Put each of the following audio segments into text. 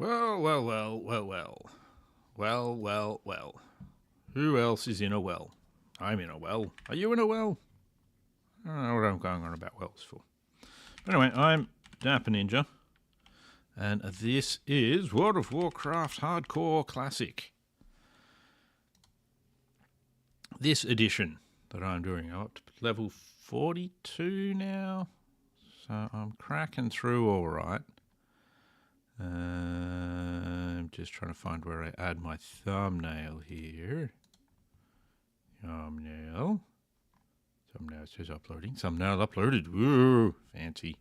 Well, well, well, well, well. Well, well, well. Who else is in a well? I'm in a well. Are you in a well? I don't know what I'm going on about wells for. But anyway, I'm Dapper Ninja, and this is World of Warcraft Hardcore Classic. This edition that I'm doing, I'm up to level 42 now, so I'm cracking through all right. I'm just trying to find where I add my thumbnail here. Thumbnail says uploading. Thumbnail uploaded. Woo, fancy.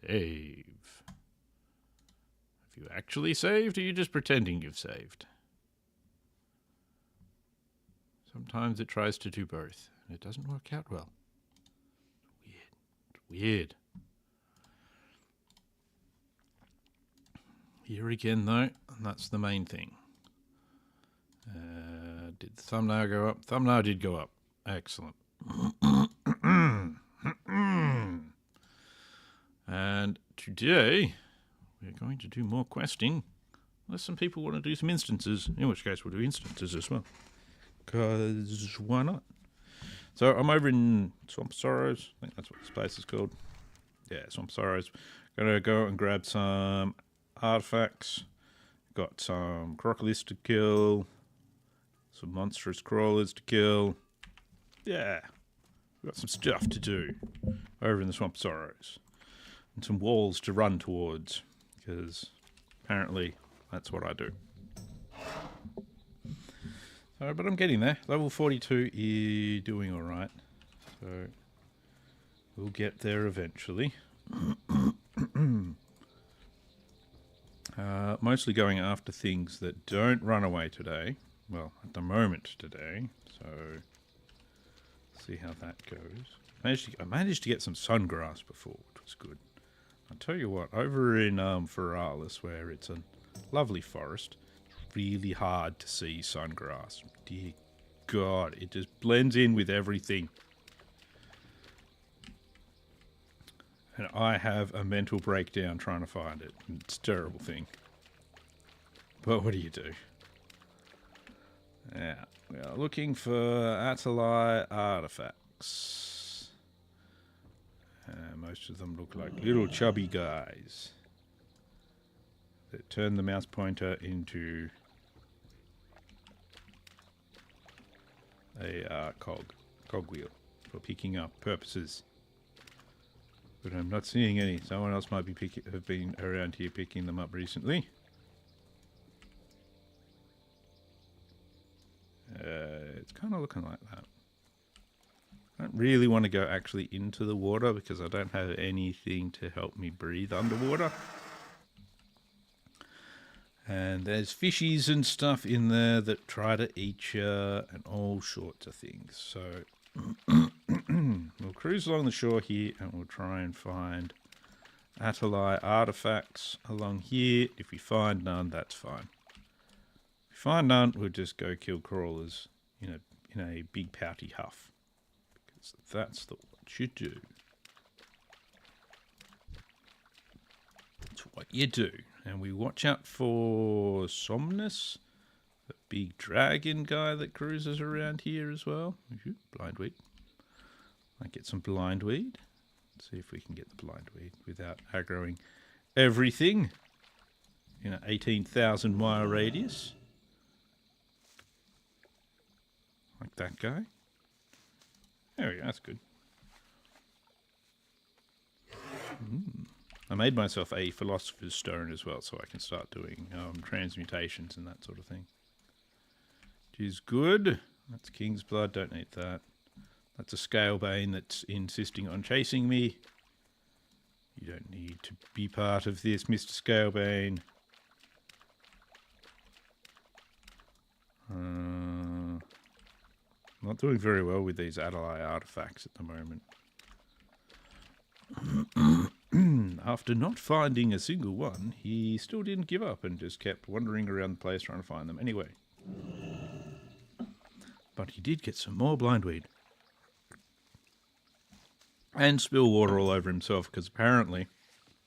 Save. Have you actually saved, or are you just pretending you've saved? Sometimes it tries to do both, and it doesn't work out well. It's weird. Here again, though, and that's the main thing. Did the thumbnail go up? Thumbnail did go up. Excellent. And today, we're going to do more questing. Unless some people want to do some instances, in which case we'll do instances as well. Because why not? So I'm over in Swamp Sorrows. I think that's what this place is called. Yeah, Swamp Sorrows. Gonna go and grab some artifacts. Got some crocodiles to kill. Some monstrous crawlers to kill. Yeah. We've got some stuff to do over in the Swamp Sorrows. And some walls to run towards. Because apparently that's what I do. So, but I'm getting there. Level 42 is doing alright. So we'll get there eventually. Mostly going after things that don't run away today. Well, at the moment today. So, see how that goes. I managed to get some sungrass before, which was good. I'll tell you what, over in Feralis, where it's a lovely forest, it's really hard to see sungrass. Dear God, it just blends in with everything. And I have a mental breakdown trying to find it. It's a terrible thing. But what do you do? Yeah, we are looking for Atalai artifacts. Most of them look like little chubby guys that turn the mouse pointer into a cogwheel for picking up purposes. But I'm not seeing any. Someone else might have been around here picking them up recently. It's kind of looking like that. I don't really want to go actually into the water because I don't have anything to help me breathe underwater. And there's fishies and stuff in there that try to eat you and all sorts of things. So we'll cruise along the shore here and we'll try and find Atalai artifacts along here. If we find none, that's fine. If we find none, we'll just go kill crawlers in a big pouty huff. Because that's what you do. That's what you do. And we watch out for Somnus, the big dragon guy that cruises around here as well. Blindweed. Might get some blindweed. Let's see if we can get the blindweed without aggroing everything in an 18,000 mile radius. Like that guy. There we go, that's good. I made myself a Philosopher's Stone as well, so I can start doing transmutations and that sort of thing. Which is good. That's King's Blood, don't need that. That's a Scalebane that's insisting on chasing me. You don't need to be part of this, Mr. Scalebane. Not doing very well with these Atalai artifacts at the moment. After not finding a single one, he still didn't give up and just kept wandering around the place trying to find them anyway. But he did get some more blindweed. And spill water all over himself, because apparently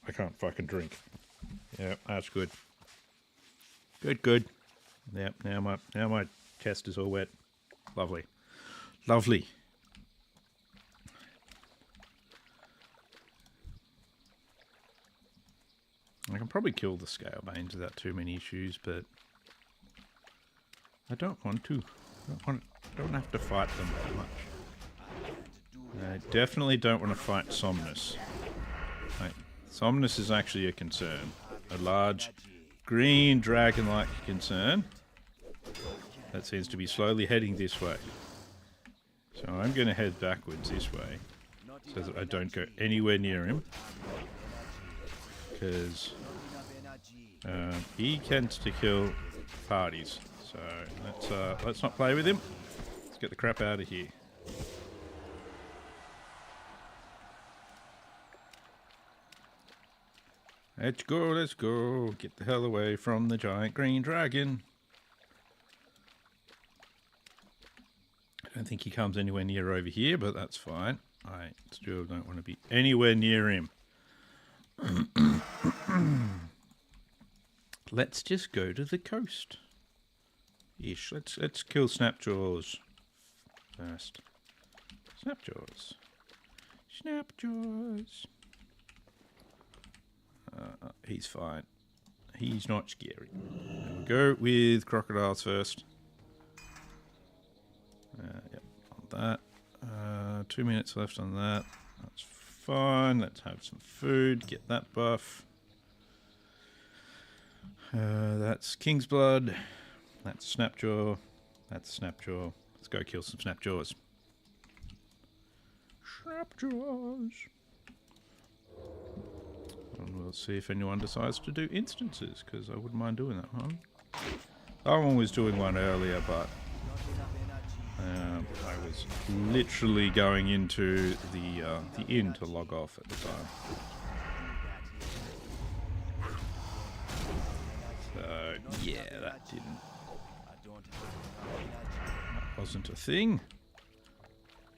I can't fucking drink. Yeah, that's good. Good. Yep, now my chest is all wet. Lovely. I can probably kill the Scalebanes without too many issues, but I don't want to. Don't have to fight them that much. I definitely don't want to fight Somnus. Right. Somnus is actually a concern. A large green dragon-like concern that seems to be slowly heading this way. So I'm going to head backwards this way so that I don't go anywhere near him, because he tends to kill parties. So let's not play with him. Let's get the crap out of here. Let's go. Get the hell away from the giant green dragon. I don't think he comes anywhere near over here, but that's fine. I still don't want to be anywhere near him. Let's just go to the coast. Ish. Let's kill Snapjaws first. Snapjaws. He's fine. He's not scary. We'll go with crocodiles first. Yep, on that. 2 minutes left on that. That's fine. Let's have some food. Get that buff. That's King's Blood. That's Snapjaw. That's Snapjaw. Let's go kill some Snapjaws. Snapjaws. And we'll see if anyone decides to do instances, because I wouldn't mind doing that one. Someone was doing one earlier, but I was literally going into the inn to log off at the time. So yeah, that wasn't a thing.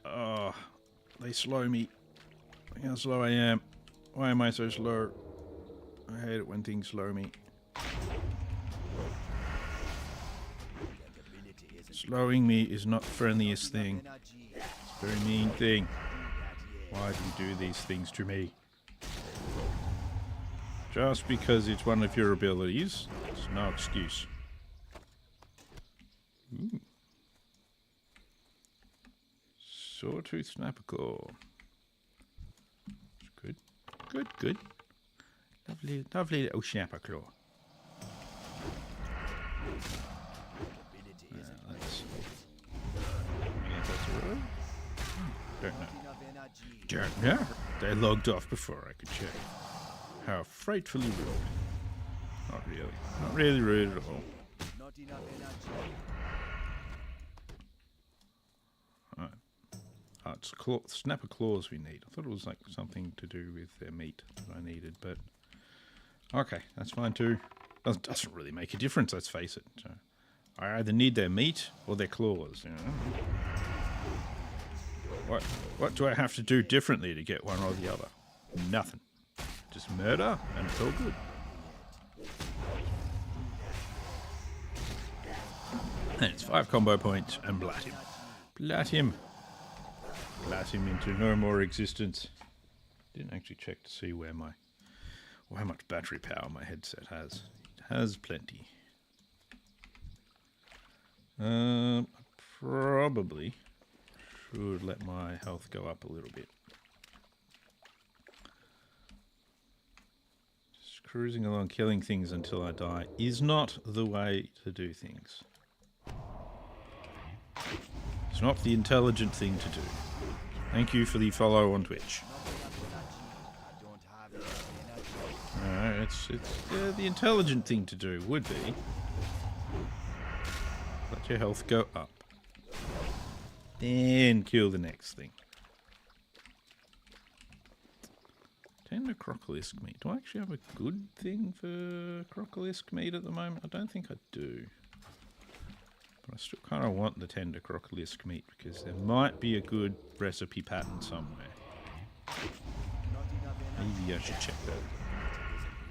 Oh, they slow me. Look how slow I am. Why am I so slow? I hate it when things slow me. Slowing me is not the friendliest thing. It's a very mean thing. Why do you do these things to me? Just because it's one of your abilities, it's no excuse. Ooh. Sawtooth Snapperclaw. Good. Lovely little Snapperclaw. Don't know. They logged off before I could check. How frightfully rude. Not really. Not really rude at all. Alright. It's snapper claws we need. I thought it was like something to do with their meat that I needed, but okay, that's fine too. Doesn't really make a difference, let's face it. So I either need their meat or their claws, you know. What do I have to do differently to get one or the other? Nothing. Just murder and it's all good. And it's 5 combo points and blat him. Blat him into no more existence. Didn't actually check to see how much battery power my headset has. It has plenty. Probably should let my health go up a little bit. Just cruising along killing things until I die is not the way to do things. It's not the intelligent thing to do. Thank you for the follow on Twitch. It's the intelligent thing to do would be let your health go up. Then kill the next thing. Tender crocolisk meat. Do I actually have a good thing for crocolisk meat at the moment? I don't think I do. But I still kind of want the tender crocolisk meat because there might be a good recipe pattern somewhere. Maybe I should check that.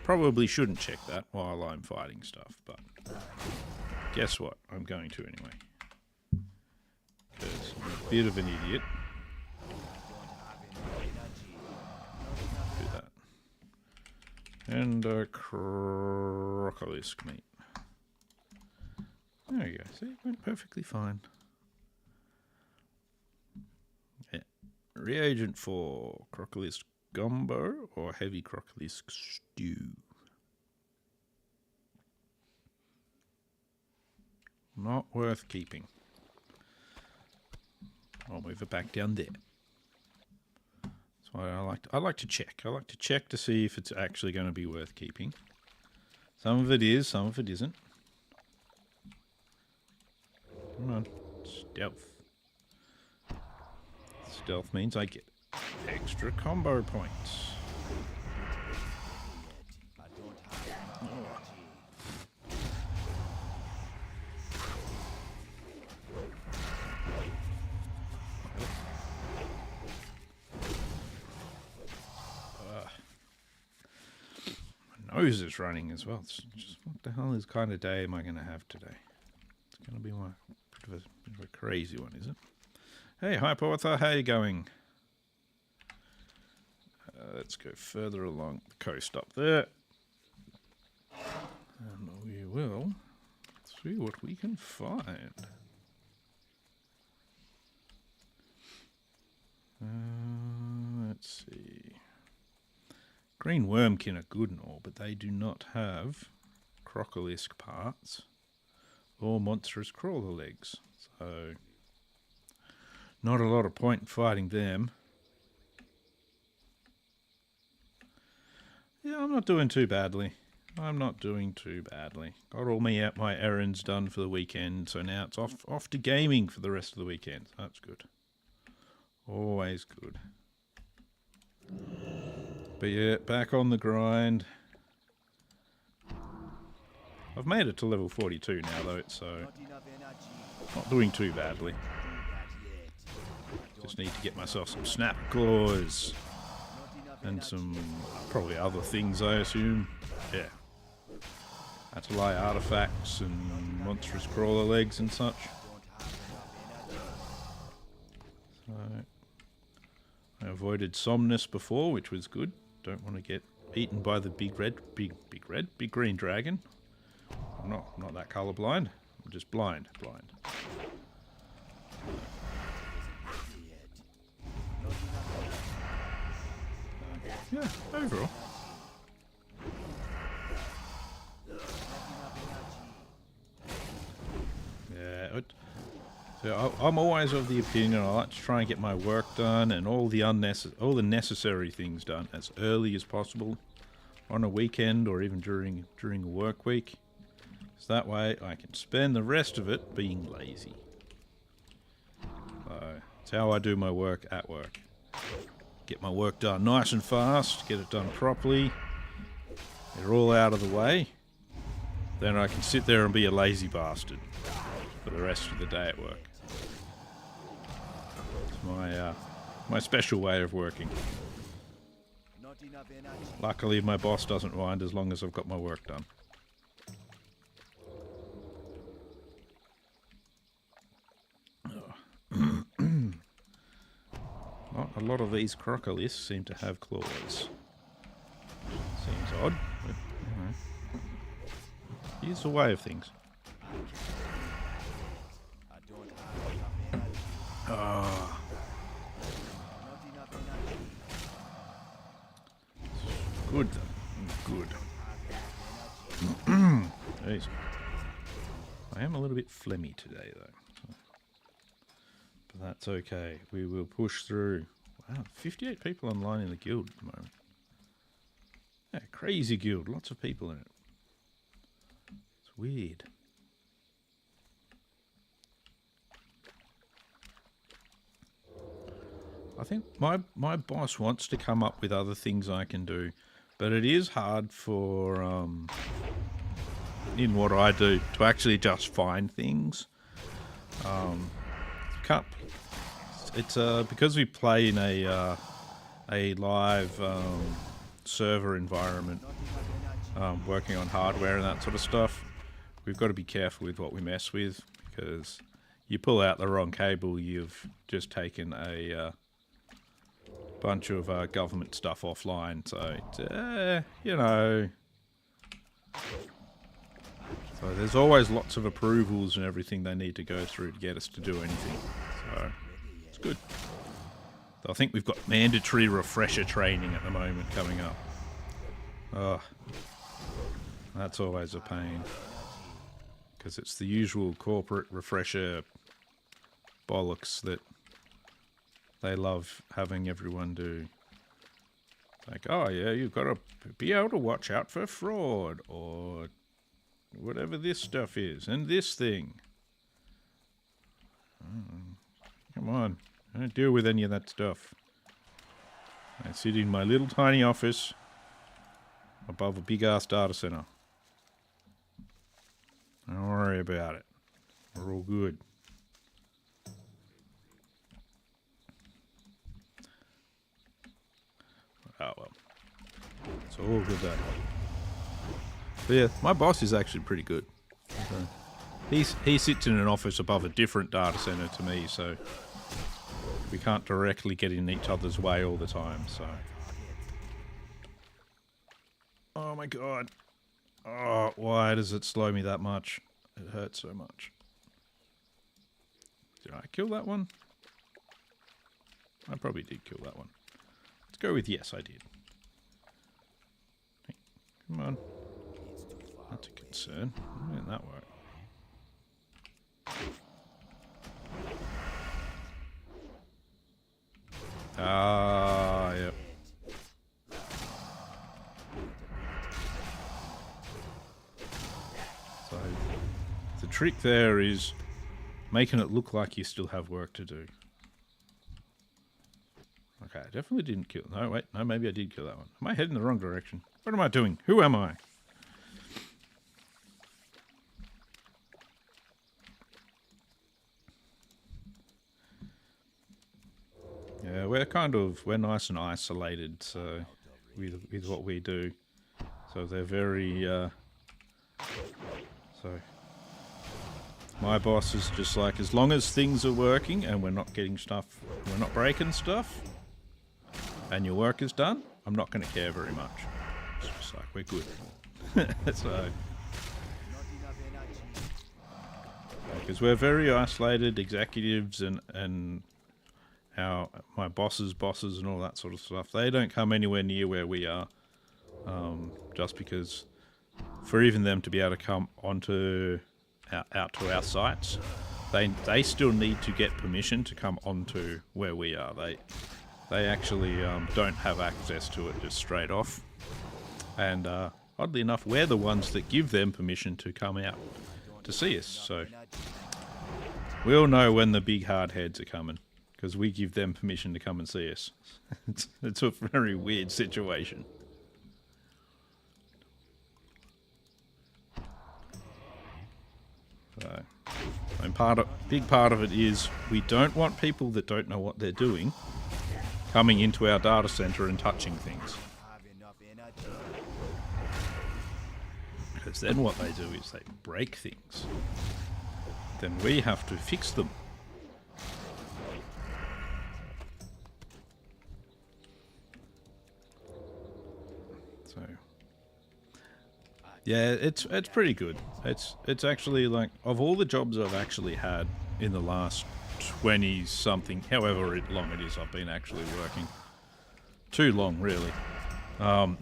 Probably shouldn't check that while I'm fighting stuff, but guess what? I'm going to anyway. Because I'm a bit of an idiot. Do that. And crocolisk meat. There you go. See, it went perfectly fine. Yeah. Reagent for crocolisk gumbo or heavy crocolisk stew. Not worth keeping. I'll move it back down there. That's why I like to check. I like to check to see if it's actually going to be worth keeping. Some of it is, some of it isn't. Come on, stealth. Stealth means I get extra combo points. My nose is running as well. It's just, what the hell is kind of day am I going to have today? It's going to be one bit of a crazy one, is it? Hey, Hyperauthor, how you going? Let's go further along the coast up there. And we will see what we can find. Let's see. Green wormkin are good and all, but they do not have crocolisk parts or monstrous crawler legs. So, not a lot of point in fighting them. Yeah, I'm not doing too badly. I'm not doing too badly. Got all my errands done for the weekend, so now it's off to gaming for the rest of the weekend. That's good. Always good. But yeah, back on the grind. I've made it to level 42 now though, so not doing too badly. Just need to get myself some snap claws. And some probably other things, I assume. Yeah. Atelier artifacts and monstrous crawler legs and such. So I avoided Somnus before, which was good. Don't want to get eaten by the big green dragon. I'm not that colorblind. I'm just blind. Yeah, overall. Yeah, so I'm always of the opinion I like to try and get my work done and all the necessary things done as early as possible on a weekend or even during a work week. So that way I can spend the rest of it being lazy. So it's how I do my work at work. Get my work done nice and fast, get it done properly, get it all out of the way, then I can sit there and be a lazy bastard for the rest of the day at work. It's my special way of working. Luckily my boss doesn't mind as long as I've got my work done. A lot of these crocolisks seem to have claws. Seems odd, but here's the way of things. Ah. Good. Good. Jeez. I am a little bit phlegmy today, though. But that's okay. We will push through. Wow, 58 people online in the guild at the moment. Yeah, crazy guild. Lots of people in it. It's weird. I think my boss wants to come up with other things I can do, but it is hard for in what I do to actually just find things. Can't. It's because we play in a live server environment. working on hardware and that sort of stuff. We've got to be careful with what we mess with, because you pull out the wrong cable, you've just taken a bunch of government stuff offline. So, you know. So there's always lots of approvals and everything they need to go through to get us to do anything. So it's good. I think we've got mandatory refresher training at the moment coming up. Oh, that's always a pain. Because it's the usual corporate refresher bollocks that they love having everyone do. Like, oh yeah, you've got to be able to watch out for fraud, or whatever this stuff is, and this thing. Come on, I don't deal with any of that stuff. I sit in my little tiny office above a big ass data center. Don't worry about it. We're all good. Oh well. It's all good though. But yeah, my boss is actually pretty good. So he sits in an office above a different data center to me, so we can't directly get in each other's way all the time, so. Oh my god. Oh, why does it slow me that much? It hurts so much. Did I kill that one? I probably did kill that one. Let's go with yes, I did. Hey, come on. That's a concern. Why didn't that work? Ah, yep. So, the trick there is making it look like you still have work to do. Okay, I definitely didn't kill... No, wait. No, maybe I did kill that one. Am I heading the wrong direction? What am I doing? Who am I? Yeah, we're nice and isolated, so with what we do. So they're very, so my boss is just like, as long as things are working and we're not getting stuff, we're not breaking stuff, and your work is done, I'm not going to care very much. It's just like, we're good. So, because we're very isolated executives, and my bosses and all that sort of stuff, they don't come anywhere near where we are, just because for even them to be able to come onto out to our sites, they still need to get permission to come onto where we are. They actually don't have access to it just straight off, and oddly enough, we're the ones that give them permission to come out to see us. So we'll know when the big hard heads are coming, because we give them permission to come and see us. It's a very weird situation. So, big part of it is we don't want people that don't know what they're doing coming into our data center and touching things. Because then what they do is they break things. Then we have to fix them. So yeah, it's pretty good. It's actually, like, of all the jobs I've actually had in the last 20 something, however long it is I've been actually working, too long really.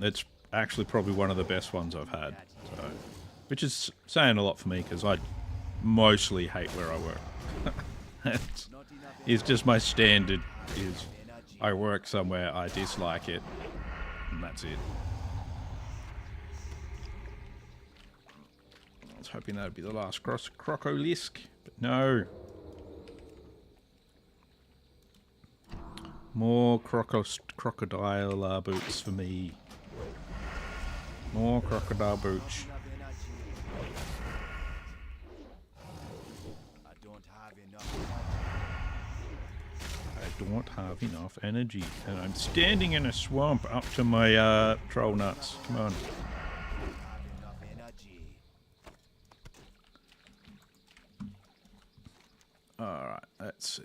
It's actually probably one of the best ones I've had. So, which is saying a lot for me, because I mostly hate where I work. It's just my standard is I work somewhere, I dislike it, and that's it. I was hoping that would be the last crocolisk, but no. More crocodile boots for me. More crocodile boots. I don't have enough energy, and I'm standing in a swamp up to my troll nuts. Come on. Alright, let's see.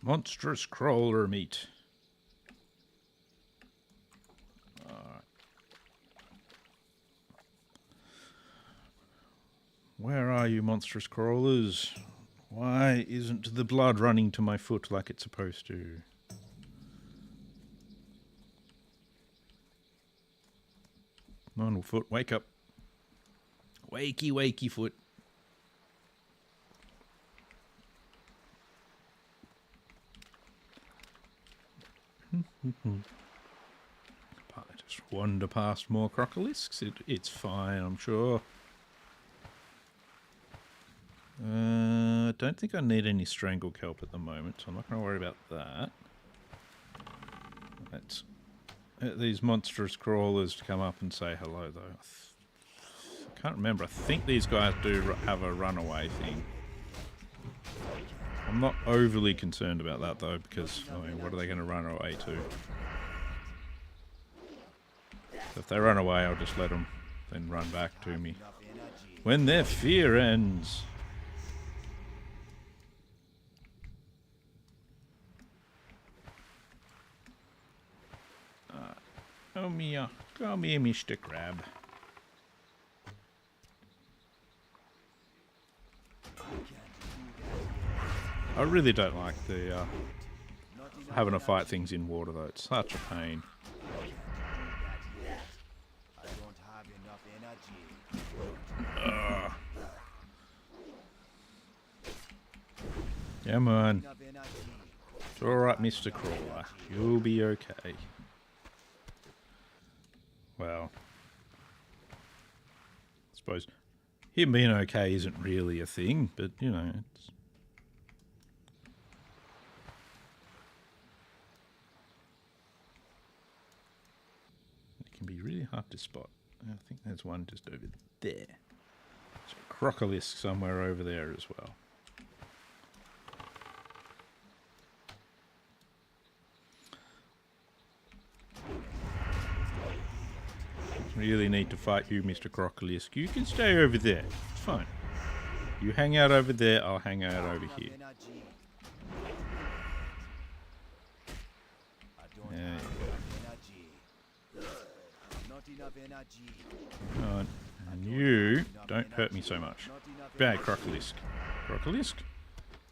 Monstrous crawler meat. Alright. Where are you, monstrous crawlers? Why isn't the blood running to my foot like it's supposed to? Come on, foot, wake up. Wakey, wakey, foot. I just wander past more crocolisks. It's fine, I'm sure. I don't think I need any strangle kelp at the moment, so I'm not going to worry about that. Let's get these monstrous crawlers to come up and say hello, though. I can't remember. I think these guys do have a runaway thing. I'm not overly concerned about that, though, because, I mean, what are they going to run away to? So if they run away, I'll just let them then run back to me. When their fear ends. Come here, Mr. Crab. I really don't like the having to fight things in water, though. It's such a pain. Come on. It's alright, Mr. Crawler. You'll be okay. Well, I suppose him being okay isn't really a thing, but, you know, it's... It can be really hard to spot. I think there's one just over there. There's a crocolisk somewhere over there as well. Really need to fight you, Mr. Crocolisk. You can stay over there. It's fine. You hang out over there, I'll hang out over here. There you go. And you don't hurt me so much. Bad Crocolisk. Crocolisk?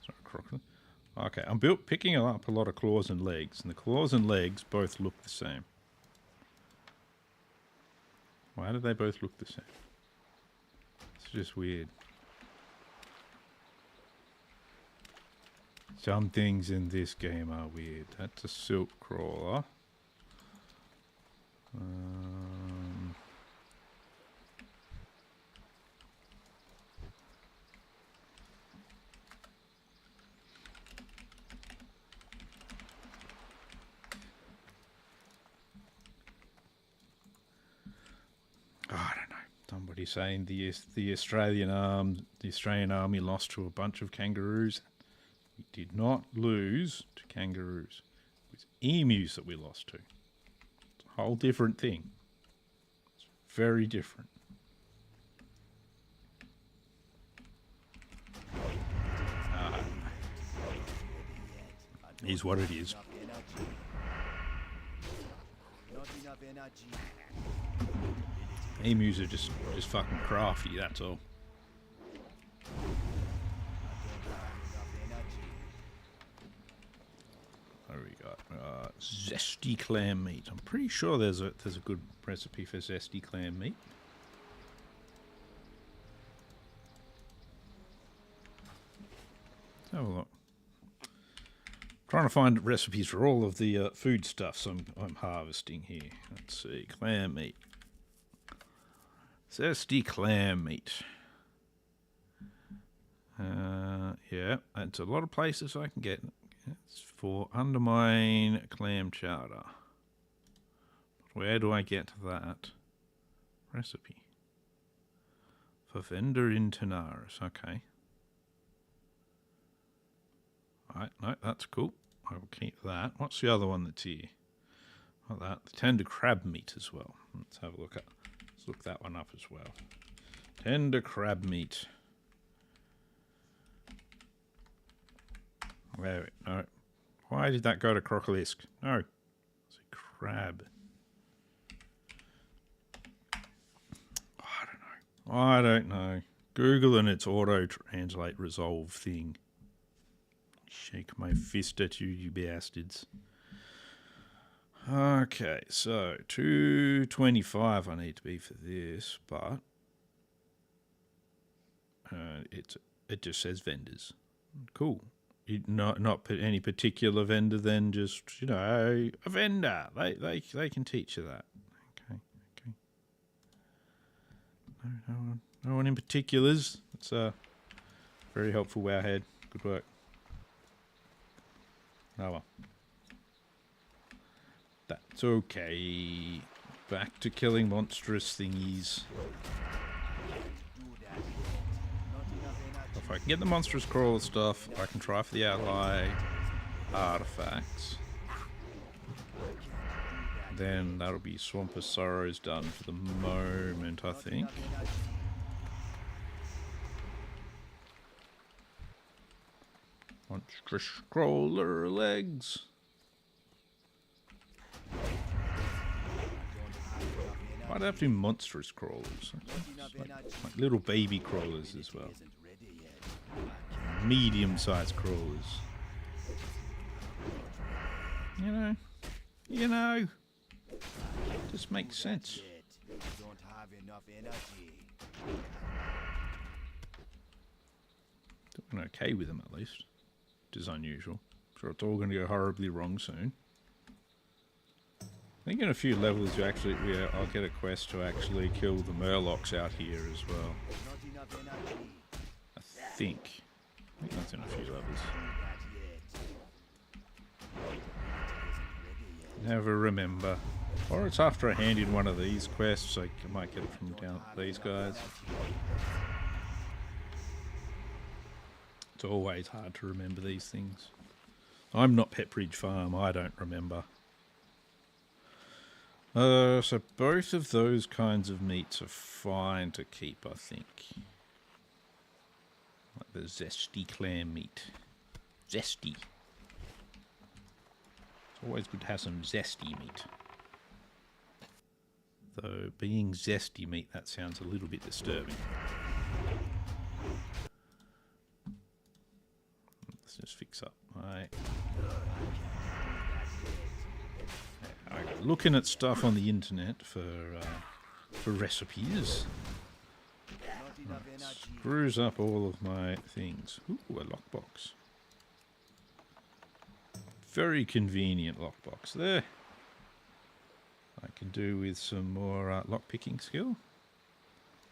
Sorry, Crocolisk. Okay, I'm picking up a lot of claws and legs, and the claws and legs both look the same. Why do they both look the same? It's just weird. Some things in this game are weird. That's a silk crawler. I don't know. Somebody saying the Australian army lost to a bunch of kangaroos. We did not lose to kangaroos. It was emus that we lost to. It's a whole different thing. It's very different. Is what it is. Emus are just fucking crafty, that's all. What do we got? Zesty clam meat. I'm pretty sure there's a good recipe for zesty clam meat. Let's have a look. Trying to find recipes for all of the food stuffs I'm harvesting here. Let's see, clam meat. Zesty clam meat. Yeah, that's a lot of places I can get. It's for undermine clam chowder. Where do I get that recipe? For vendor in Tanaris, okay. Right, no, that's cool. I will keep that. What's the other one that's here? Like that. The tender crab meat as well. Let's have a look at Let's look that one up as well. Tender crab meat. Wait, no. Why did that go to Crocolisk? No. It's a crab. I don't know. Google and its auto-translate resolve thing. Shake my fist at you, you bastards. Okay, so 225 I need to be for this, but it just says vendors. Cool. Not any particular vendor, then just, you know, a vendor. They can teach you that. Okay. No one in particulars. It's very helpful, Wowhead. Good work. Oh well. That's okay. Back to killing monstrous thingies. If I can get the monstrous crawler stuff, I can try for the ally artifacts. Then that'll be Swamp of Sorrows done for the moment, I think. Monstrous crawler legs. Why'd I have to do monstrous crawlers? Like little baby crawlers as well. Medium-sized crawlers. You know, just makes sense. Doing okay with them at least, which is unusual. I'm sure it's all going to go horribly wrong soon. I think in a few levels I'll get a quest to actually kill the Murlocs out here as well. I think that's in a few levels. Never remember. Or it's after I hand in one of these quests, I might get it from down these guys. It's always hard to remember these things. I'm not Pepperidge Farm, I don't remember. So both of those kinds of meats are fine to keep, I think. Like the zesty clam meat. Zesty. It's always good to have some zesty meat. Though being zesty meat, that sounds a little bit disturbing. Let's just fix up my... Looking at stuff on the internet for recipes. Right, screws up all of my things. Ooh, a lockbox. Very convenient lockbox there. I can do with some more lockpicking skill.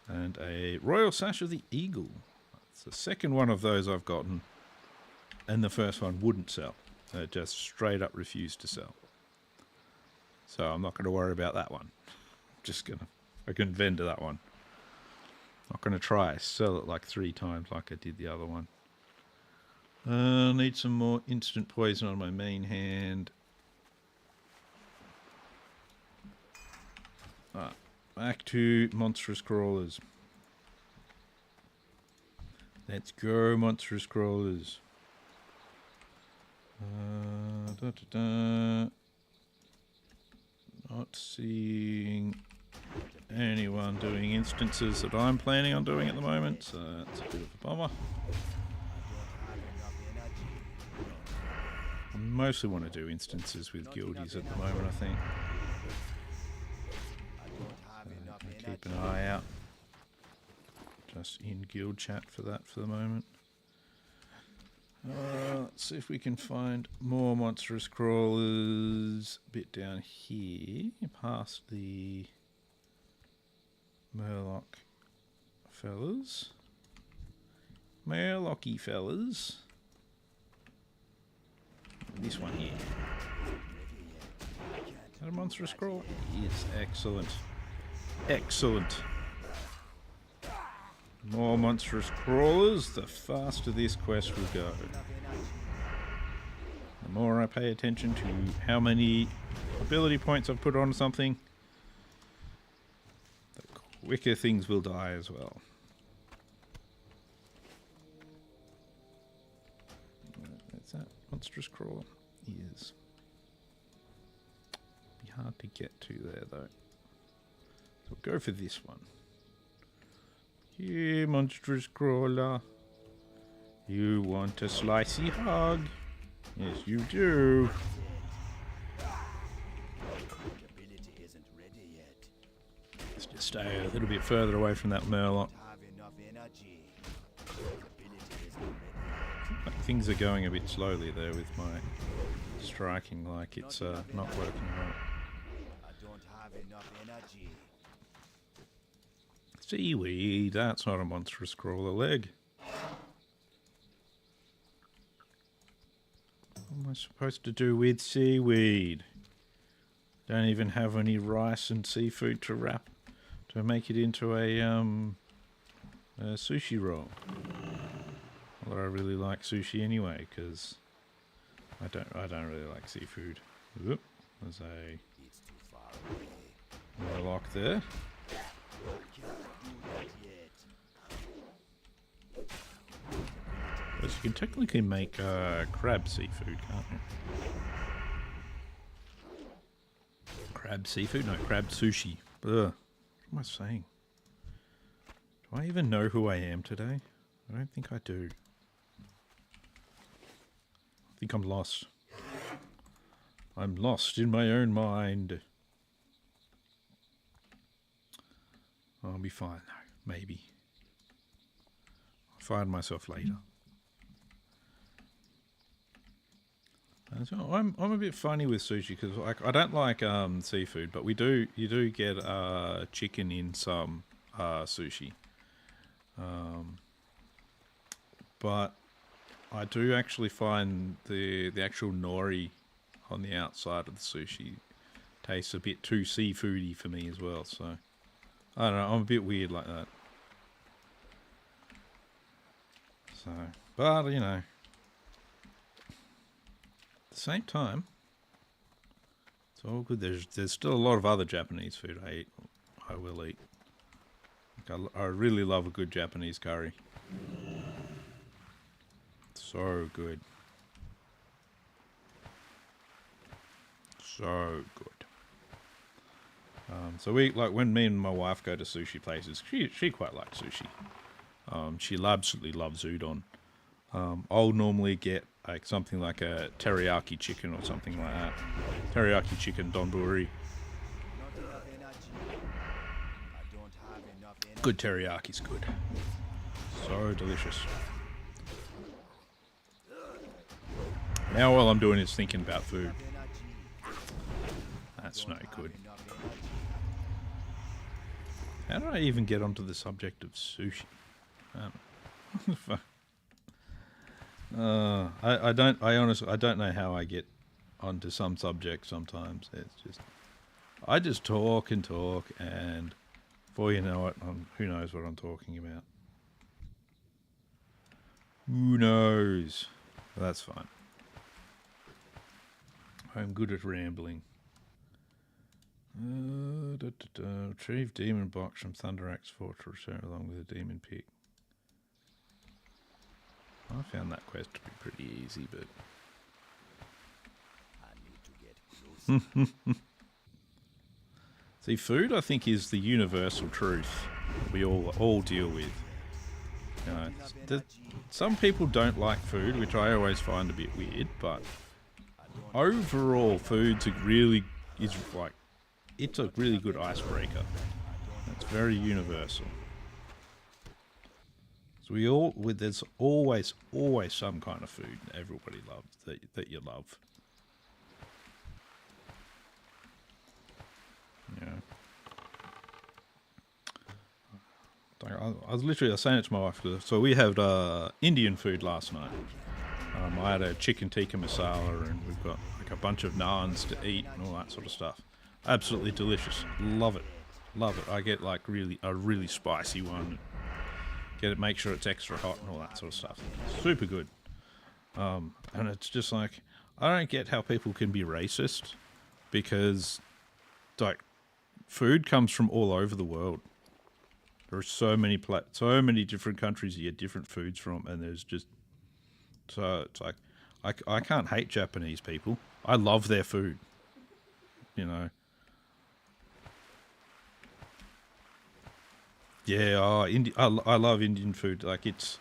And a Royal Sash of the Eagle. That's the second one of those I've gotten. And the first one wouldn't sell. It just straight up refused to sell. So I'm not going to worry about that one. I can vendor that one. Not going to try sell it like 3 times like I did the other one. Need some more instant poison on my main hand. Back to monstrous crawlers. Let's go, monstrous crawlers. Not seeing anyone doing instances that I'm planning on doing at the moment, so that's a bit of a bummer. I mostly want to do instances with guildies at the moment, I think. So keep an eye out. Just in guild chat for that for the moment. Let's see if we can find more monstrous crawlers a bit down here, past the Murloc fellas. Murlocky fellas. This one here. Is that a monstrous crawl? Yes, excellent. Excellent. More monstrous crawlers, the faster this quest will go. The more I pay attention to how many ability points I've put on something, the quicker things will die as well. Is that monstrous crawler? He is. Be hard to get to there though. So we'll go for this one. Yeah, monstrous crawler. You want a slicey hug? Yes, you do. Let's just stay a little bit further away from that Murloc. Things are going a bit slowly there with my striking, like it's not working right. Seaweed, that's not a monstrous crawler leg. What am I supposed to do with seaweed? Don't even have any rice and seafood to wrap to make it into a sushi roll. Although I really like sushi anyway, because I don't really like seafood. Oop, there's a Murloc there. But you can technically make crab seafood, can't you? Crab seafood? No, crab sushi. Ugh. What am I saying? Do I even know who I am today? I don't think I do. I think I'm lost. I'm lost in my own mind. I'll be fine though, maybe. I'll find myself later. So I'm a bit funny with sushi because like I don't like seafood, but you do get chicken in some sushi. But I do actually find the actual nori on the outside of the sushi tastes a bit too seafoody for me as well. So I don't know, I'm a bit weird like that. So, but you know. At the same time, it's all good. There's still a lot of other Japanese food I will eat. Like I really love a good Japanese curry. So good. So good. So we like when me and my wife go to sushi places. She quite likes sushi. She absolutely loves udon. I'll normally get like something like a teriyaki chicken or something like that. Teriyaki chicken donburi. Good teriyaki's good. So delicious. Now all I'm doing is thinking about food. That's no good. How did I even get onto the subject of sushi? I honestly don't know how I get onto some subject sometimes. It's just I just talk and talk, and before you know it, who knows what I'm talking about. Who knows? But that's fine. I'm good at rambling. Retrieve demon box from Thunderaxe Fortress along with a demon pick. I found that quest to be pretty easy, but I need to get see, food I think is the universal truth we all deal with. You know, some people don't like food, which I always find a bit weird, but overall, food's it's a really good icebreaker. It's very universal. So there's always some kind of food everybody loves that you love. Yeah. I was saying it to my wife. So we had Indian food last night. I had a chicken tikka masala, and we've got like a bunch of naans to eat and all that sort of stuff. Absolutely delicious. Love it. Love it. I get like a really spicy one. Make sure it's extra hot and all that sort of stuff. Super good. And it's just like, I don't get how people can be racist, because like food comes from all over the world. There are so many different countries you get different foods from, and there's just so it's like I can't hate Japanese people. I love their food, you know. Yeah, I love Indian food. Like it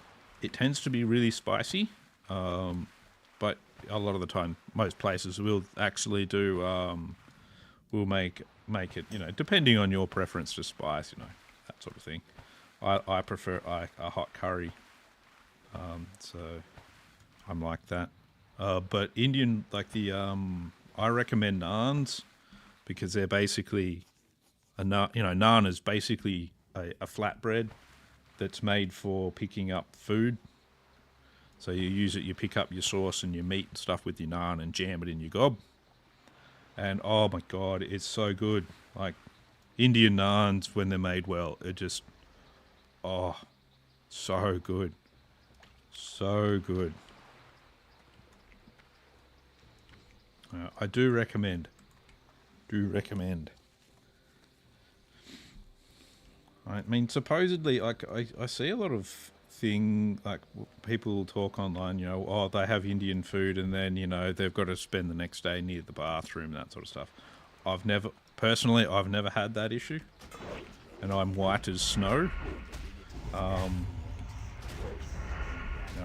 tends to be really spicy, but a lot of the time, most places will actually do will make it, you know, depending on your preference to spice, you know, that sort of thing. I prefer a hot curry, so I'm like that. But Indian, like I recommend naans because they're basically you know, naan is basically a flatbread that's made for picking up food. So you use it, you pick up your sauce and your meat and stuff with your naan and jam it in your gob. And oh my god, it's so good. Like Indian naans when they're made well, it just oh, so good, so good. I do recommend. Do recommend. I mean, supposedly, like I see a lot of like people talk online, you know, oh, they have Indian food and then, you know, they've got to spend the next day near the bathroom, that sort of stuff. Personally, I've never had that issue, and I'm white as snow. You know,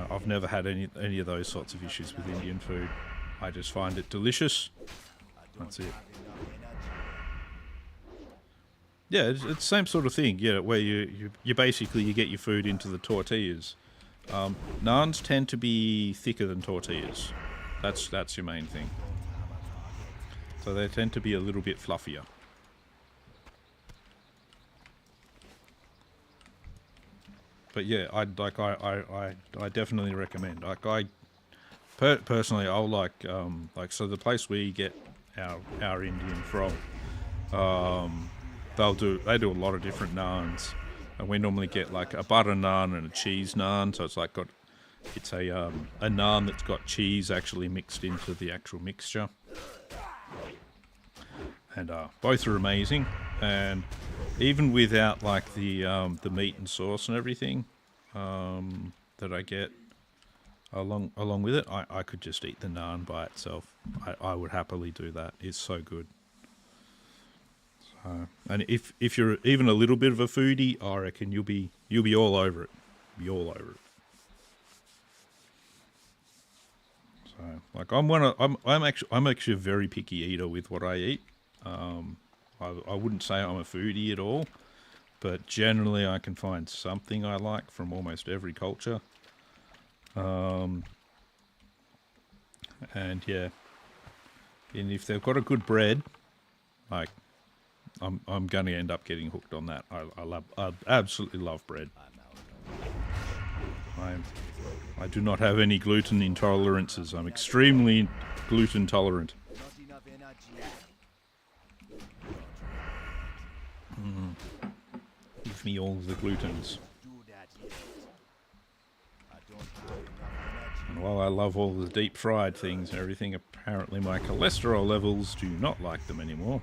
I've never had any of those sorts of issues with Indian food. I just find it delicious. That's it. Yeah, it's the same sort of thing. Yeah, where you basically you get your food into the tortillas. Naans tend to be thicker than tortillas. That's your main thing. So they tend to be a little bit fluffier. But yeah, I definitely recommend. Like personally, I'll like so the place we get our Indian from. They do a lot of different naans, and we normally get like a butter naan and a cheese naan. So it's like it's a naan that's got cheese actually mixed into the actual mixture, and both are amazing. And even without like the meat and sauce and everything that I get along with it, I could just eat the naan by itself. I would happily do that. It's so good. And if you're even a little bit of a foodie, I reckon you'll be all over it. Be all over it. So like I'm actually a very picky eater with what I eat. I wouldn't say I'm a foodie at all, but generally I can find something I like from almost every culture. And yeah, and if they've got a good bread, like I'm going to end up getting hooked on that. I absolutely love bread. I do not have any gluten intolerances. I'm extremely gluten tolerant. Give me all the glutens. And while I love all the deep fried things and everything, apparently my cholesterol levels do not like them anymore.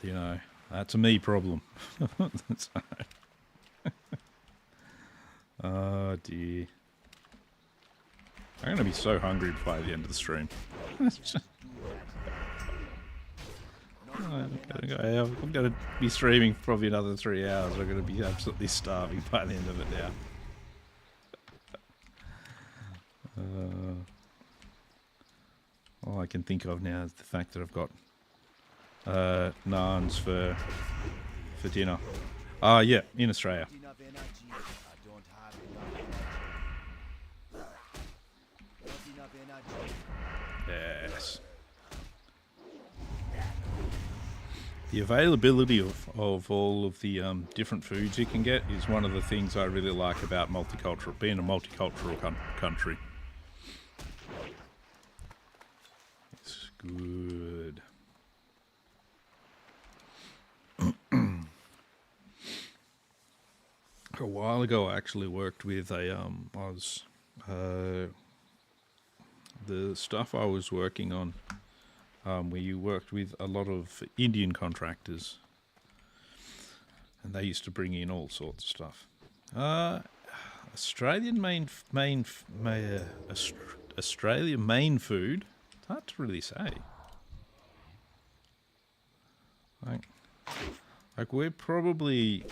You know, that's a me problem. Oh dear. I'm going to be so hungry by the end of the stream. I'm going to be streaming for probably another 3 hours. I'm going to be absolutely starving by the end of it now. All I can think of now is the fact that I've got naans for dinner. Yeah, in Australia. Yes. The availability of all of the different foods you can get is one of the things I really like about being a multicultural country. It's good. A while ago, I actually worked with the stuff I was working on. We worked with a lot of Indian contractors, And they used to bring in all sorts of stuff. Australian Australian main food. It's hard to really say. Like we're probably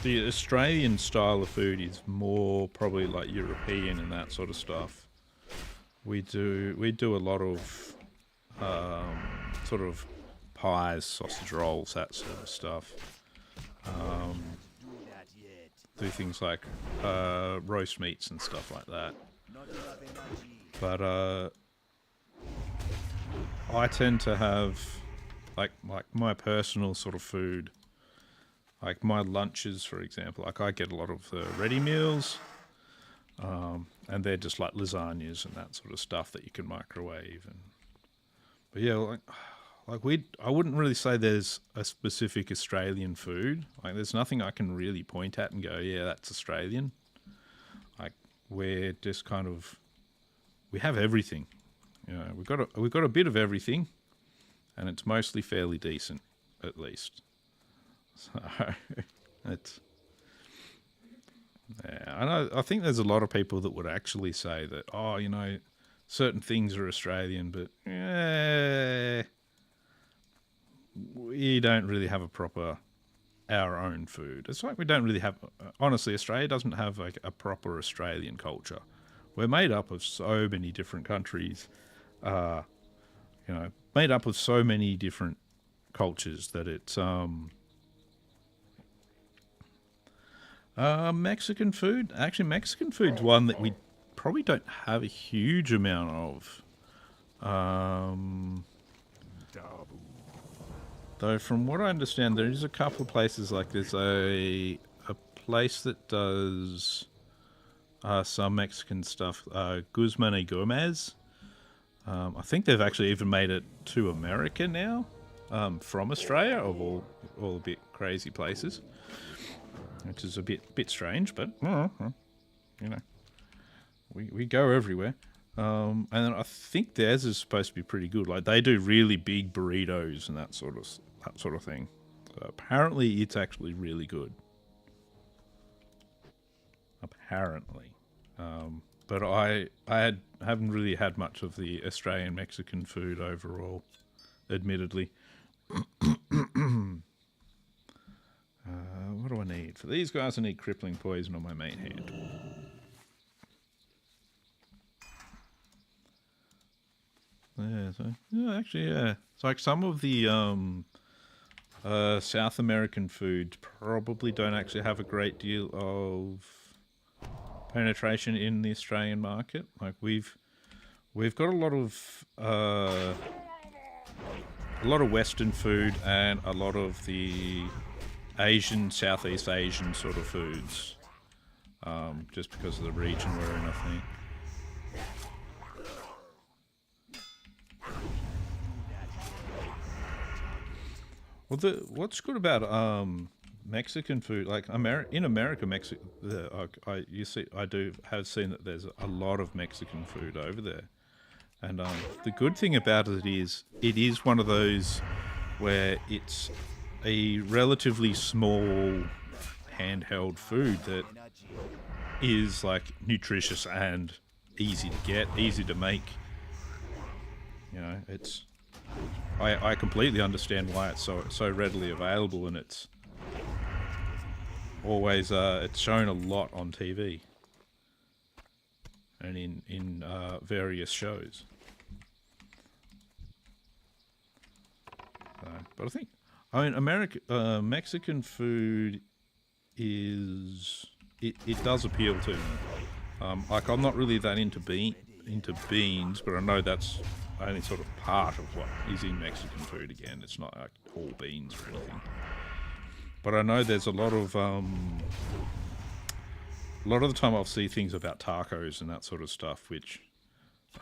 the Australian style of food is more probably like European and that sort of stuff. We do a lot of sort of pies, sausage rolls, that sort of stuff. Do things like roast meats and stuff like that. But I tend to have like my personal sort of food, like my lunches, for example. Like I get a lot of ready meals, and they're just like lasagnas and that sort of stuff that you can microwave. But yeah, I wouldn't really say there's a specific Australian food. Like there's nothing I can really point at and go, yeah, that's Australian. Like we're just kind of, we have everything. You know, we've got a bit of everything, and it's mostly fairly decent, at least. So it's, yeah, I think there's a lot of people that would actually say that, oh, you know, certain things are Australian, but we don't really have our own food. It's like we don't really have, honestly, Australia doesn't have like a proper Australian culture. We're made up of so many different countries, you know, made up of so many different cultures that it's, Mexican food. Actually, Mexican food's one that we probably don't have a huge amount of. Though from what I understand, there is a couple of places, like there's a place that does some Mexican stuff, Guzman y Gomez. I think they've actually even made it to America now, from Australia, of all a bit crazy places, which is a bit strange, but you know, we go everywhere. And I think theirs is supposed to be pretty good. Like they do really big burritos and that sort of thing. So apparently, it's actually really good. Apparently, but I haven't really had much of the Australian Mexican food overall, admittedly. What do I need for these guys? I need crippling poison on my main hand. Yeah, so yeah, actually, yeah. It's like some of the South American foods probably don't actually have a great deal of penetration in the Australian market. Like we've got a lot of Western food and a lot of the Asian, Southeast Asian sort of foods, just because of the region we're in, I think. Well, what's good about Mexican food, like in America, I have seen that there's a lot of Mexican food over there, and the good thing about it is one of those where it's a relatively small handheld food that is like nutritious and easy to get, easy to make. You know, it's. I completely understand why it's so readily available, and it's always it's shown a lot on TV and in various shows. But I mean, Mexican food it does appeal to me. Like I'm not really that into beans, but I know that's only sort of part of what is in Mexican food. Again, it's not like all beans or anything. But I know there's a lot of the time I'll see things about tacos and that sort of stuff, which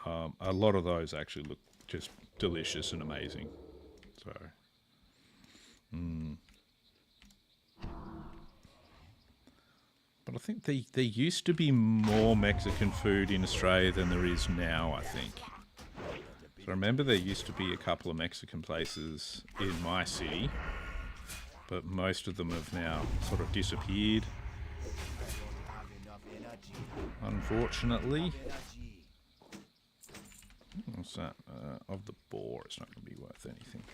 a lot of those actually look just delicious and amazing. So, But I think there used to be more Mexican food in Australia than there is now, I think. So I remember there used to be a couple of Mexican places in my city, but most of them have now sort of disappeared, unfortunately. What's that? Of the boar, it's not going to be worth anything.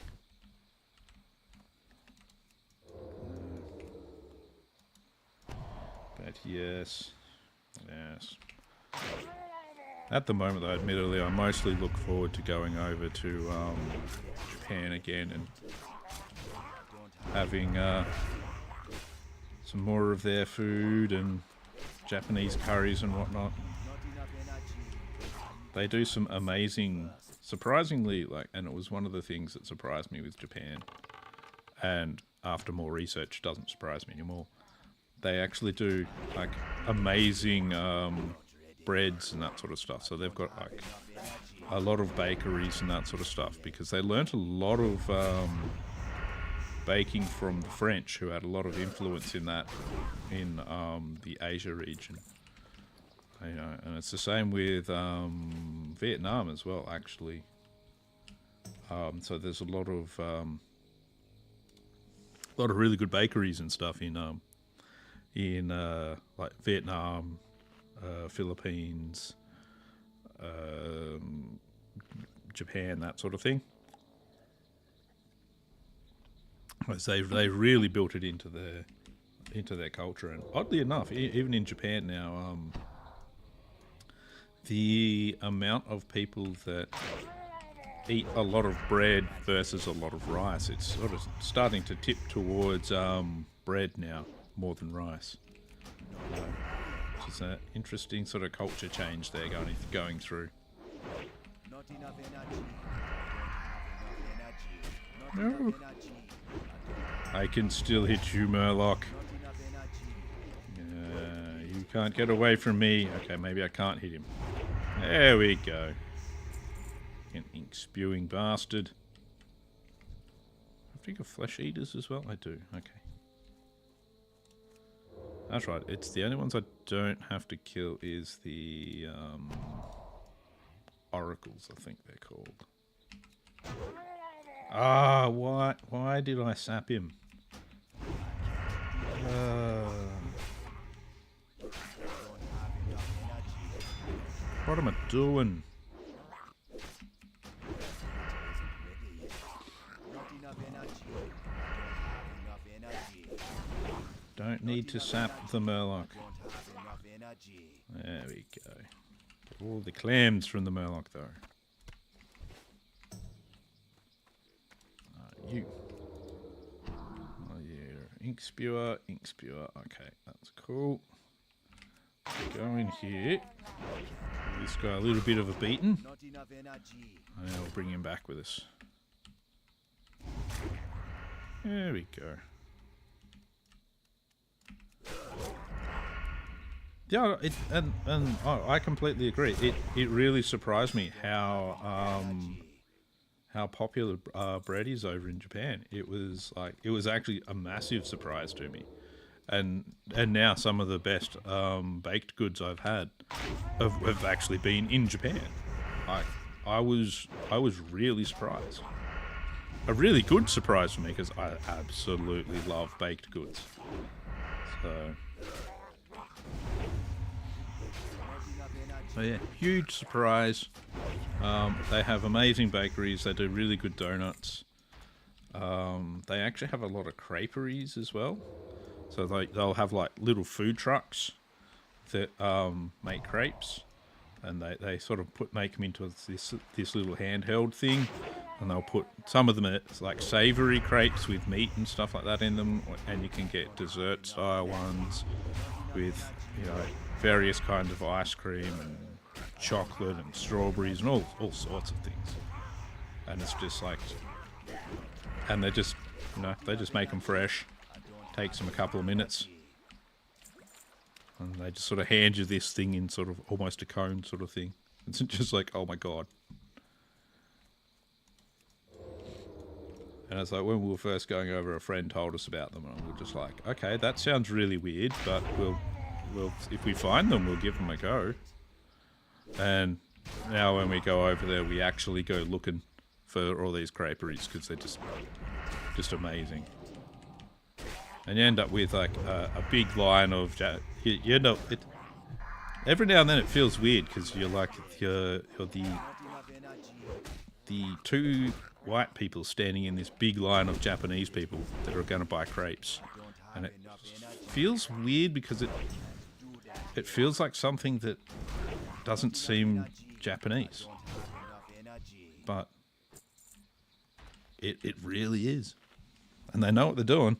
But yes. At the moment, though, admittedly, I mostly look forward to going over to Japan again and having some more of their food and Japanese curries and whatnot. They do some amazing, surprisingly, and it was one of the things that surprised me with Japan, and after more research, it doesn't surprise me anymore. They actually do, amazing breads and that sort of stuff. So they've got, a lot of bakeries and that sort of stuff, because they learnt a lot of baking from the French, who had a lot of influence in that, in the Asia region. You know, and it's the same with Vietnam as well, actually. So there's a lot of really good bakeries and stuff in like Vietnam, Philippines, Japan, that sort of thing. They really built it into their culture, and oddly enough, even in Japan now, the amount of people that eat a lot of bread versus a lot of rice, it's sort of starting to tip towards bread now more than rice. Which is an interesting sort of culture change they're going through. No. I can still hit you, Murloc. You can't get away from me. Okay, maybe I can't hit him. There we go. An ink-spewing bastard. I think of flesh eaters as well. I do. Okay. That's right. It's the only ones I don't have to kill is the oracles, I think they're called. Ah, why did I sap him? What am I doing? Don't need to sap the Murloc. There we go. Get all the clams from the Murloc, though. You. Oh, yeah. Ink spewer. Okay, that's cool. Go in here. Give this guy a little bit of a beating. And then we'll bring him back with us. There we go. Yeah, I completely agree. It really surprised me how popular bread is over in Japan. It was actually a massive surprise to me, and now some of the best baked goods I've had have actually been in Japan. I was really surprised. A really good surprise for me, because I absolutely love baked goods. So yeah, huge surprise. They have amazing bakeries. They do really good donuts. They actually have a lot of creperies as well. So they'll have like little food trucks that make crepes, and they sort of make them into this little handheld thing, and they'll put some of them at like savoury crepes with meat and stuff like that in them, and you can get dessert style ones with, you know, various kinds of ice cream and chocolate and strawberries and all sorts of things. And it's just like, and they just make them fresh. Takes them a couple of minutes, and they just sort of hand you this thing in sort of almost a cone sort of thing. It's just like, oh my god. And it's like, when we were first going over, a friend told us about them, and we were just like, okay, that sounds really weird, but we'll if we find them, we'll give them a go. And now when we go over there, we actually go looking for all these creperies, because they're just amazing. and you end up with like a big line of you end up every now and then it feels weird because you're like you're the two white people standing in this big line of Japanese people that are going to buy crepes, and it feels weird because it feels like something that doesn't seem Japanese, but it really is, and they know what they're doing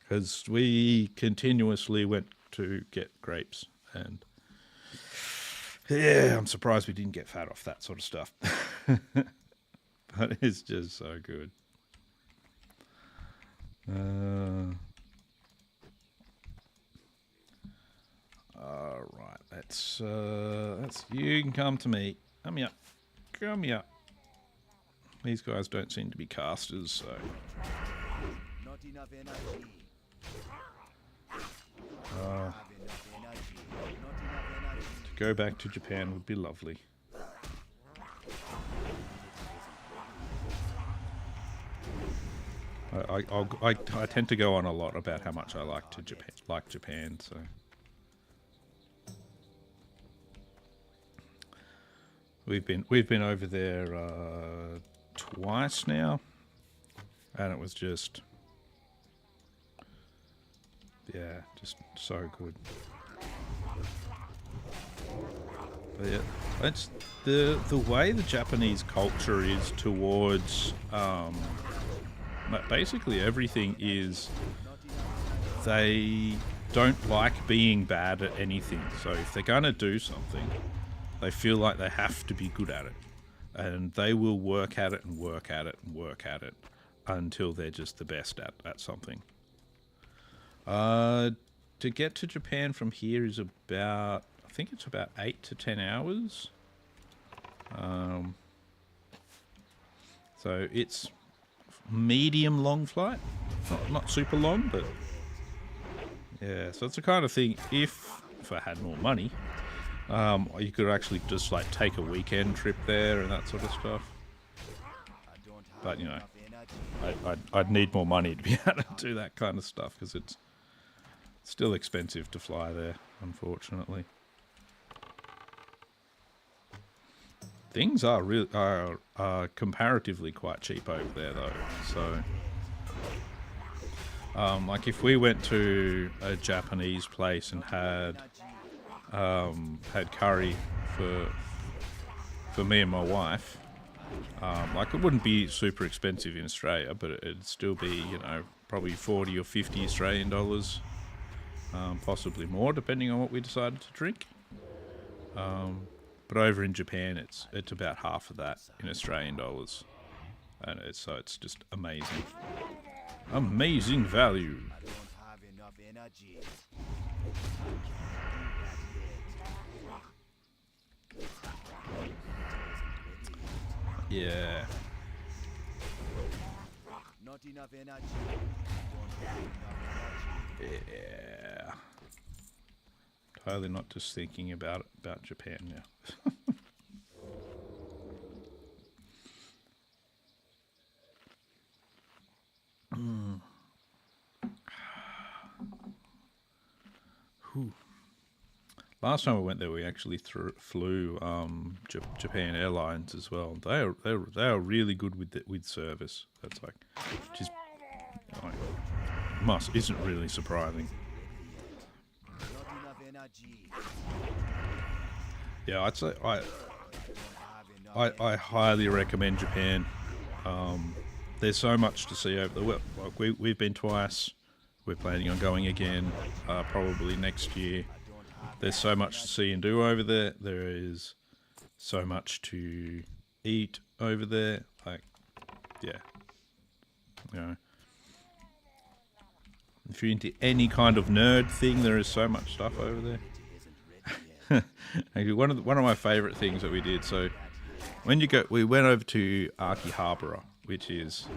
because we continuously went to get grapes, and yeah, I'm surprised we didn't get fat off that sort of stuff. But it's just so good. All right, that's you can come to me. Come here, come here. These guys don't seem to be casters, so. Not enough energy. To go back to Japan would be lovely. I tend to go on a lot about how much I like Japan, so. We've been over there twice now, and it was just so good. But yeah, it's the way the Japanese culture is towards basically everything is they don't like being bad at anything. So if they're gonna do something, they feel like they have to be good at it, and they will work at it and work at it and work at it until they're just the best at something. To get to Japan from here is about, I think it's about 8 to 10 hours. So it's medium long flight, not super long, but yeah. So it's the kind of thing, if I had more money, you could actually just like take a weekend trip there and that sort of stuff. But you know, I'd need more money to be able to do that kind of stuff because it's still expensive to fly there, unfortunately. Things are comparatively quite cheap over there, though. So, like if we went to a Japanese place and had curry for me and my wife, like it wouldn't be super expensive in Australia, but it'd still be, you know, probably 40 or 50 Australian dollars, possibly more, depending on what we decided to drink. But over in Japan, it's about half of that in Australian dollars, and it's just amazing, amazing value. I don't have enough energy. Yeah. Not enough energy. Don't have enough energy. Yeah. Totally not just thinking about Japan now. Last time we went there, we actually flew Japan Airlines as well. They are really good with service. That's like, just isn't really surprising. Not enough energy. Yeah, I'd say I highly recommend Japan. There's so much to see over there. Like we've been twice. We're planning on going again, probably next year. There's so much to see and do over there. There is so much to eat over there. Like, yeah, you know, if you're into any kind of nerd thing, there is so much stuff over there. Actually, one of my favourite things that we did. So when we went over to Akihabara, which is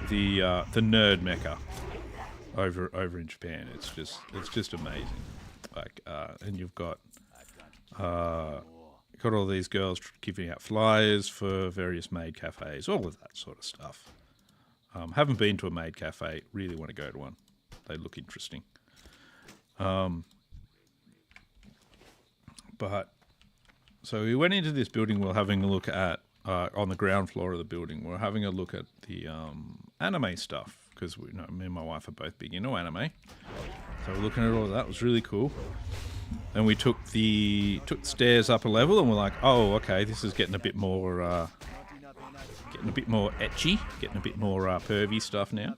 the nerd mecca over in Japan. It's just amazing. Like, and you've got all these girls giving out flyers for various maid cafes, all of that sort of stuff. Haven't been to a maid cafe. Really want to go to one. they look interesting. But so we went into this building. We're having a look at on the ground floor of the building. We're having a look at the anime stuff because me and my wife are both big into anime. So we're looking at all of that. It was really cool. And we took the stairs up a level, and we're like, oh, okay, this is getting a bit more etchy, getting a bit more pervy stuff now.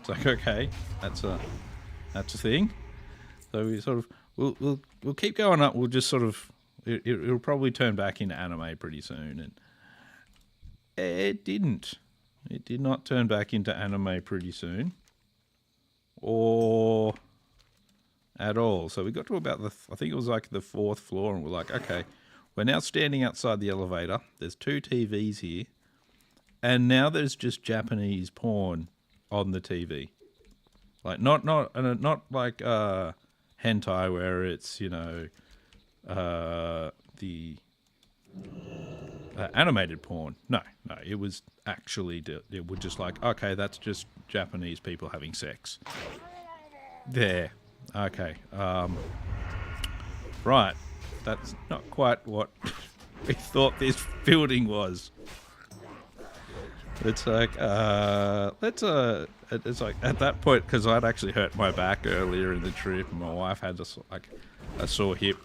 It's like, okay, that's a thing. So we sort of we'll keep going up. We'll just sort of it'll probably turn back into anime pretty soon, and it didn't. It did not turn back into anime pretty soon, or at all. So we got to about I think it was like the 4th floor, and we're like, okay, we're now standing outside the elevator. There's 2 TVs here, and now there's just Japanese porn on the TV. Like not like hentai where it's the animated porn. No, it was actually it was just like, okay, that's just Japanese people having sex. There. Okay. Right. That's not quite what we thought this building was. It's like it's like at that point, because I'd actually hurt my back earlier in the trip, and my wife had a sore hip.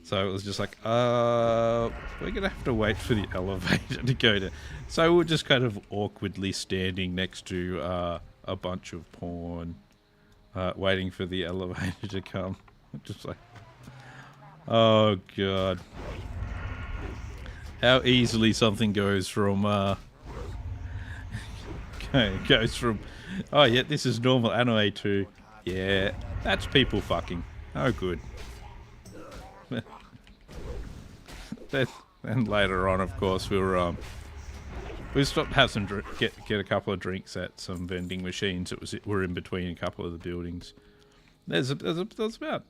So it was just like, we're going to have to wait for the elevator to go to. So we're just kind of awkwardly standing next to a bunch of porn, waiting for the elevator to come. Just like, oh, God. How easily something goes from, oh, yeah, this is normal anime to, yeah, that's people fucking. Oh, good. Then later on, of course, we stopped to have some get a couple of drinks at some vending machines. We're in between a couple of the buildings. There's about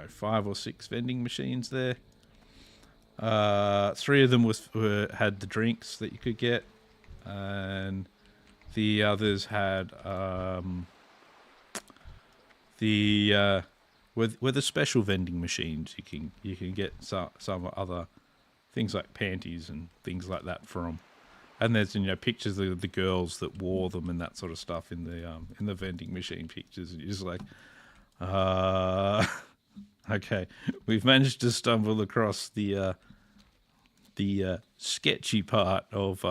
5 or 6 vending machines there. 3 of them had the drinks that you could get, and the others had with the special vending machines. You can get some other things like panties and things like that from. And there's pictures of the girls that wore them and that sort of stuff in the vending machine pictures. And you're just like, okay, we've managed to stumble across the sketchy part of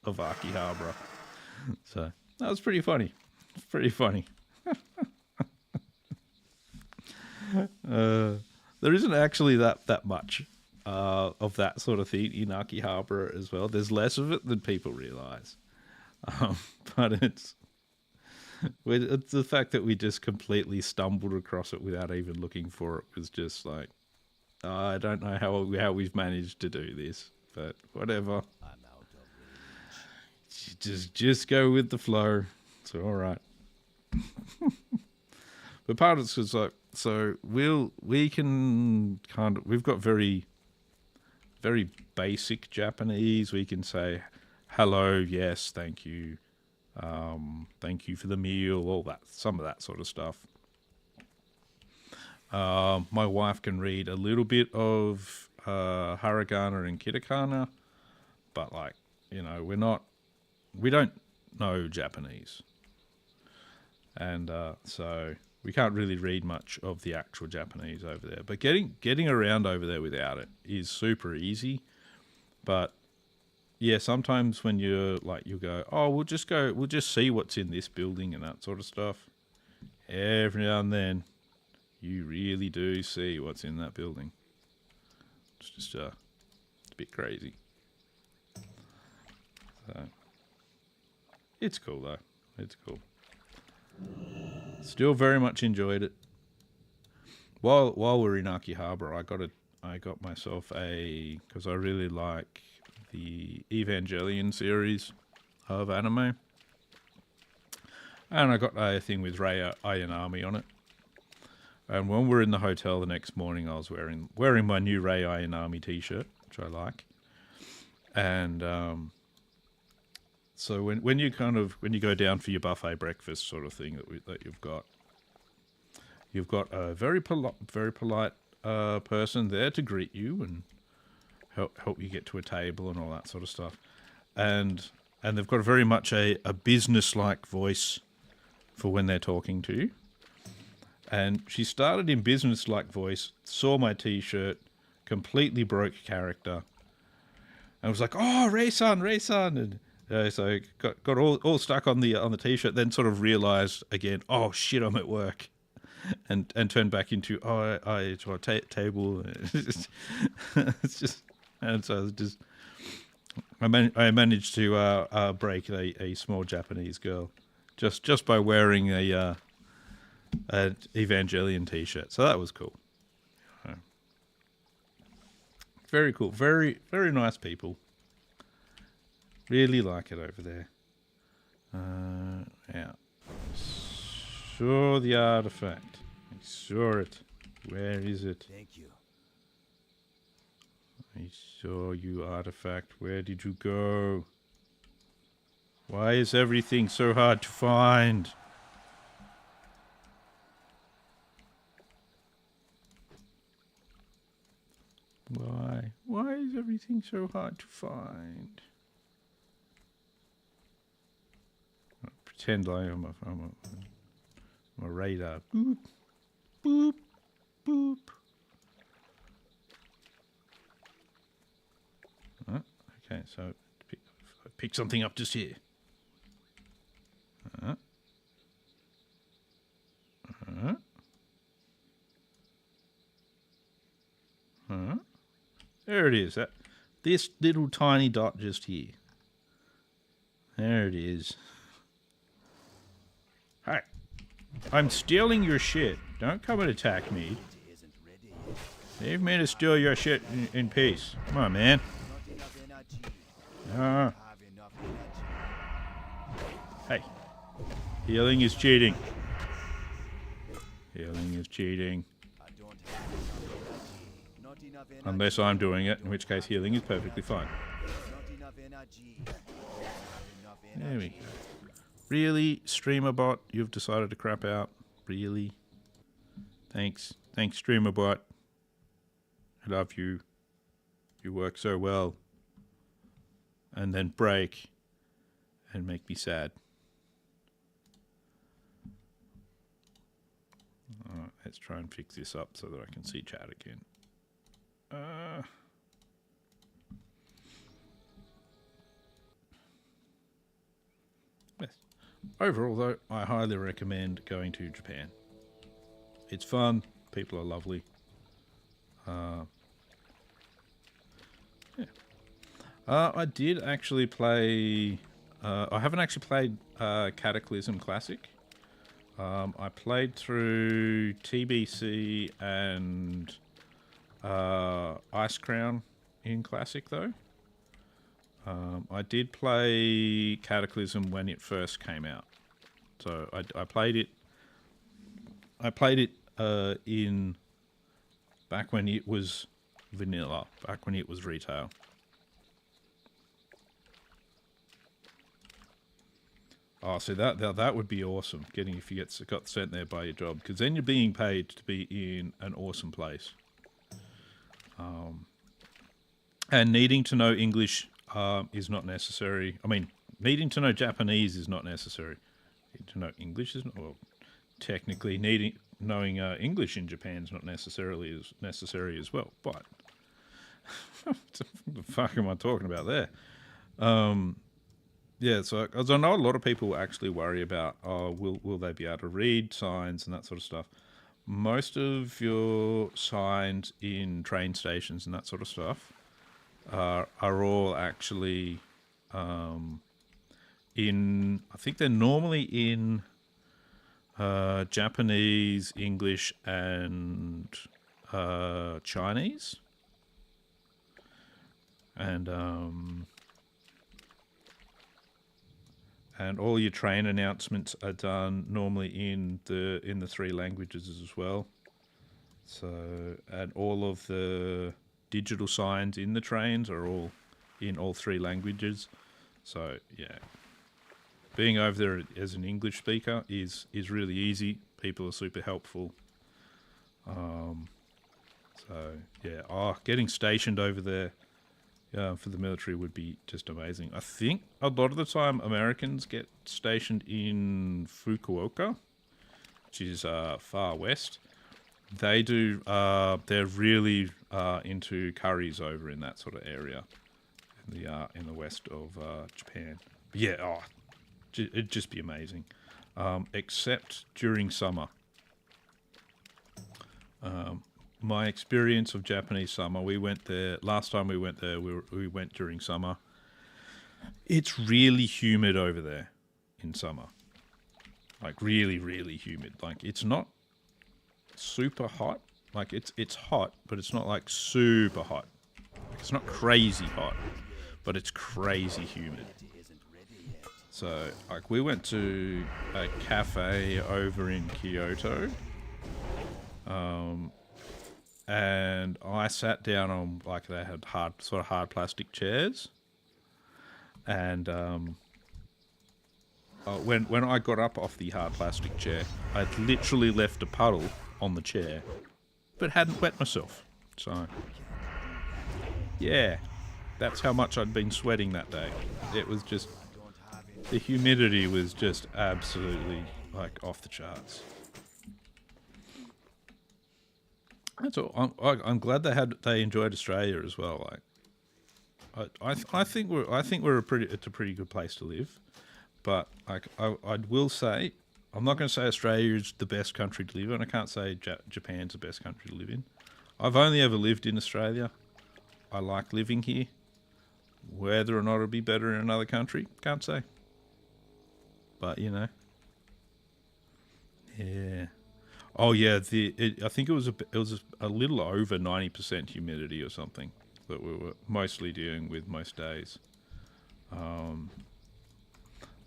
Akihabara. So that was pretty funny. It's pretty funny. There isn't actually that much of that sort of thing in Akihabara as well. There's less of it than people realise. But it's the fact that we just completely stumbled across it without even looking for it was just like, I don't know how we've managed to do this, but whatever. I'm out of reach. Just go with the flow. It's all right. But part of it's like, so we can kind of, we've got very, very basic Japanese. We can say hello, yes, thank you for the meal, all that, some of that sort of stuff. My wife can read a little bit of hiragana and katakana, but like, we don't know Japanese, and so we can't really read much of the actual Japanese over there. But getting around over there without it is super easy. But yeah, sometimes when you'll go, oh, we'll just see what's in this building and that sort of stuff. Every now and then, you really do see what's in that building. It's just it's a bit crazy. So it's cool though. It's cool. Still very much enjoyed it. While we're in Akihabara, I got myself because I really like the Evangelion series of anime, and I got a thing with Rei Ayanami on it. And when we were in the hotel the next morning, I was wearing my new Rei Ayanami t-shirt, which I like, and So when you go down for your buffet breakfast sort of thing that you've got a very polite person there to greet you and help you get to a table and all that sort of stuff, and they've got very much a business-like voice for when they're talking to you. And she started in business-like voice, saw my T-shirt, completely broke character, and was like, "Oh, Ray-san," and so got all stuck on the T-shirt. Then sort of realized again, "Oh shit, I'm at work," and turned back into it's a table. It's just, and so it's just I managed to break a small Japanese girl just by wearing an Evangelion T-shirt. So that was cool. Very cool. Very, very nice people. Really like it over there. Yeah. Saw the artifact. I saw it. Where is it? Thank you. I saw you, artifact. Where did you go? Why is everything so hard to find? Why? Why is everything so hard to find? I'll pretend I'm a radar. Boop, boop, boop. Okay, so pick something up just here. There it is. This little tiny dot just here. There it is. Hi. I'm stealing your shit. Don't come and attack me. Isn't ready yet. Leave me to steal your shit in peace. Come on, man. Not enough energy. Ah. Have enough energy. Hey. Healing is cheating. Healing is cheating. I don't have enough energy. Not enough energy. Unless I'm doing it, in which case healing is perfectly fine. Not enough energy. Have enough energy. There we go. Really, StreamerBot, you've decided to crap out? Really? Thanks. Thanks, StreamerBot. I love you. You work so well. And then break and make me sad. Alright, let's try and fix this up so that I can see chat again. Yes. Overall, though, I highly recommend going to Japan. It's fun. People are lovely. Yeah. I did actually play... I haven't actually played Cataclysm Classic. I played through TBC and Ice Crown in Classic, though. I did play Cataclysm when it first came out. So I played it. I played it in back when it was vanilla, back when it was retail. Oh, so that would be awesome. Getting if you got sent there by your job, because then you're being paid to be in an awesome place. And needing to know English is not necessary. I mean, needing to know Japanese is not necessary. Needing to know English is not. Well, technically, knowing English in Japan is not necessarily as necessary as well. But what the fuck am I talking about there? Yeah, so as I know, a lot of people actually worry about, will they be able to read signs and that sort of stuff. Most of your signs in train stations and that sort of stuff are all actually in. I think they're normally in Japanese, English, and Chinese, and all your train announcements are done normally in the three languages as well. So, and all of the digital signs in the trains are all in all three languages. So, yeah, being over there as an English speaker is really easy. People are super helpful. So yeah, getting stationed over there for the military would be just amazing. I think a lot of the time Americans get stationed in Fukuoka, which is far west. They do. They're really into curries over in that sort of area, in the west of Japan. But yeah, it'd just be amazing, except during summer. My experience of Japanese summer, we went there last time. We went there. We went during summer. It's really humid over there in summer, like really, really humid. Like it's not super hot. Like it's hot, but it's not like super hot. Like, it's not crazy hot, but it's crazy humid. So like we went to a cafe over in Kyoto. And I sat down on, like, they had hard plastic chairs, and when I got up off the hard plastic chair, I'd literally left a puddle on the chair, but hadn't wet myself. So yeah, that's how much I'd been sweating that day. It was just, the humidity was just absolutely like off the charts. That's all. I'm glad they enjoyed Australia as well. Like, I think it's a pretty good place to live, but like I will say, I'm not going to say Australia is the best country to live in. I can't say Japan's the best country to live in. I've only ever lived in Australia. I like living here. Whether or not it'll be better in another country, can't say. But you know, yeah. Oh yeah, I think it was a little over 90% humidity or something that we were mostly dealing with most days. But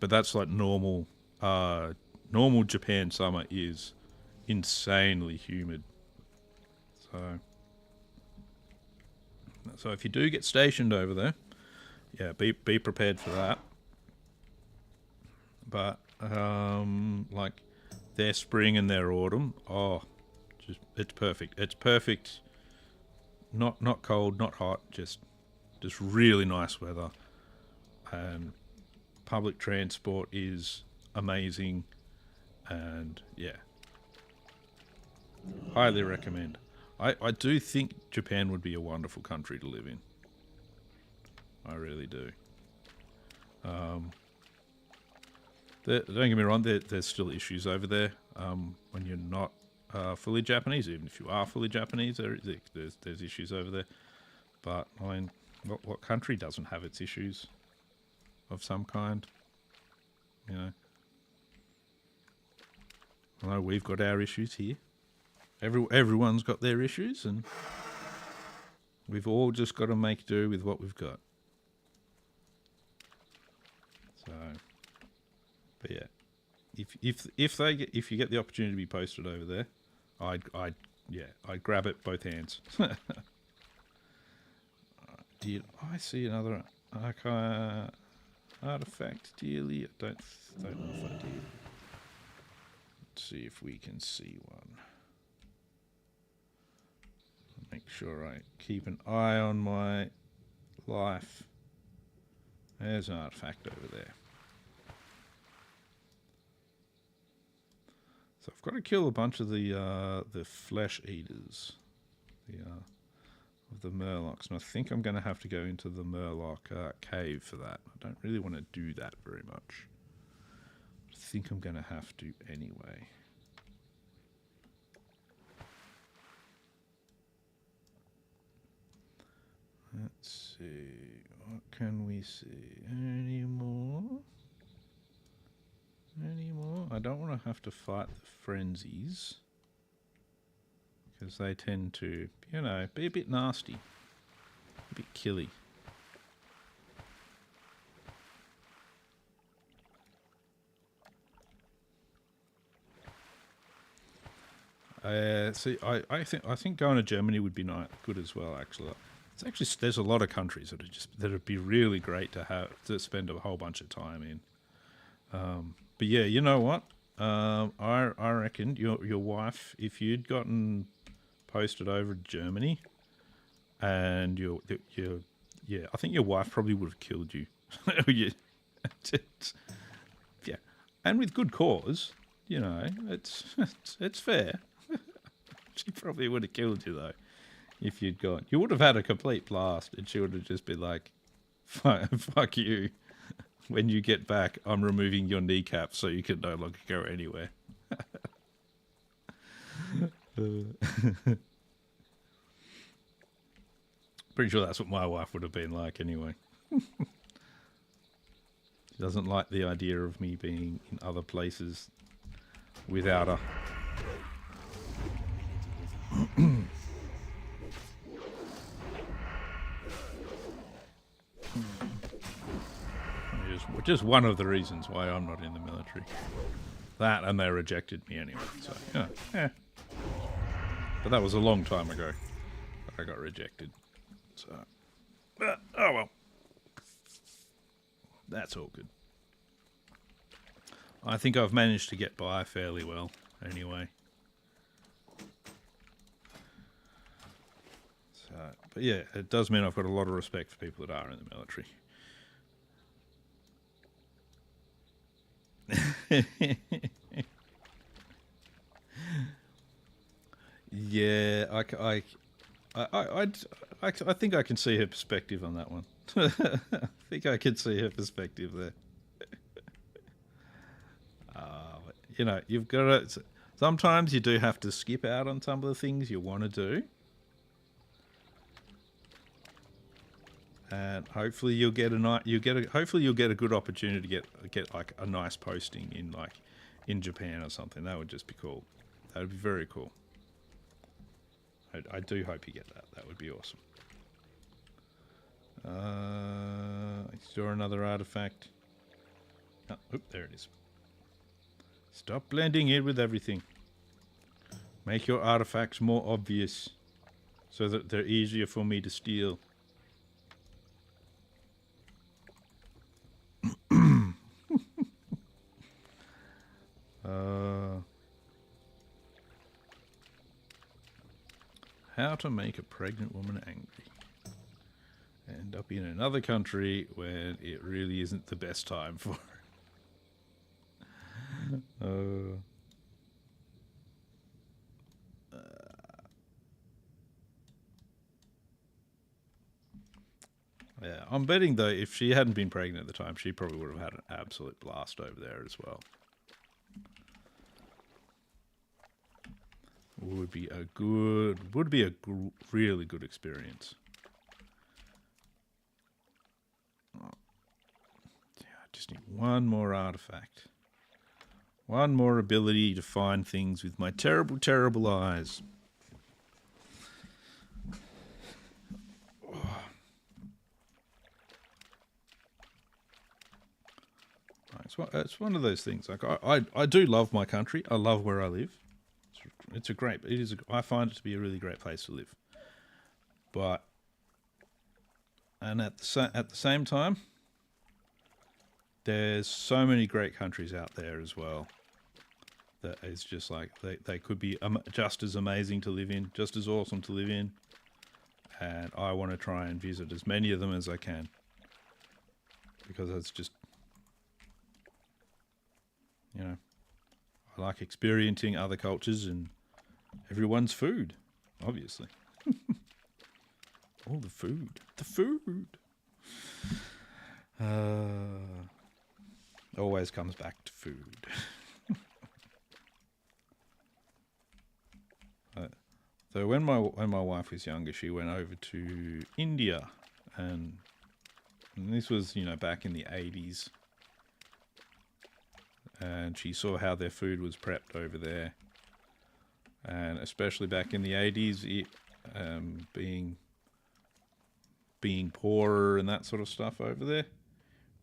that's like normal. Normal Japan summer is insanely humid. So if you do get stationed over there, yeah, be prepared for that. But like, their spring and their autumn, it's perfect. It's perfect. Not cold, not hot, just really nice weather. And public transport is amazing, and yeah, highly recommend. I do think Japan would be a wonderful country to live in. I really do. Don't get me wrong, there's still issues over there when you're not fully Japanese. Even if you are fully Japanese, there's issues over there. But I mean, what country doesn't have its issues of some kind? You know, I know we've got our issues here. Everyone's got their issues, and we've all just got to make do with what we've got. So. But yeah, if you get the opportunity to be posted over there, I'd grab it both hands. Did I see another artifact dearly? I don't know if I did. Let's see if we can see one. Make sure I keep an eye on my life. There's an artifact over there. So I've got to kill a bunch of the flesh eaters, of the Murlocs, and I think I'm going to have to go into the Murloc cave for that. I don't really want to do that very much. I think I'm going to have to anyway. Let's see, what can we see? Any more? I don't want to have to fight the frenzies, because they tend to, you know, be a bit nasty, a bit killy. I think going to Germany would be good as well. Actually, there's a lot of countries that would be really great to spend a whole bunch of time in. But yeah, you know what? I reckon your wife, if you'd gotten posted over to Germany, and your yeah, I think your wife probably would have killed you. Yeah, yeah, and with good cause. You know, it's fair. She probably would have killed you though if you'd gone. You would have had a complete blast, and she would have just been like, "Fuck you." When you get back, I'm removing your kneecap so you can no longer go anywhere. Pretty sure that's what my wife would have been like anyway. She doesn't like the idea of me being in other places without her. Just one of the reasons why I'm not in the military. That, and they rejected me anyway. So, yeah. But that was a long time ago that I got rejected. So, oh well. That's all good. I think I've managed to get by fairly well anyway. So, but yeah, it does mean I've got a lot of respect for people that are in the military. Yeah, I think I can see her perspective on that one. I think I can see her perspective there. You know, you've got to. Sometimes you do have to skip out on some of the things you want to do, and hopefully you'll get hopefully you'll get a good opportunity to get like a nice posting in Japan or something. That would just be cool. That would be very cool. I do hope you get that. That would be awesome. I saw another artifact. Oh, there it is. Stop blending in with everything. Make your artifacts more obvious so that they're easier for me to steal. How to make a pregnant woman angry. End up in another country when it really isn't the best time for her. Yeah, I'm betting though if she hadn't been pregnant at the time, she probably would have had an absolute blast over there as well. Would be a really good experience. Oh. Yeah, I just need one more artifact. One more ability to find things with my terrible, terrible eyes. It's one of those things. Like I do love my country. I love where I live. I find it to be a really great place to live. But at the same time, there's so many great countries out there as well. That is just like they could be just as amazing to live in, just as awesome to live in. And I want to try and visit as many of them as I can. Because it's just, you know, I like experiencing other cultures and everyone's food, obviously. Oh, the food. Always comes back to food. So when my wife was younger, she went over to India, and this was, you know, back in the 80s. And she saw how their food was prepped over there, and especially back in the 80s, being poorer and that sort of stuff over there.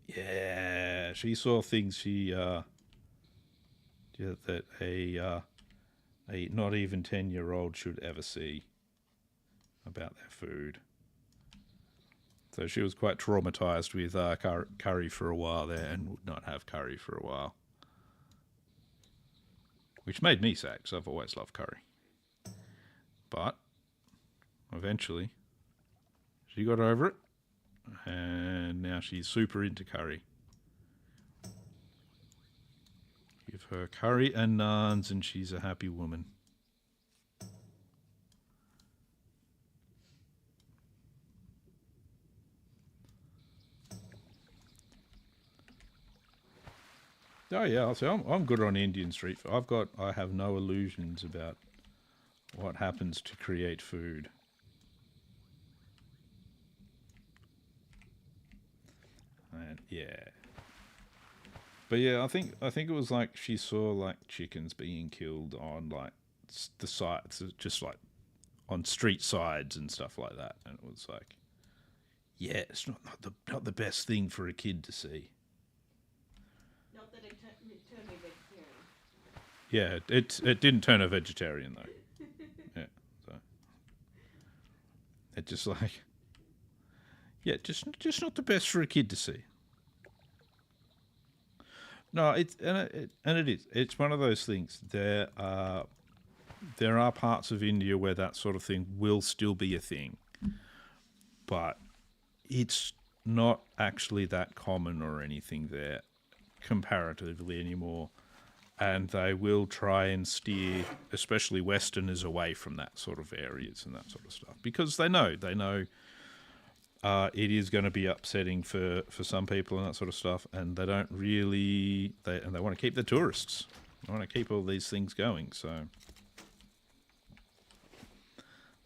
Yeah, she saw things that a not even 10-year-old should ever see about their food. So she was quite traumatized with curry for a while there and would not have curry for a while. Which made me sad because I've always loved curry. But eventually she got over it and now she's super into curry. Give her curry and naans and she's a happy woman. Oh yeah, I'm good on Indian street food. I have no illusions about what happens to create food. And yeah. But yeah, I think it was like she saw like chickens being killed on like the sides, just like on street sides and stuff like that, and it was like, yeah, it's not the best thing for a kid to see. Not that it turned me vegetarian. Yeah, it didn't turn her vegetarian though. Yeah, so it just like, yeah, just not the best for a kid to see. No, it is. It's one of those things. There are parts of India where that sort of thing will still be a thing, but it's not actually that common or anything there comparatively anymore. And they will try and steer, especially Westerners, away from that sort of areas and that sort of stuff because they know it is going to be upsetting for some people and that sort of stuff, and they don't really they want to keep the tourists. They want to keep all these things going, so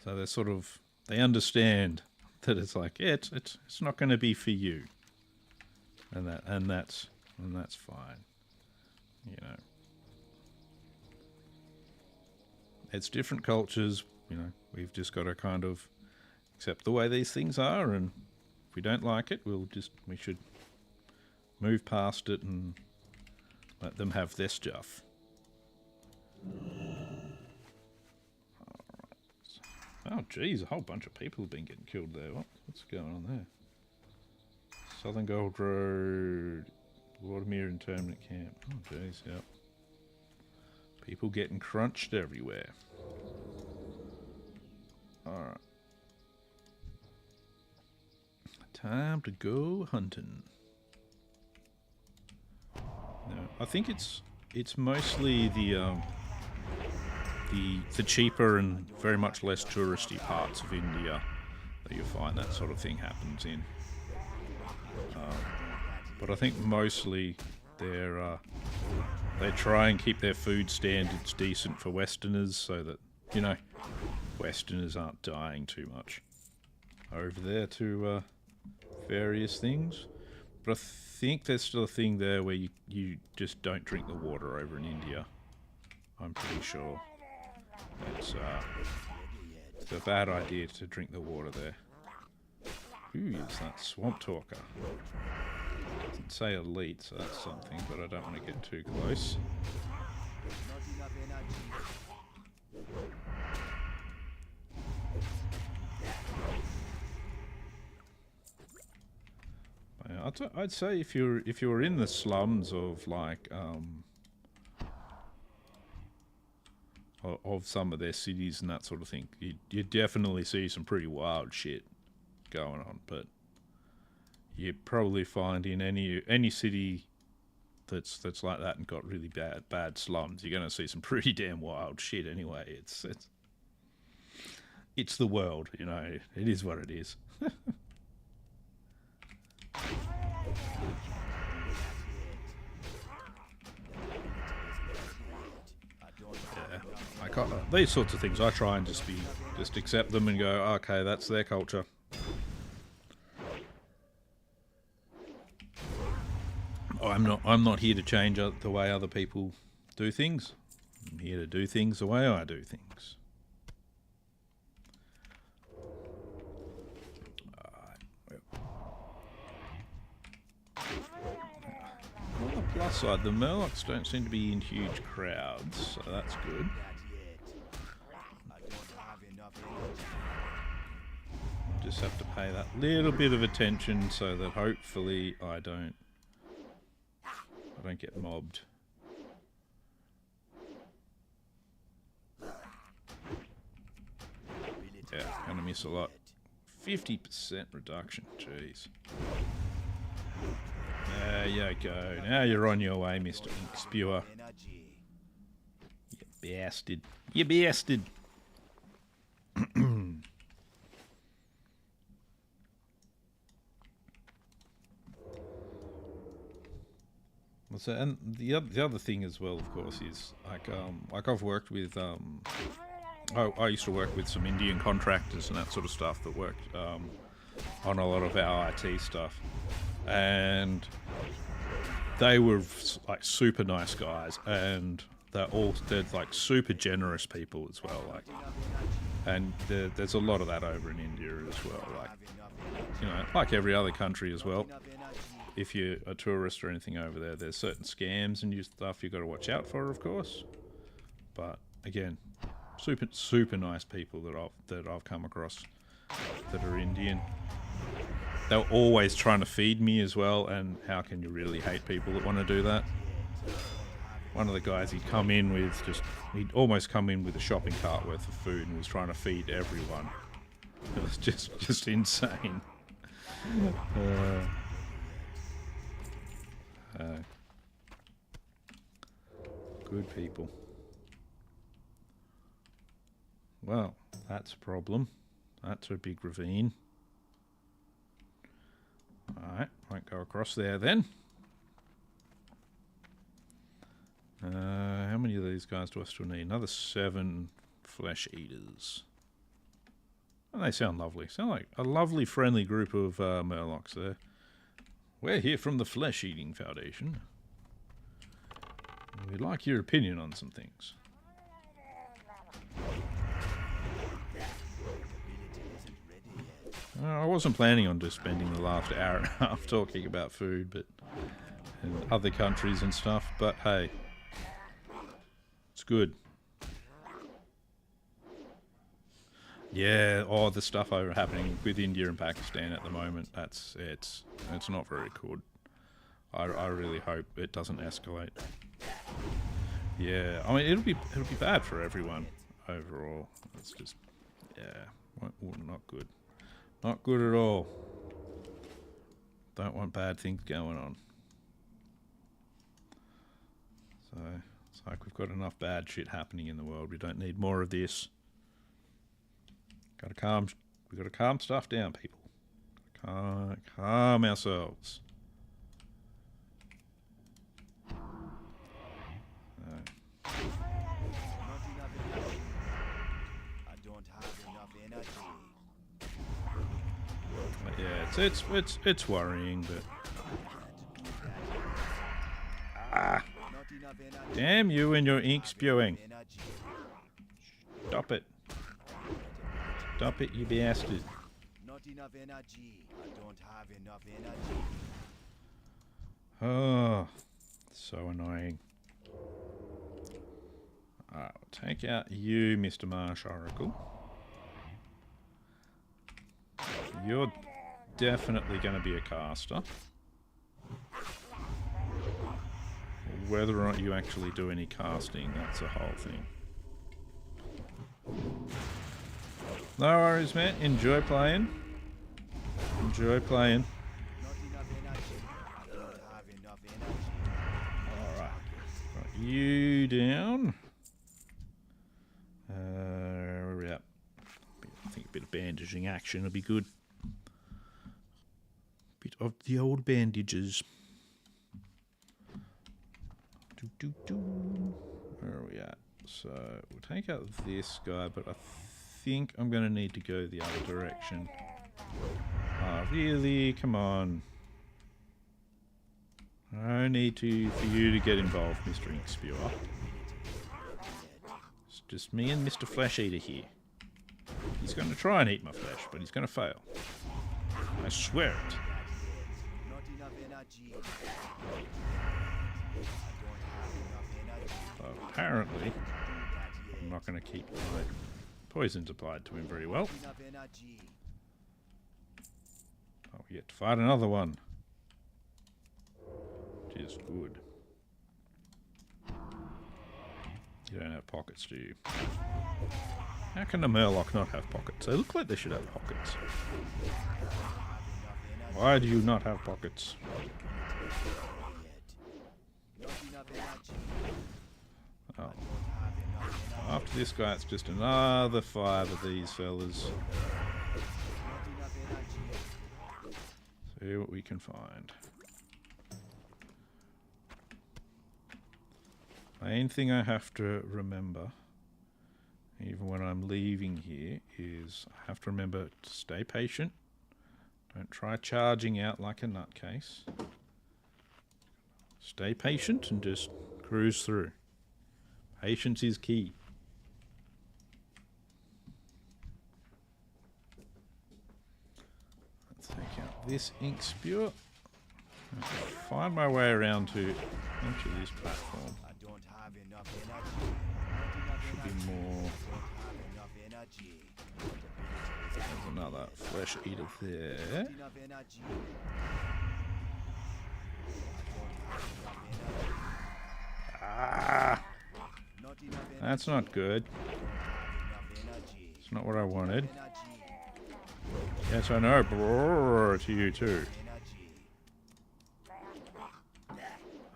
they're sort of, they understand that it's like, yeah, it's not going to be for you, and that's fine, you know. It's different cultures, you know. We've just got to kind of accept the way these things are, and if we don't like it, we should move past it and let them have their stuff. Oh, geez, a whole bunch of people have been getting killed there. What's going on there? Southern Gold Road, Vladimir internment camp. Oh, geez, yep. People getting crunched everywhere. Alright. Time to go hunting. No, I think it's mostly the cheaper and very much less touristy parts of India that you find that sort of thing happens in. But I think mostly they try and keep their food standards decent for Westerners so that, you know, Westerners aren't dying too much over there to various things. But I think there's still a thing there where you just don't drink the water over in India. I'm pretty sure. It's a bad idea to drink the water there. Ooh, it's that swamp talker. Doesn't say elite, so that's something, but I don't want to get too close. Not enough energy. Yeah, I'd say if you're in the slums of like of some of their cities and that sort of thing, you definitely see some pretty wild shit going on. But you probably find in any city that's like that and got really bad slums, you're going to see some pretty damn wild shit anyway. It's the world, you know. It is what it is. These sorts of things, I try and just accept them and go, okay, that's their culture. I'm not here to change the way other people do things. I'm here to do things the way I do things. On the plus side, the Murlocs don't seem to be in huge crowds, so that's good. Just have to pay that little bit of attention so that hopefully I don't get mobbed. Yeah, gonna miss a lot. 50% reduction, jeez. There you go. Now you're on your way, Mr. Ink Spewer. You bastard. You bastard. So, and the other thing as well, of course, is like I've worked with I used to work with some Indian contractors and that sort of stuff that worked on a lot of our IT stuff, and they were like super nice guys, and they're like super generous people as well, like, and there's a lot of that over in India as well, like, you know, like every other country as well. If you're a tourist or anything over there, there's certain scams and stuff you've got to watch out for, of course. But again, super nice people that I've come across that are Indian. They're always trying to feed me as well, and how can you really hate people that want to do that? One of the guys, he'd almost come in with a shopping cart worth of food and was trying to feed everyone. It was just insane. Good people. Well, that's a problem. That's a big ravine. Alright, won't go across there then. How many of these guys do I still need? Another 7 flesh eaters. And they sound lovely. Sound like a lovely, friendly group of Murlocs there. We're here from the Flesh Eating Foundation. We'd like your opinion on some things. I wasn't planning on just spending the last hour and a half talking about food, but and other countries and stuff, but hey, it's good. Yeah, the stuff over happening with India and Pakistan at the moment, it's not very good. I really hope it doesn't escalate. Yeah, I mean it'll be bad for everyone overall. It's just, yeah, not good. Not good at all. Don't want bad things going on. So it's like we've got enough bad shit happening in the world. We don't need more of this. We gotta calm stuff down, people. Calm ourselves. Yeah, it's worrying, but damn you and your ink spewing. Stop it. Stop it, you bastard. Not enough energy. I don't have enough energy. Oh, so annoying. Alright, we'll take out you, Mr. Marsh Oracle. You're definitely going to be a caster. Whether or not you actually do any casting, that's the whole thing. No worries, man. Enjoy playing. Enjoy playing. Alright. Got you down. Where are we at? I think a bit of bandaging action would be good. Bit of the old bandages. Where are we at? So we'll take out this guy, but I think I'm going to need to go the other direction. Oh, really? Come on. No need for you to get involved, Mr. Ink Spewer. It's just me and Mr. Flesh Eater here. He's going to try and eat my flesh, but he's going to fail. I swear it. So apparently, I'm not going to keep my poisons applied to him very well. Oh, we get to fight another one. Which is good. You don't have pockets, do you? How can a Murloc not have pockets? They look like they should have pockets. Why do you not have pockets? Oh. After this guy, it's just another 5 of these fellas. See what we can find. Main thing I have to remember, even when I'm leaving here, is I have to remember to stay patient. Don't try charging out like a nutcase. Stay patient and just cruise through. Patience is key. Let's take out this ink spewer. Find my way around to into this platform. Should be more. There's another flesh eater there. Ah, that's not good. It's not what I wanted. Yes, I know. Brrr, to you too.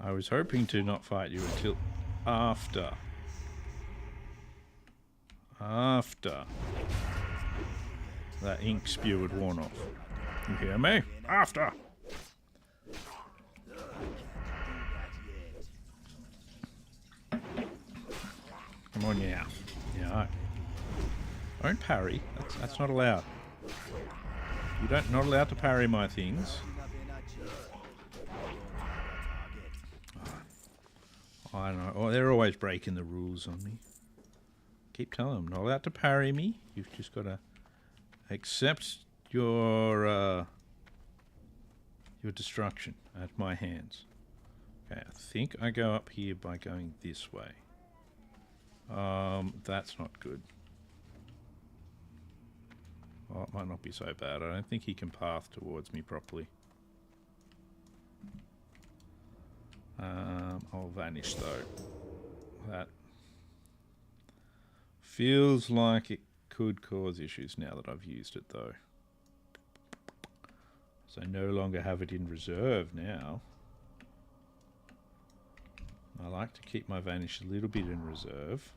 I was hoping to not fight you until after that ink spew had worn off. You hear me? After! Come on, yeah. Yeah. Don't parry. That's not allowed. Not allowed to parry my things. I don't know. Oh, they're always breaking the rules on me. Keep telling them, not allowed to parry me. You've just got to accept your destruction at my hands. Okay, I think I go up here by going this way. That's not good. Well, it might not be so bad. I don't think he can path towards me properly. I'll vanish though. That feels like it could cause issues now that I've used it though. So I no longer have it in reserve now. I like to keep my vanish a little bit in reserve.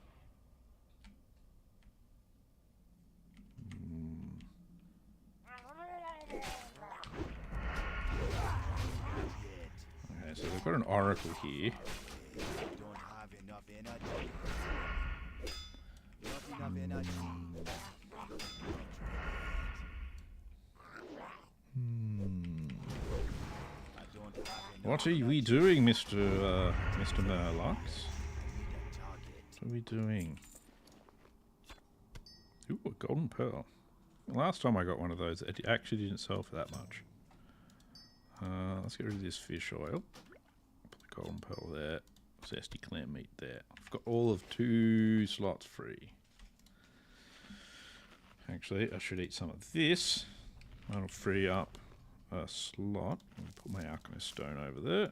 So they've got an oracle here. What are we doing, Mr. Murlocs? What are we doing? Ooh, a golden pearl. Last time I got one of those, it actually didn't sell for that much. Let's get rid of this fish oil. Put the golden pearl there. Zesty clam meat there. I've got all of 2 slots free. Actually, I should eat some of this. That'll free up a slot. I'll put my alchemist stone over there.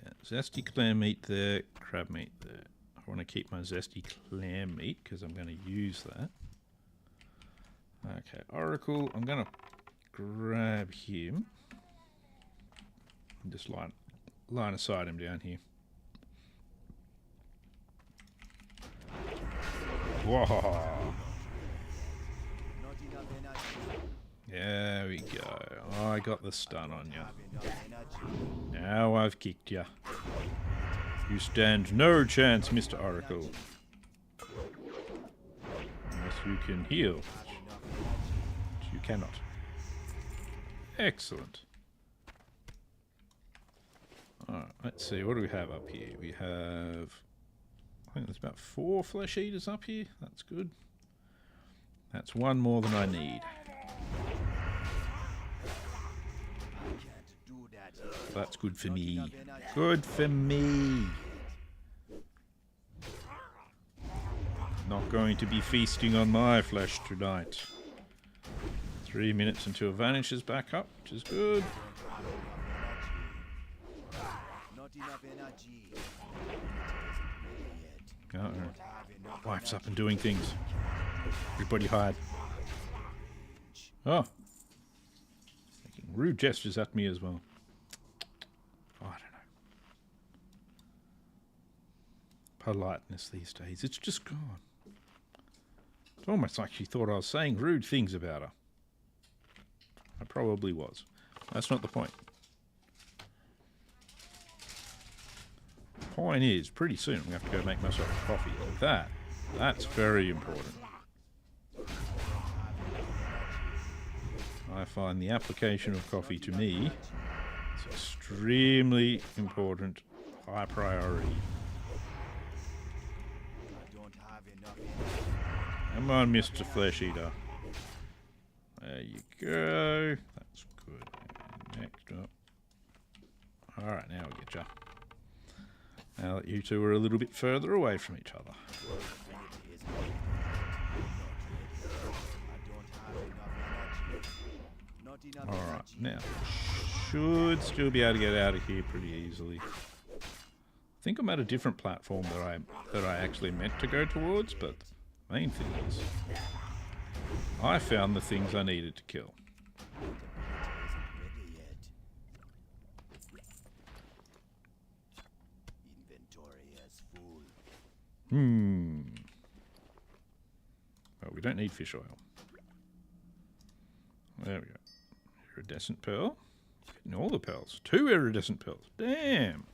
Yeah, zesty clam meat there. Crab meat there. I want to keep my zesty clam meat because I'm going to use that. Okay, Oracle, I'm going to grab him and just line aside him down here. Whoa! There we go. Oh, I got the stun on you. Now I've kicked you. You stand no chance, Mr. Oracle. Unless you can heal. Which you cannot. Excellent. Alright, let's see. What do we have up here? We have... I think there's about 4 flesh eaters up here. That's good. That's 1 more than I need. That's good for me. Good for me. Not going to be feasting on my flesh tonight. 3 minutes until Vanish is back up, which is good. Not enough energy. Uh-oh. Wife's up and doing things. Everybody hide. Oh. Making rude gestures at me as well. Oh, I don't know. Politeness these days, it's just gone. It's almost like she thought I was saying rude things about her. I probably was. That's not the point. The point is, pretty soon I'm going to have to go make myself a coffee. And that's very important. I find the application of coffee to me is extremely important, high priority. Come on, Mr. Flesh Eater. There you go. That's good. Next up. Alright, now we get ya. Now that you two are a little bit further away from each other. Alright, now should still be able to get out of here pretty easily. I think I'm at a different platform that I actually meant to go towards, but the main thing is I found the things I needed to kill. Well, we don't need fish oil. There we go. Iridescent pearl. Getting all the pearls. 2 iridescent pearls. Damn.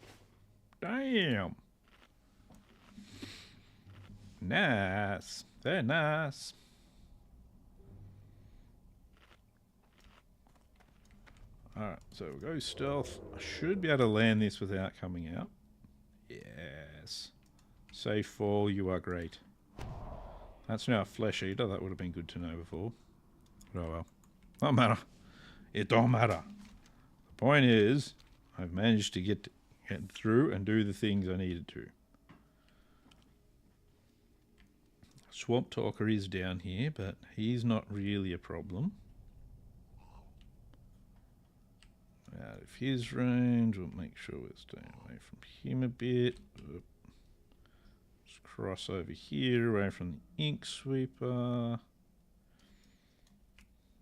Damn. Nice. Very nice. Alright, so we'll go stealth. I should be able to land this without coming out. Yes. Safe fall, you are great. That's now a flesh eater. That would have been good to know before. Oh well. Don't matter. It don't matter. The point is, I've managed to get through and do the things I needed to. Swamp Talker is down here, but he's not really a problem. Out of his range, we'll make sure we're staying away from him a bit. Just cross over here, away from the ink sweeper.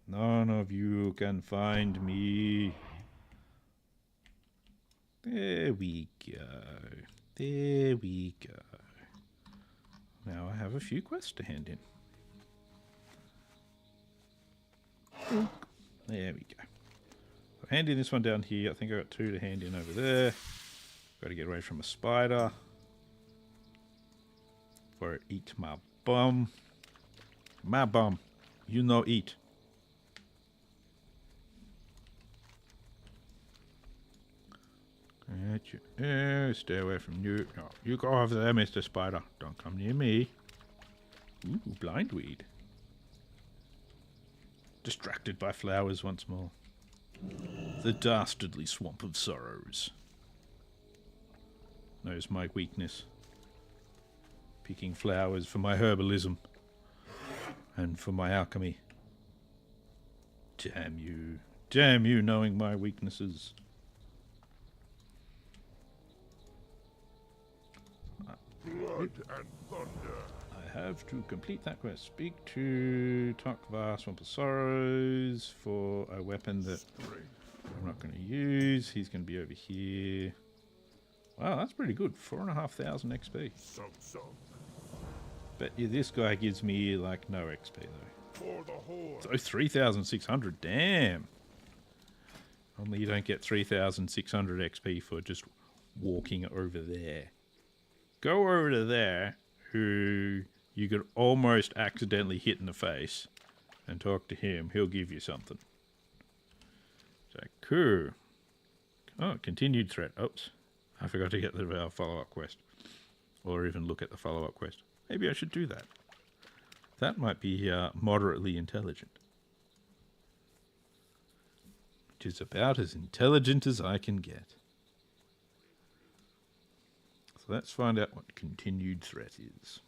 None of you can find me. There we go. There we go. Now I have a few quests to hand in. There we go. I'm handing this one down here. I think I got 2 to hand in over there. Got to get away from a spider. Before it eats my bum. My bum. You know eat. Stay away from you. No, you go over there, Mr. Spider. Don't come near me. Ooh, blindweed. Distracted by flowers once more. The dastardly swamp of sorrows. Knows my weakness. Picking flowers for my herbalism. And for my alchemy. Damn you. Damn you knowing my weaknesses. Blood and thunder. I have to complete that quest. Speak to Tokvar, Swamp of Sorrows, for a weapon that I'm not going to use. He's going to be over here. Wow, that's pretty good. 4,500 XP. Bet you this guy gives me like no XP though. For the horde. So 3,600. Damn. Only you don't get 3,600 XP for just walking over there. Go over to there, who you could almost accidentally hit in the face, and talk to him. He'll give you something. So, cool. Oh, continued threat. Oops. I forgot to get the follow-up quest. Or even look at the follow-up quest. Maybe I should do that. That might be moderately intelligent. Which is about as intelligent as I can get. Let's find out what continued threat is.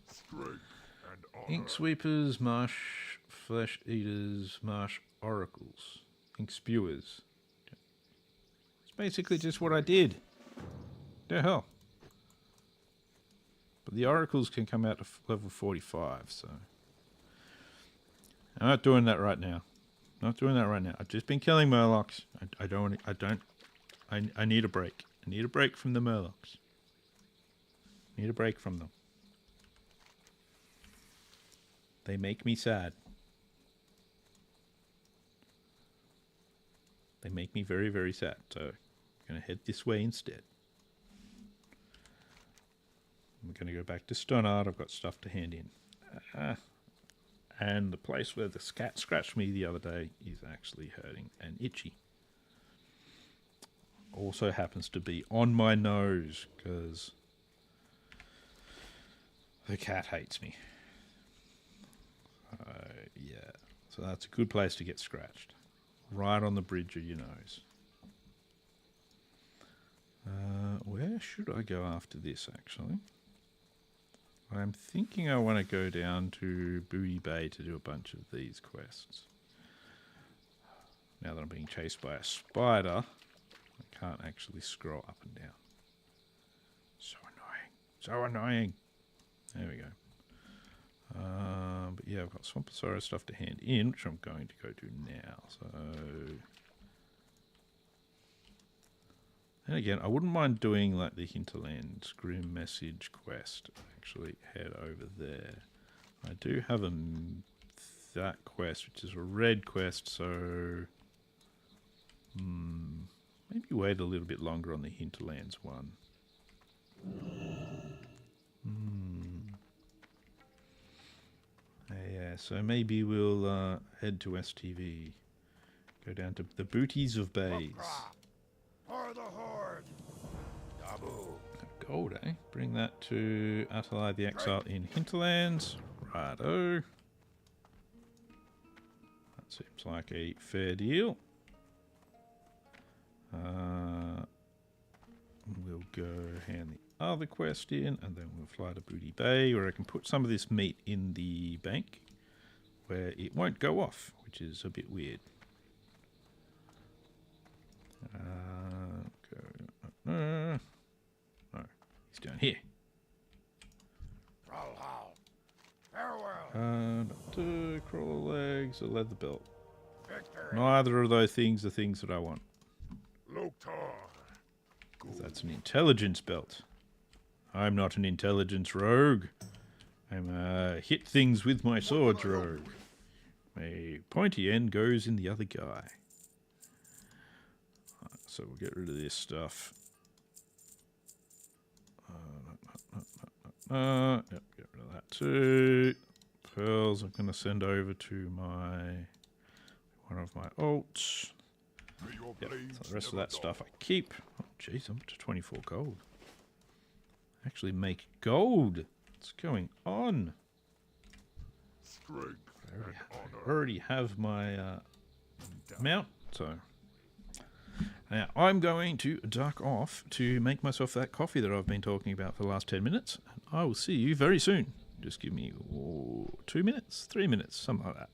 Strength. and honor. Ink sweepers, marsh flesh eaters, marsh oracles, ink spewers. It's basically just what I did. The hell. But the oracles can come out to level 45, so I'm not doing that right now. Not doing that right now. I've just been killing murlocs. I need a break. I need a break from the murlocs. Need a break from them. They make me sad. They make me very, very sad. So I'm going to head this way instead. I'm going to go back to Stonard. I've got stuff to hand in. And the place where the cat scratched me the other day is actually hurting and itchy. Also happens to be on my nose because the cat hates me. Yeah, so that's a good place to get scratched. Right on the bridge of your nose. Where should I go after this, actually? I'm thinking I want to go down to Booty Bay to do a bunch of these quests. Now that I'm being chased by a spider, I can't actually scroll up and down. So annoying. So annoying. There we go. But yeah, I've got Swamposaurus stuff to hand in, which I'm going to go do now. So, and again, I wouldn't mind doing like the Hinterlands Grim Message quest. Actually, head over there. I do have that quest, which is a red quest, so maybe wait a little bit longer on the Hinterlands one. Yeah, so maybe we'll head to STV. Go down to the Booties of Bays. For the Horde. Dabu. Gold, eh? Bring that to Atalai the Exile in Hinterlands. Righto. That seems like a fair deal. We'll go hand the other quest in, and then we'll fly to Booty Bay, where I can put some of this meat in the bank, where it won't go off, which is a bit weird. No, he's down here. Brawlhall. Farewell. Crawler legs, a leather belt. Victory. Neither of those things are things that I want. Loktar. That's an intelligence belt. I'm not an intelligence rogue. I'm a hit things with my swords rogue. My pointy end goes in the other guy. So we'll get rid of this stuff. Yep, get rid of that too. Pearls I'm going to send over to one of my alts. May your Yep, blades so the rest of never that stuff dull. I keep. Oh, jeez, I'm up to 24 gold. Actually make gold. What's going on? Strength and I honor. already have my mount, so now I'm going to duck off to make myself that coffee that I've been talking about for the last 10 minutes. And I will see you very soon. Just give me 2 minutes, 3 minutes, something like that.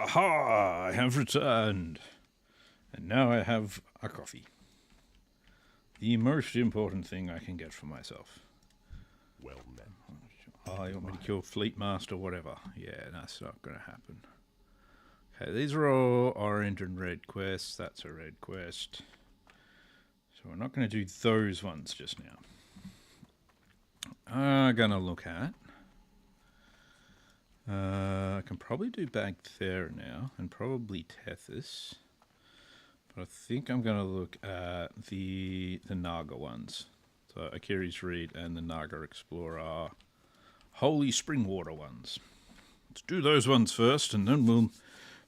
Aha! I have returned. And now I have a coffee. The most important thing I can get for myself. Well met. Oh, you want me to kill Fleet Master, whatever. Yeah, that's not going to happen. Okay, these are all orange and red quests. That's a red quest. So we're not going to do those ones just now. I'm going to look at... I can probably do Bagthera now, and probably Tethys. But I think I'm going to look at the Naga ones. So Akiri's Reed and the Naga Explorer Holy Springwater ones. Let's do those ones first, and then we'll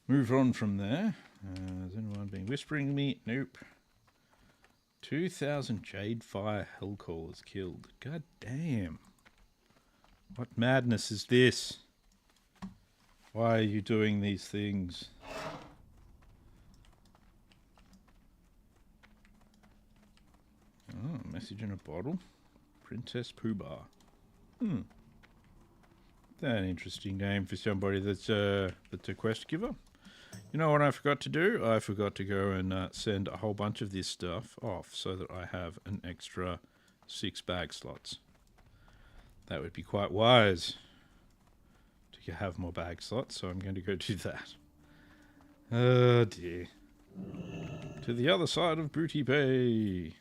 move on from there. Has anyone been whispering to me? Nope. 2,000 Jadefire Hellcallers killed. God damn. What madness is this? Why are you doing these things? Oh, message in a bottle. Princess Poobah. An interesting name for somebody that's a quest giver. You know what I forgot to do? I forgot to go and send a whole bunch of this stuff off so that I have an extra 6 bag slots. That would be quite wise to have more bag slots, so I'm going to go do that. Oh dear. To the other side of Booty Bay.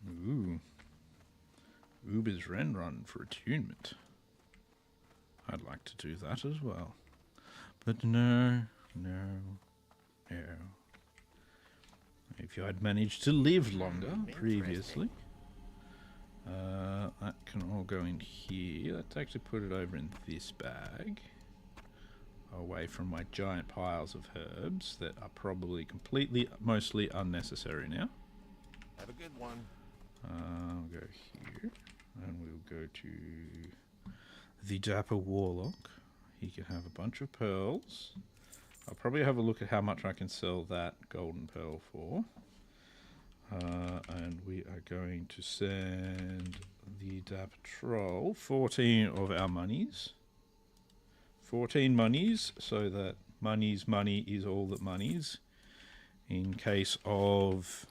Ooh. Uber's Renrun for attunement. I'd like to do that as well. But no. If you had managed to live longer previously, that can all go in here. Let's actually put it over in this bag, away from my giant piles of herbs that are probably mostly unnecessary now. Have a good one. I'll go here, and we'll go to the Dapper Warlock. He can have a bunch of pearls. I'll probably have a look at how much I can sell that golden pearl for. And we are going to send the Dapper Troll 14 of our monies. 14 monies, so that money is all that monies. In case of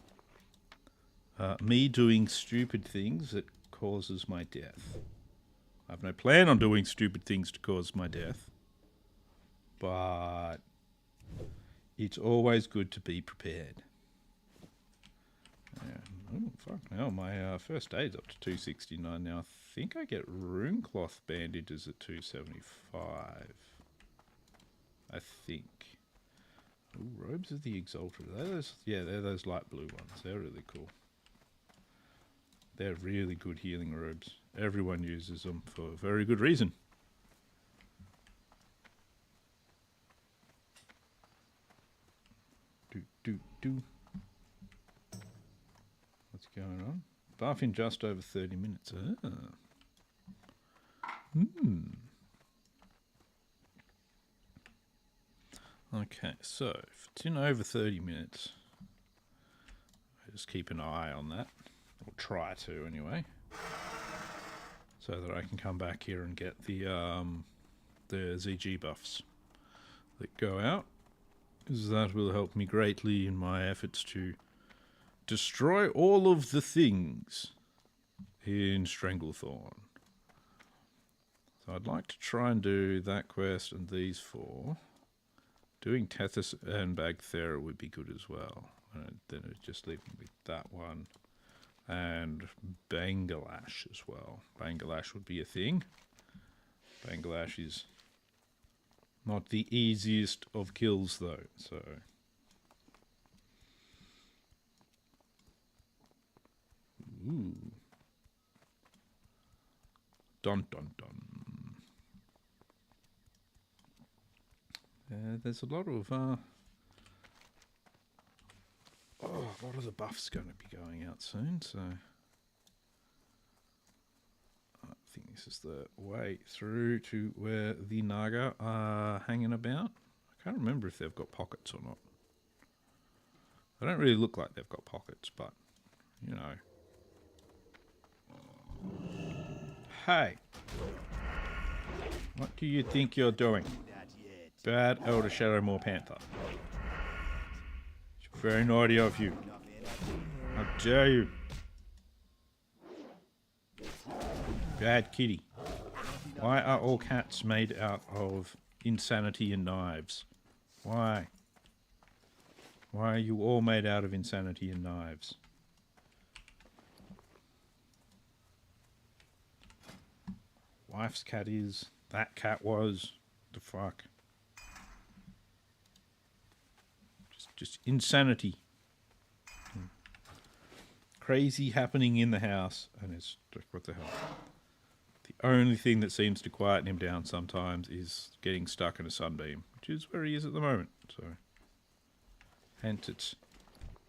me doing stupid things that causes my death. I have no plan on doing stupid things to cause my death. But it's always good to be prepared. Yeah. Oh, fuck. Now my first aid's up to 269 now. I think I get Runecloth bandages at 275. I think. Ooh, Robes of the Exalted. Are those? Yeah, they're those light blue ones. They're really cool. They're really good healing robes. Everyone uses them for a very good reason. Do. What's going on? Bath in just over 30 minutes. Okay, so if it's in over 30 minutes, I just keep an eye on that. Or try to, anyway. So that I can come back here and get the ZG buffs that go out. Because that will help me greatly in my efforts to destroy all of the things in Stranglethorn. So I'd like to try and do that quest and these 4. Doing Tethys and Bagthera would be good as well. And then it would just leave me with that one. And Bangalash as well. Bangalash would be a thing. Bangalash is not the easiest of kills though, so... Ooh. Dun dun dun. There's a lot of a lot of the buff's going to be going out soon, so I think this is the way through to where the Naga are hanging about. I can't remember if they've got pockets or not. They don't really look like they've got pockets, but you know. Hey. What do you think you're doing? That yet. Bad Elder Shadow Moor Panther. It's very naughty of you. Enough energy. How dare you? Bad kitty. Why are all cats made out of insanity and knives? Why? Why are you all made out of insanity and knives? Wife's cat is. That cat was. The fuck? Just insanity. Crazy happening in the house, and it's like, what the hell? The only thing that seems to quieten him down sometimes is getting stuck in a sunbeam, which is where he is at the moment. So, hence it's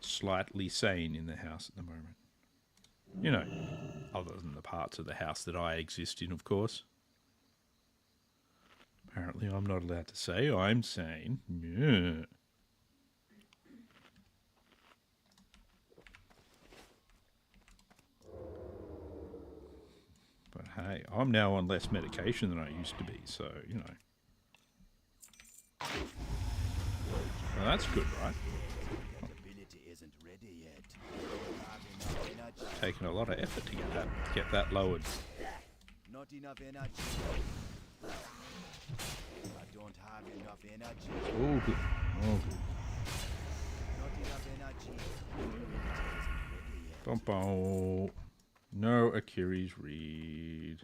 slightly sane in the house at the moment. You know, other than the parts of the house that I exist in, of course. Apparently, I'm not allowed to say I'm sane. Yeah. But hey, I'm now on less medication than I used to be, so, you know. Well, that's good, right? Ability isn't ready yet. Don't have enough energy. Taking a lot of effort to get that lowered. Not enough energy. I don't have enough energy. Oh, good. Oh, good. Not enough energy. Ability isn't ready yet. Bum, bum. No Achilles read.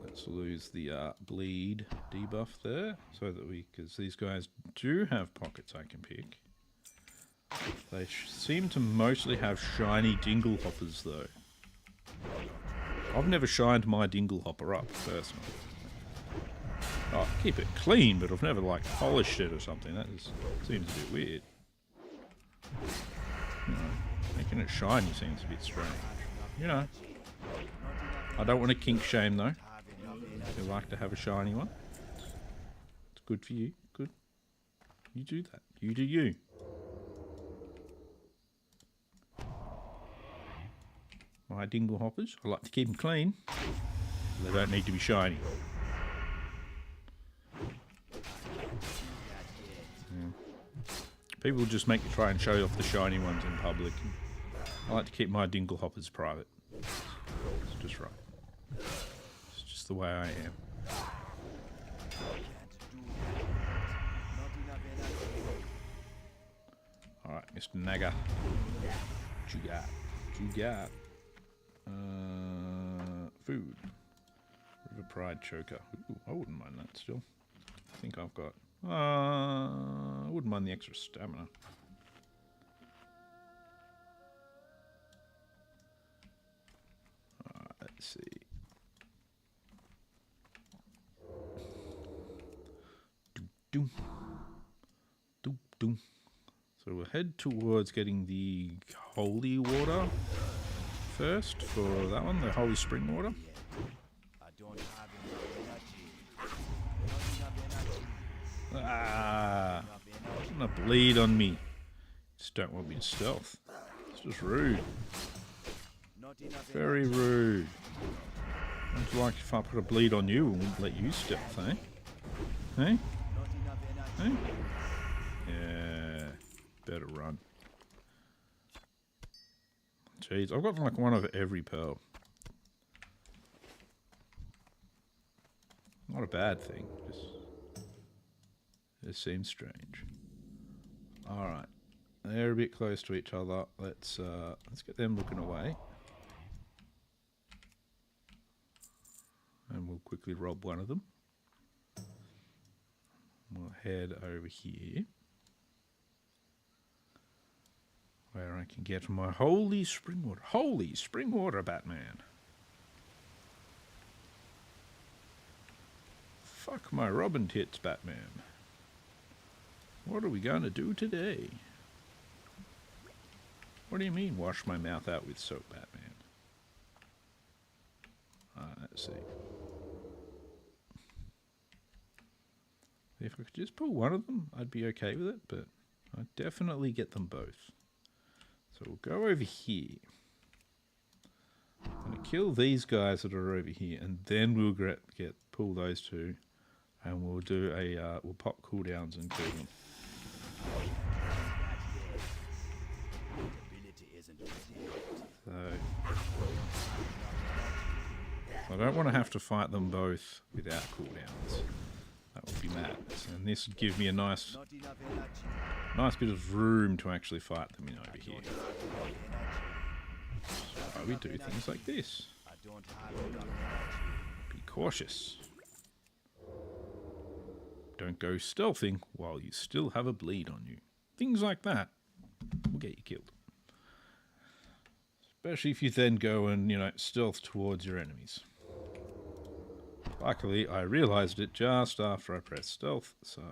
Let's lose the bleed debuff there, so that because these guys do have pockets I can pick. They seem to mostly have shiny dingle hoppers though. I've never shined my dingle hopper up personally. I keep it clean, but I've never like polished it or something. That seems a bit weird. You know, making it shiny seems a bit strange. You know, I don't want to kink shame though. If you like to have a shiny one, it's good for you. Good. You do that. You do you. My dingle hoppers, I like to keep them clean. They don't need to be shiny. Yeah. People just make you try and show off the shiny ones in public. I like to keep my dingle hoppers private. It's just right. It's just the way I am. Alright, Mr. Naga. What you got? What you got? Food. River Pride Choker. Ooh, I wouldn't mind that still. I think I've got... I wouldn't mind the extra stamina. Let's see. Doom. Doom. Doom. So we'll head towards getting the holy water first for that one, the holy spring water. I don't have enough energy. Not enough energy. Ah, Enough energy. gonna bleed on me. Just don't want me to stealth. It's just rude. Not enough Very energy. rude. It's like if I put a bleed on you, I wouldn't let you stealth, eh? Eh? Not enough energy. Eh? Yeah. Better run. Jeez, I've got like one of every pearl. Not a bad thing. It seems strange. Alright. They're a bit close to each other. Let's get them looking away. And we'll quickly rob one of them. We'll head over here, where I can get my holy spring water. Holy spring water, Batman. Fuck my robin tits, Batman. What are we gonna do today? What do you mean, wash my mouth out with soap, Batman? Let's see. If I could just pull one of them, I'd be okay with it, but I'd definitely get them both. So we'll go over here. I'm gonna kill these guys that are over here, and then we'll pull those two, and we'll do we'll pop cooldowns and kill them. So I don't want to have to fight them both without cooldowns. That would be madness. And this would give me a nice bit of room to actually fight them in over here. So we do things like this. Be cautious. Don't go stealthing while you still have a bleed on you. Things like that will get you killed. Especially if you then go and, stealth towards your enemies. Luckily, I realized it just after I pressed stealth, so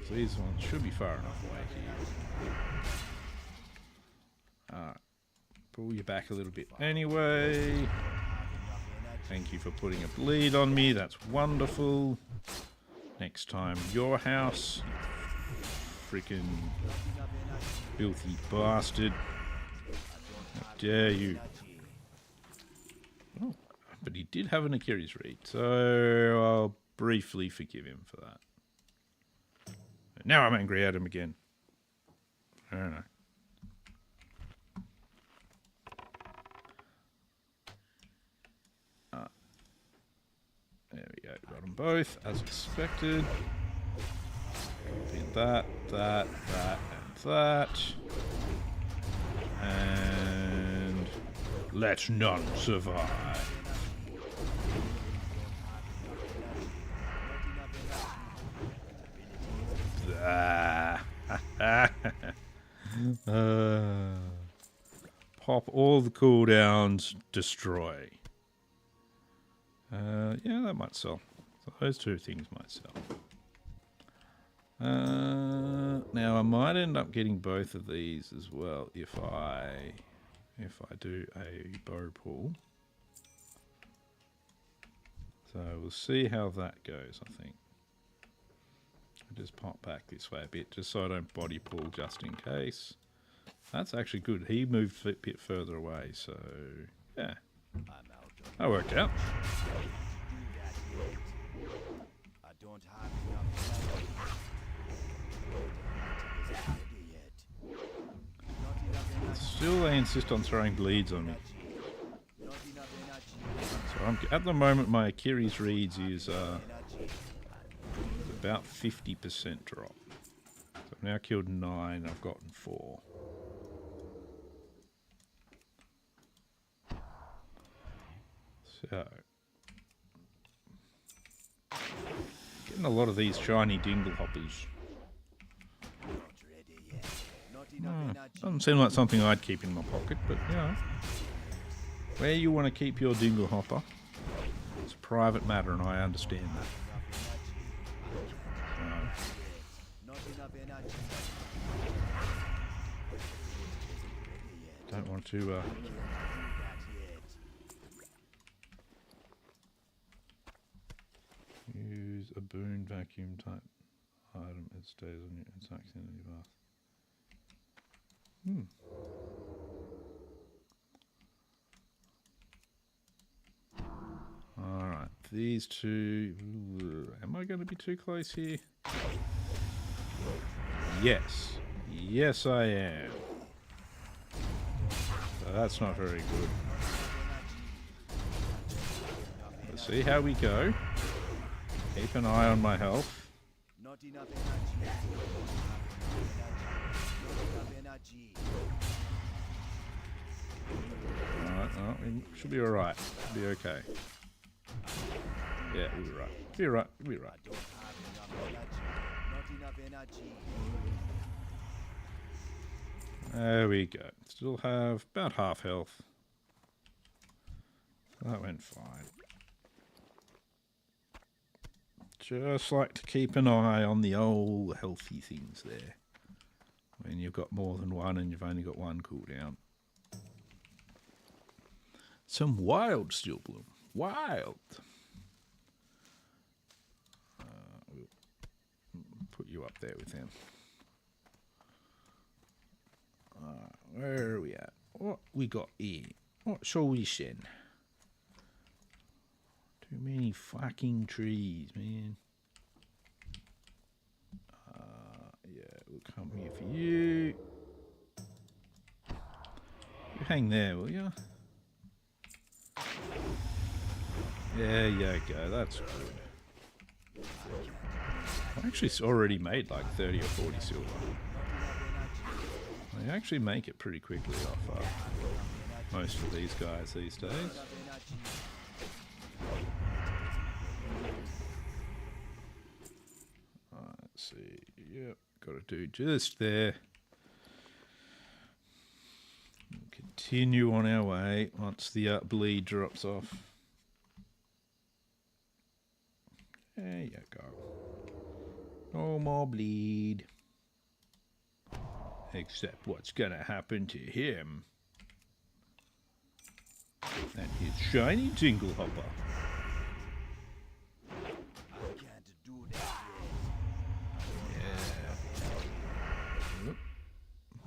these ones should be far enough away here. Alright, pull you back a little bit anyway. Thank you for putting a bleed on me, that's wonderful. Next time, your house, you freaking filthy bastard. How dare you? Oh, but he did have an Achilles read, so I'll briefly forgive him for that. And now I'm angry at him again. I don't know. There we go, got them both, as expected. That, and that. And let none survive. Pop all the cooldowns, destroy. Yeah, that might sell. So those two things might sell. Now I might end up getting both of these as well if I do a bow pull. So we'll see how that goes, I think. I'll just pop back this way a bit just so I don't body pull just in case. That's actually good. He moved a bit further away, so yeah. That worked out. Still, they insist on throwing bleeds on me. So at the moment, my Achilles reads is about 50% drop. So I've now killed 9. I've gotten 4. So getting a lot of these shiny dingle hoppers. Doesn't seem like something I'd keep in my pocket, but where you want to keep your dingle hopper, it's a private matter, and I understand that. Don't want to use a boon vacuum type item. It stays on you and sucks into your bath. Alright, these two... am I going to be too close here? Yes. Yes, I am. So that's not very good. Let's see how we go. Keep an eye on my health. Alright, oh, we should be alright. Should be okay. Yeah, we'll be right. Be right. We'll be right. There we go. Still have about half health. That went fine. Just like to keep an eye on the old healthy things there. When you've got more than one and you've only got one cooldown. Some wild steel bloom. Wild. We'll put you up there with him. Where are we at? we got here? What shall we send? Too many fucking trees, man. Yeah, we'll come here for you. You hang there, will you? There you go, that's good. I actually already made like 30 or 40 silver. They actually make it pretty quickly off most of these guys these days. Let's see, yep, got to do just there. We'll continue on our way once the bleed drops off. There you go. No more bleed. Except what's gonna happen to him. And his shiny tingle hopper. Yeah. Oop.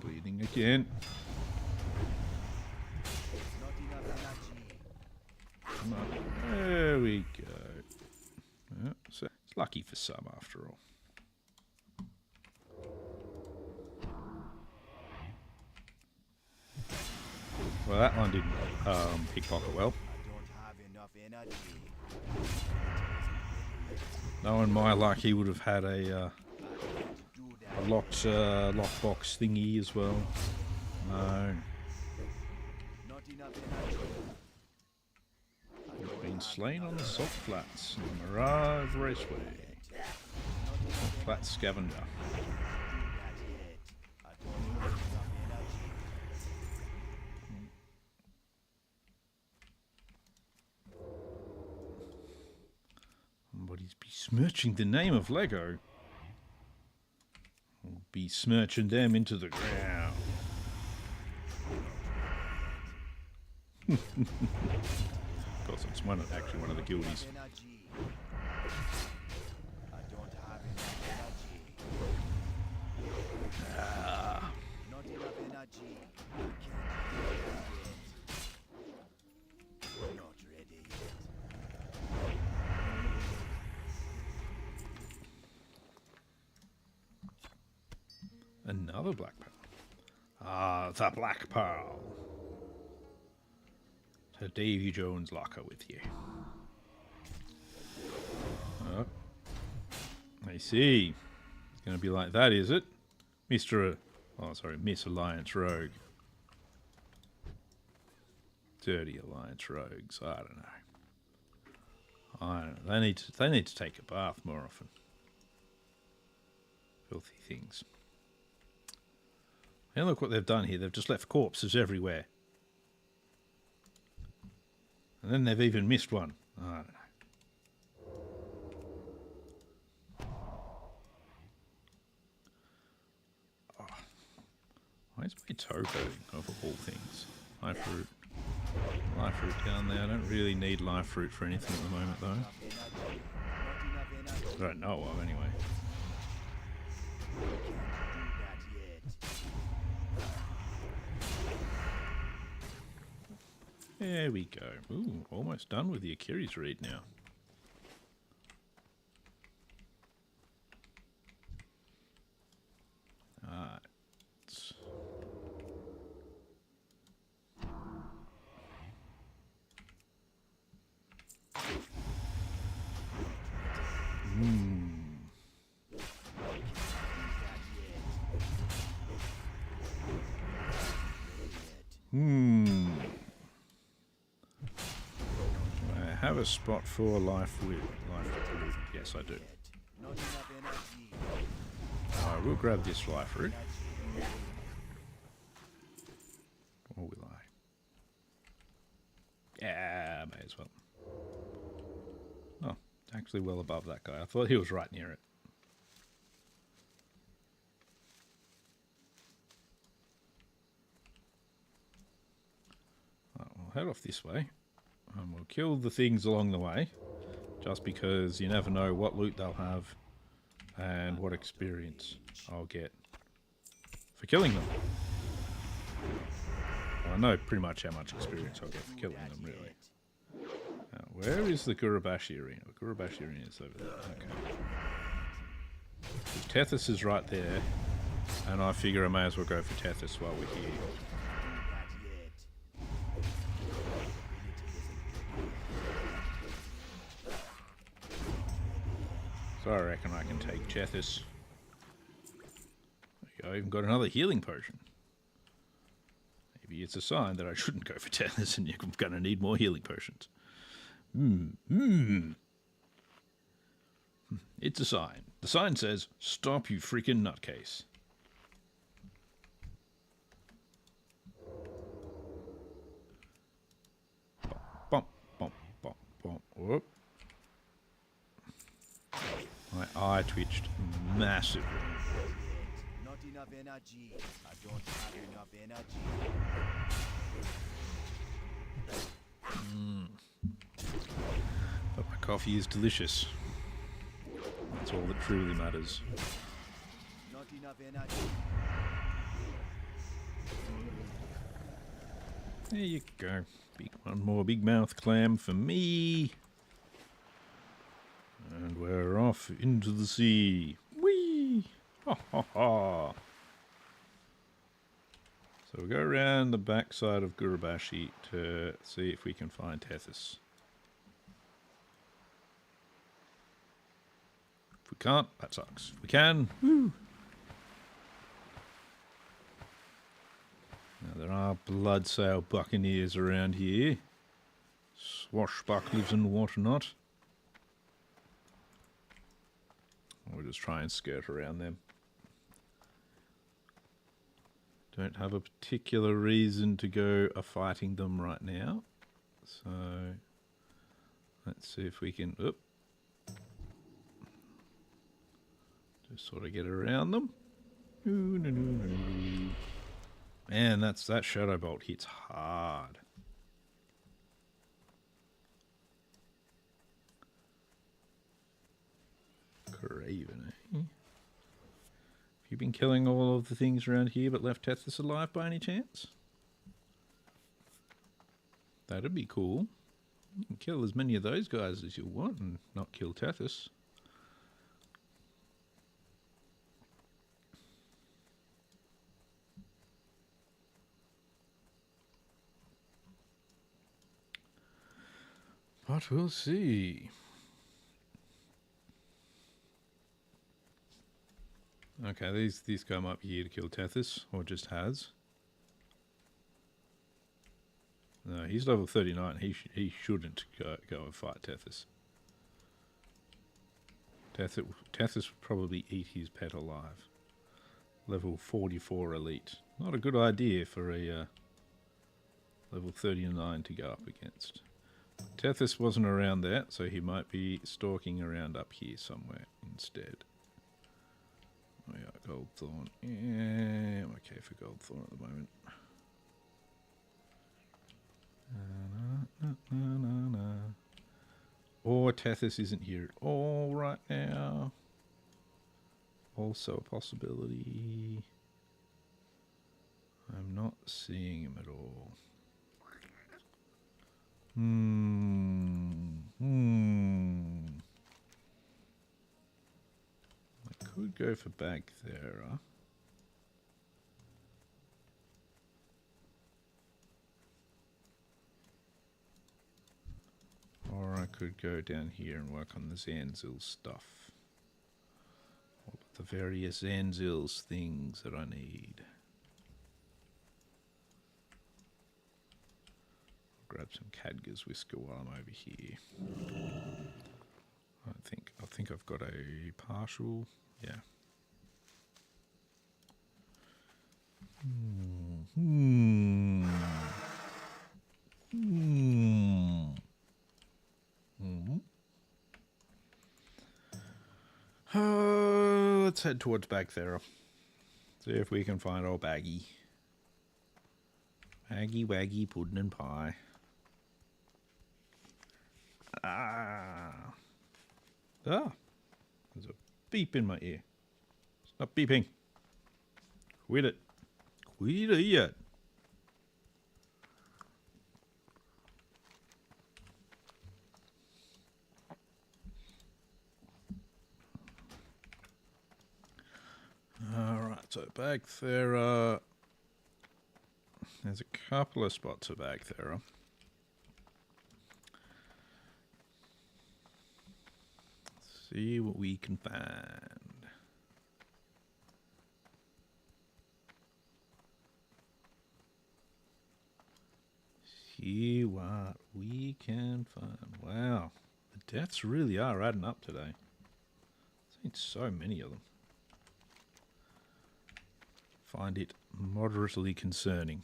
Bleeding again. Come on. There we go. So it's lucky for some after all. Well, that one didn't pickpocket well. Knowing my luck, he would have had a lockbox thingy as well. No. He's been slain on the Salt Flats, the Mirage Raceway. Salt Flats Scavenger. Somebody's besmirching the name of Lego. We'll be smirching them into the ground. Of course, it's actually one of the guildies. Another black pearl. Ah, the black pearl. To Davy Jones' locker with you. Oh. I see. It's going to be like that, is it? Miss Alliance Rogue. Dirty Alliance Rogues. I don't know. They need to take a bath more often. Filthy things. And look what they've done here. They've just left corpses everywhere. And then they've even missed one. I don't know. Oh. Why is my toe hurting of all things? Life fruit. Life fruit down there. I don't really need life fruit for anything at the moment though. I don't know of anyway. There we go. Ooh, almost done with the Achilles reed now. Alright. I have a spot for life with life. Yes, I do. I will grab this life root. Or will I? Yeah, may as well. Oh, actually well above that guy. I thought he was right near it. We'll head off this way. And we'll kill the things along the way. Just because you never know what loot they'll have. And what experience I'll get for killing them. I know pretty much how much experience I'll get for killing them, really. Now, where is the Gurubashi Arena? The Gurubashi Arena is over there. Okay. Tethys is right there, and I figure I may as well go for Tethys while we're here. So I reckon I can take Tethys. I even got another healing potion. Maybe it's a sign that I shouldn't go for Tethys and you're going to need more healing potions. It's a sign. The sign says, "Stop, you freaking nutcase." Bump, bump, bump, bump. Whoop. My eye twitched massively. Not enough energy. I don't have enough energy. But my coffee is delicious. That's all that truly matters. Not enough energy. There you go. One more big mouth clam for me. And we're off into the sea. Whee! Ha ha ha! So we'll go around the backside of Gurubashi to see if we can find Tethys. If we can't, that sucks. If we can, woo! Now there are bloodsail buccaneers around here. Swashbucklers and whatnot. We'll just try and skirt around them. Don't have a particular reason to go a-fighting them right now. So, let's see if we can... Oop. Just sort of get around them. Man, that Shadow Bolt hits hard. Craven, eh? Have you been killing all of the things around here but left Tethys alive by any chance? That'd be cool. You can kill as many of those guys as you want and not kill Tethys. But we'll see. Okay, these come up here to kill Tethys, or just has. No, he's level 39. He shouldn't go and fight Tethys. Tethys would probably eat his pet alive. Level 44 elite. Not a good idea for a level 39 to go up against. Tethys wasn't around there, so he might be stalking around up here somewhere instead. We got Goldthorn. Yeah, I'm okay for Goldthorn at the moment. Or Tethys isn't here at all right now. Also a possibility. I'm not seeing him at all. I could go for Bagthera. Or I could go down here and work on the Zanzil stuff. All of the various Zanzils things that I need. Grab some Khadga's whisker while I'm over here. I think I've got a partial. Yeah. Let's head towards Bagthera. See if we can find old Baggy. Baggy, Waggy, Puddin' and Pie. There's a beep in my ear. Stop beeping. Quit it. Quit it. Alright, so back there, there's a couple of spots of back there. See what we can find. See what we can find. Wow, the deaths really are adding up today. I've seen so many of them. Find it moderately concerning.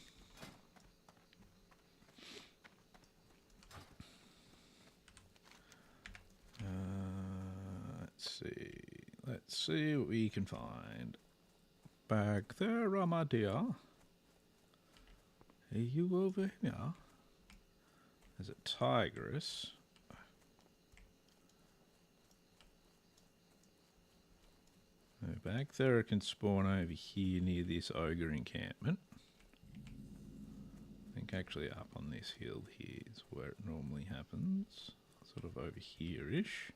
Let's see what we can find. Back there, my dear. Are you over here? There's a tigress. Back there, it can spawn over here near this ogre encampment. I think actually up on this hill here is where it normally happens. Sort of over here-ish.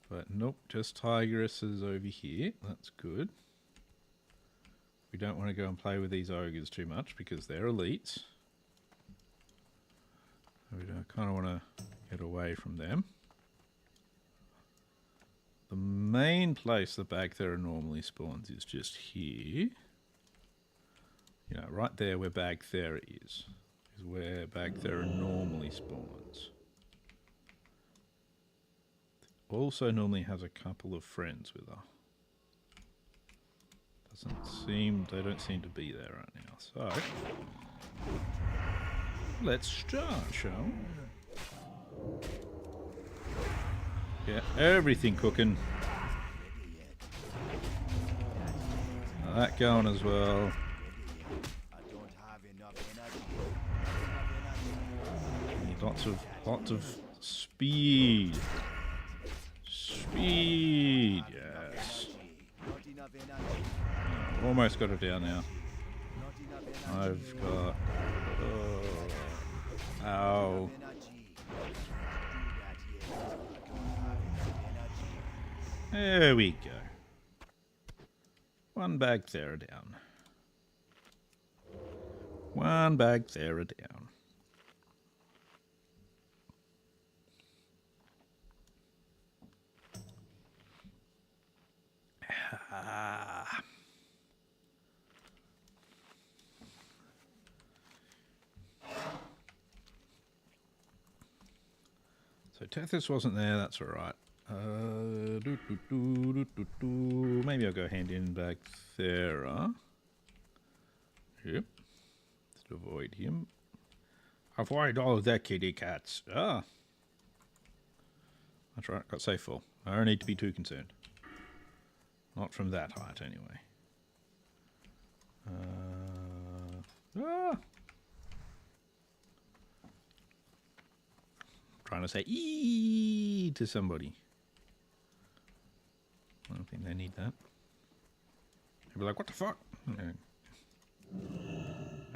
But nope, just tigresses over here. That's good. We don't want to go and play with these ogres too much because they're elites. We kind of want to get away from them. The main place the back there normally spawns is just here. You know, right there where back there is where back there normally spawns. Also normally has a couple of friends with her. They don't seem to be there right now. So, let's start, shall we? Get everything cooking. That going as well. Need lots of speed. Speed, yes. Almost got it down now. I've got... ow. There we go. One bag there down. One bag there down. So Tethys wasn't there, that's alright. Maybe I'll go hand in back there. Yep. To avoid him. Avoid all of that, kitty cats. Ah. That's right, got safe full. I don't need to be too concerned. Not from that height, anyway. Trying to say "ee" to somebody. I don't think they need that. They'll be like, what the fuck?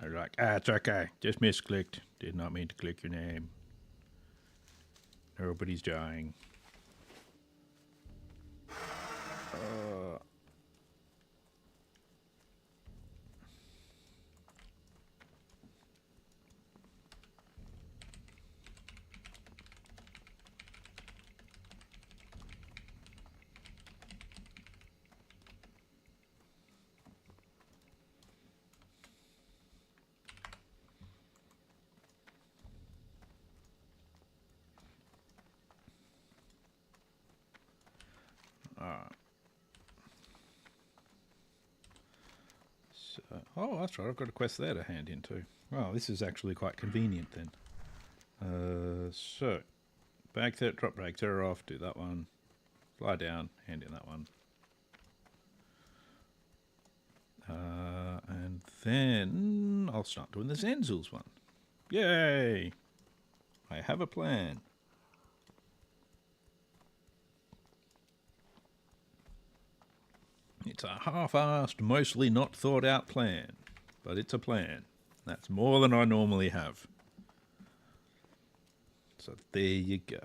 They're like, it's okay. Just misclicked. Did not mean to click your name. Nobody's dying. Oh, that's right. I've got a quest there to hand in too. Well, this is actually quite convenient then. So, back there, drop back there off, do that one. Fly down, hand in that one. And then I'll start doing the Zenzels one. Yay! I have a plan. It's a half-assed, mostly not thought-out plan, but it's a plan. That's more than I normally have. So there you go.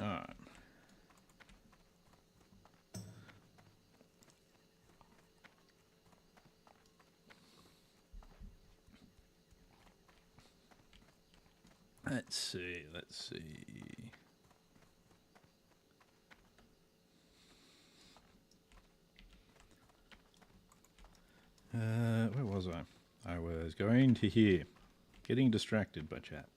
Alright. Let's see. Where was I? I was going to here. Getting distracted by chat.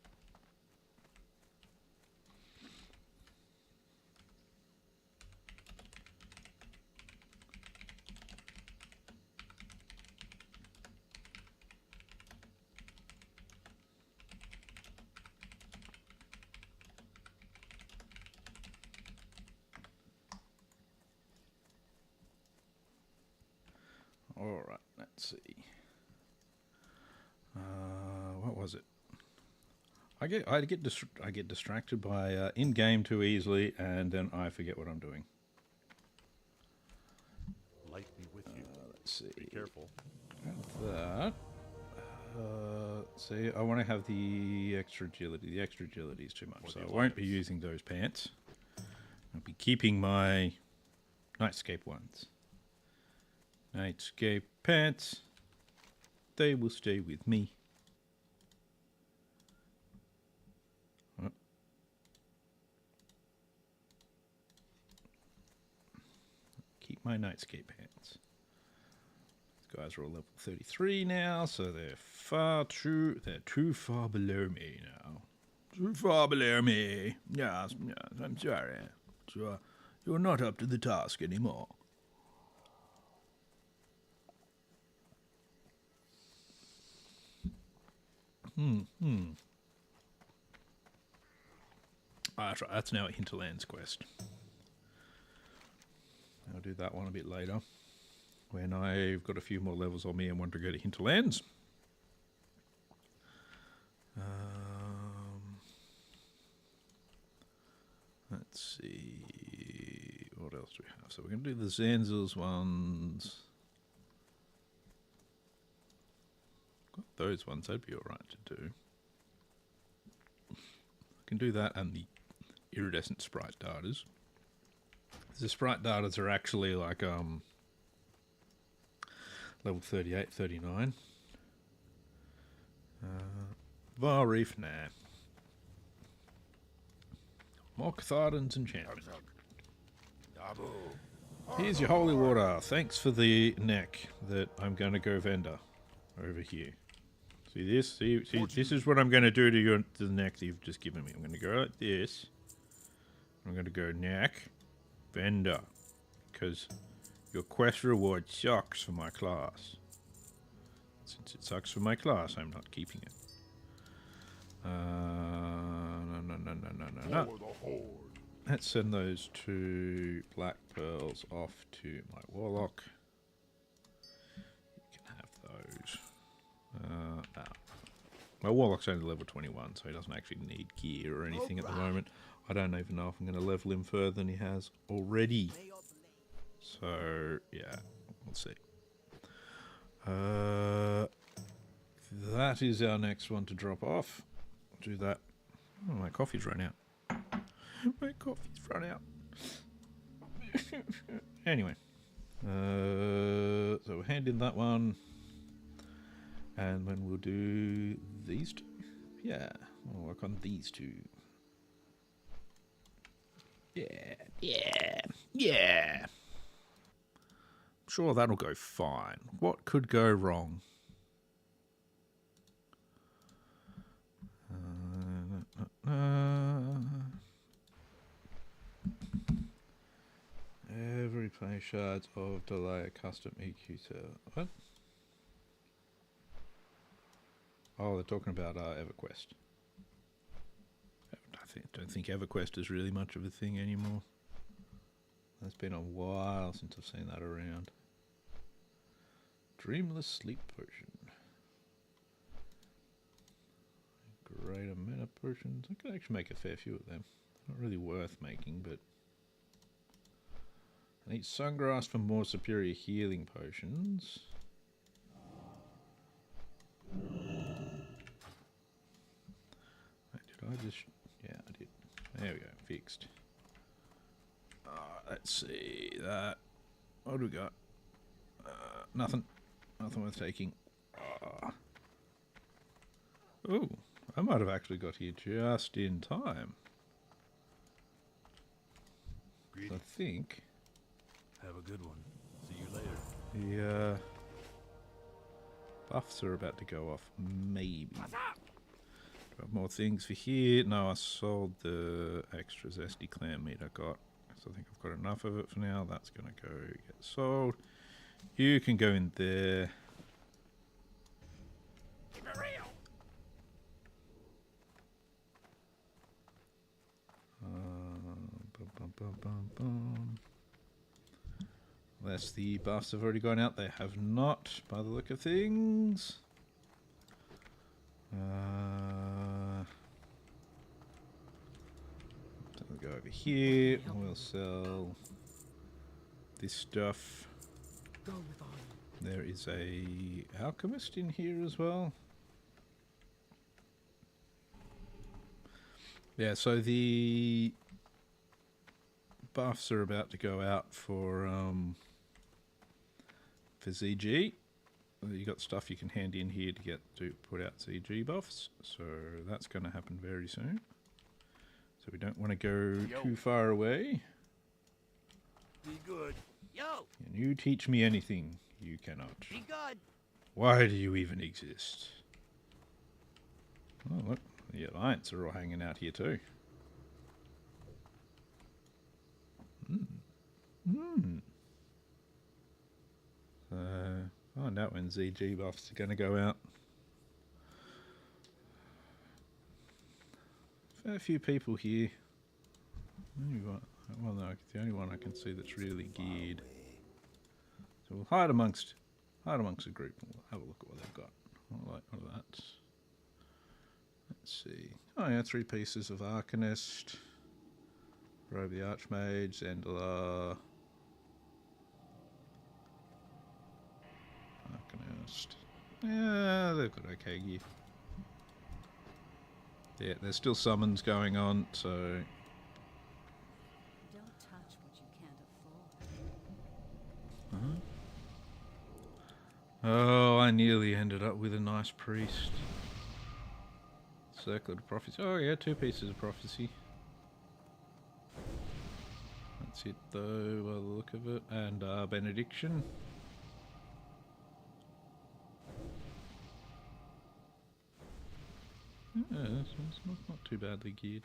All right, let's see. What was it? I get distracted by in-game too easily, and then I forget what I'm doing. Light be with you. Let's see. Be careful. That. See, I want to have the extra agility. The extra agility is too much, so I won't be using those pants. I'll be keeping my Nightscape ones. Nightscape pants. They will stay with me. Oh. Keep my Nightscape pants. These guys are all level 33 now, so they're too far below me now. Too far below me. Yes, I'm sorry. You're not up to the task anymore. That's right, that's now a Hinterlands quest. I'll do that one a bit later, when I've got a few more levels on me and want to go to Hinterlands. Let's see, what else do we have? So we're going to do the Zanzils ones. Got those ones, that'd be alright to do. I can do that and the iridescent sprite darters. The sprite darters are actually like level 38, 39. Var Reef, nah. More Cathardan's enchantment. Here's your holy water. Thanks for the neck that I'm going to go vendor over here. See this? See, this is what I'm going to do to the neck that you've just given me. I'm going to go like this. I'm going to go neck, vendor, because your quest reward sucks for my class. Since it sucks for my class, I'm not keeping it. No. Let's send those two black pearls off to my warlock. You can have those. My warlock's only level 21, so he doesn't actually need gear or anything at the moment. I don't even know if I'm going to level him further than he has already. So, yeah, we'll see. That is our next one to drop off. Do that. Oh, my coffee's run out. My coffee's run out. Anyway. So we'll hand in that one. And then we'll do these two. Yeah, we'll work on these two. Yeah. Sure, that'll go fine. What could go wrong? Every play shards of delay a custom EQ to what? Oh, they're talking about EverQuest. I don't think EverQuest is really much of a thing anymore. It's been a while since I've seen that around. Dreamless Sleep Potion. Greater mana potions. I could actually make a fair few of them. Not really worth making, but I need Sungrass for more superior healing potions. Wait, did I just... Yeah, I did. There we go. Fixed. Let's see that. What do we got? Nothing. Nothing worth taking. Oh, I might have actually got here just in time. I think Have a good one. See you later. the buffs are about to go off. Maybe. Do I have more things for here? No, I sold the extra zesty clam meat I got. So I think I've got enough of it for now. That's going to go get sold. You can go in there. Keep it real. Unless the buffs have already gone out. They have not, by the look of things. So we'll go over here and we'll sell this stuff. Go with all. There is a alchemist in here as well. Yeah, so the buffs are about to go out for ZG. You got stuff you can hand in here to get to put out ZG buffs, so that's going to happen very soon. So we don't want to go too far away. Be good. Yo, Can you teach me anything? You cannot. be good. Why do you even exist? Oh, look, the Alliance are all hanging out here too. Find out when ZG buffs are going to go out. Fair few people here. Well, no, the only one I can see that's really geared. So we'll hide amongst a group and we'll have a look at what they've got. I like all of that. Let's see. Oh yeah, 3 pieces of Arcanist. Robe the Archmage, Zendala. Arcanist. Yeah, they've got okay gear. Yeah, there's still summons going on, so... Don't touch what you can't afford. Oh, I nearly ended up with a nice priest. Circlet of Prophecy. Oh yeah, 2 pieces of Prophecy. That's it though, by the look of it. And Benediction. Yeah, it's not too badly geared.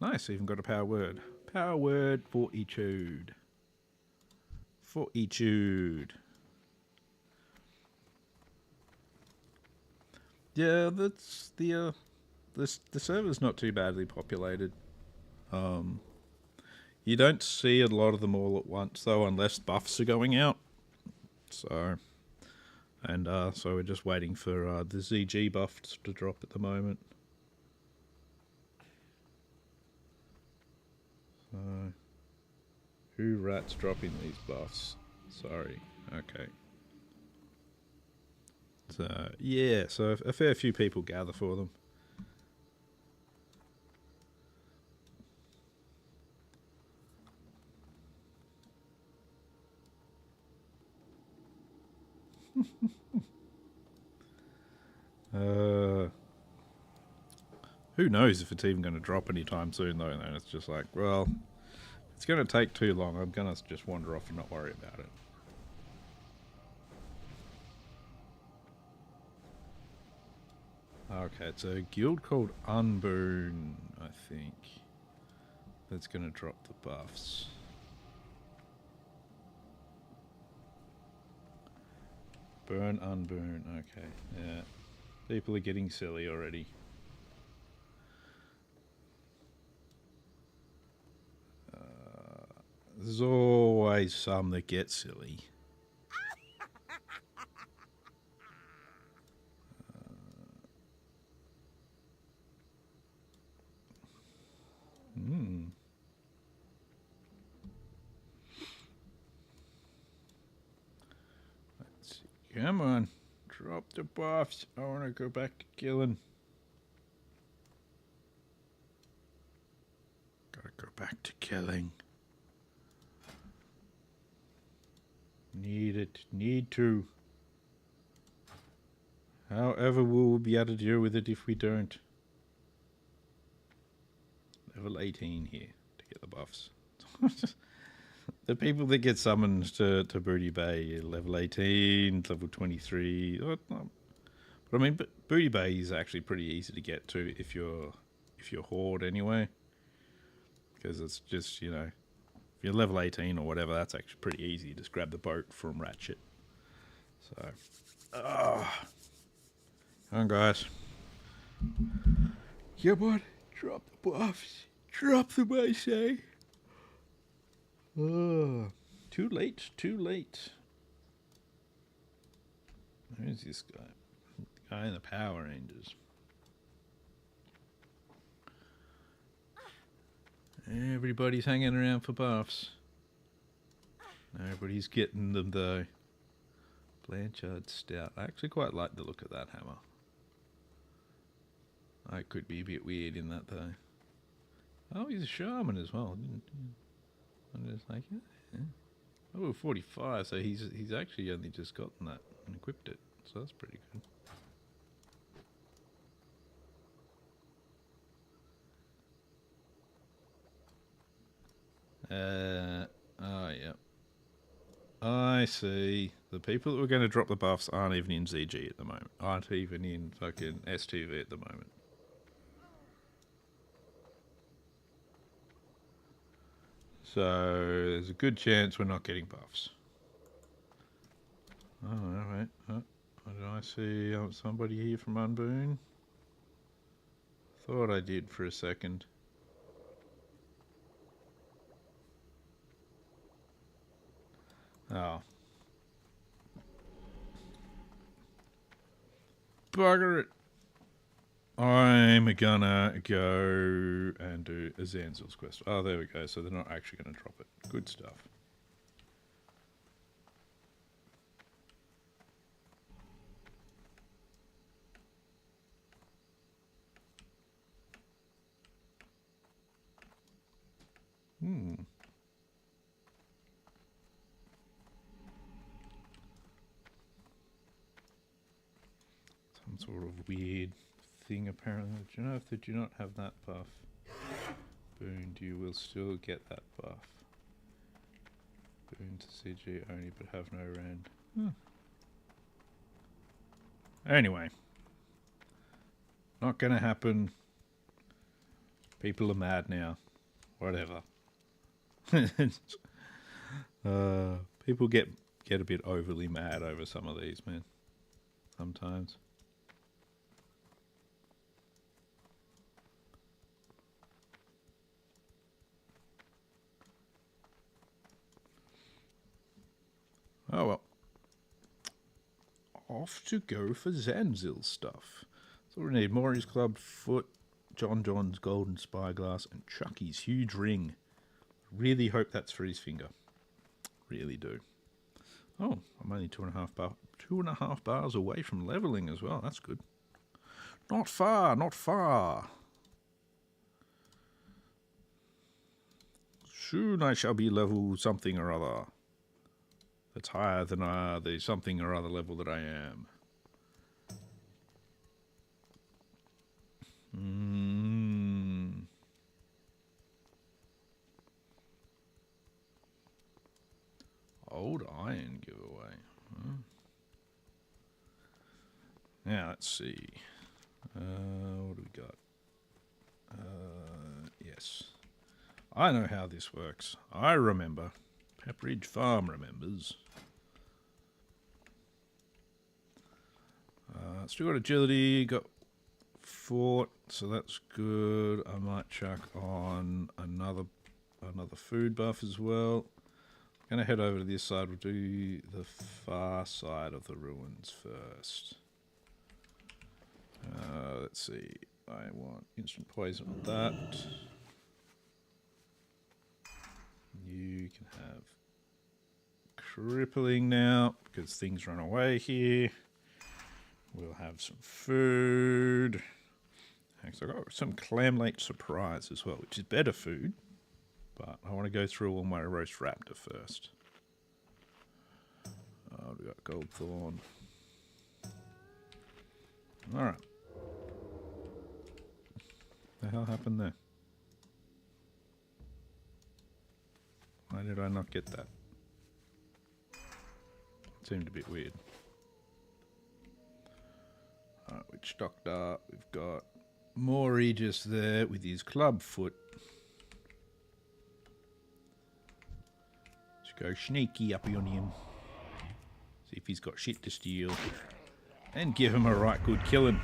Nice, even got a power word. Power word, Fortitude. Fortitude. Yeah, that's the server's not too badly populated. You don't see a lot of them all at once though, unless buffs are going out. So, so we're just waiting for the ZG buffs to drop at the moment. So, who rats dropping these buffs? Sorry. Okay. So, yeah, so a fair few people gather for them. Who knows if it's even going to drop anytime soon, though, and then it's just like, well, it's going to take too long. I'm going to just wander off and not worry about it. Okay, it's a guild called Unburn, I think, that's going to drop the buffs. Burn, unburn, okay, yeah. People are getting silly already. There's always some that get silly. Let's see. Come on. Drop the buffs. I want to go back to killing. Gotta go back to killing. Need it. Need to. However, we'll be able to deal with it if we don't. Level 18 here to get the buffs. The people that get summoned to Booty Bay, level 18, level 23. But I mean, Booty Bay is actually pretty easy to get to if you're Horde anyway. Because it's just, you know, if you're level 18 or whatever, that's actually pretty easy. Just grab the boat from Ratchet. So, come on, guys. Yeah, bud. Drop the buffs. Drop them, I say. Too late. Too late. Who's this guy? The guy in the Power Rangers. Everybody's hanging around for buffs. Nobody's getting them, though. Blanchard Stout. I actually quite like the look of that hammer. I could be a bit weird in that, though. Oh, he's a shaman as well. I'm just like, yeah. Oh, 45, so he's actually only just gotten that and equipped it. So that's pretty good. Oh, yeah. I see. The people that were going to drop the buffs aren't even in ZG at the moment. Aren't even in fucking STV at the moment. So, there's a good chance we're not getting buffs. Oh, alright. Oh, did I see somebody here from Unboon? Thought I did for a second. Oh. Bugger it. I'm gonna go and do a Zanzil's quest. Oh, there we go. So they're not actually going to drop it. Good stuff. Some sort of weird thing apparently. Do you know if they do not have that buff boon, you will still get that buff. Boon to CG only but have no rand. Anyway. Not gonna happen. People are mad now. Whatever. People get a bit overly mad over some of these, man. Sometimes. Oh well. Off to go for Zanzil stuff. So we need Maury's Club Foot, John John's Golden Spyglass, and Chucky's Huge Ring. Really hope that's for his finger. Really do. Oh, I'm only 2.5 bars away from leveling as well. That's good. Not far, not far. Soon I shall be level something or other. That's higher than the something or other level that I am. Old iron giveaway. Now let's see. What do we got? Yes. I know how this works. I remember. Pepperidge Farm remembers. Still got agility, got fort, so that's good. I might chuck on another food buff as well. Gonna head over to this side. We'll do the far side of the ruins first. Let's see. I want instant poison on that. You can have crippling now because things run away here. We'll have some food. Actually, I got some clam lake surprise as well, which is better food But I want to go through all my roast raptor first. We got gold thorn. Alright. The hell happened there? Why did I not get that? Seemed a bit weird. Alright, witch doctor. We've got Maury just there with his club foot. Let's go sneaky up on him. See if he's got shit to steal. And give him a right good killing.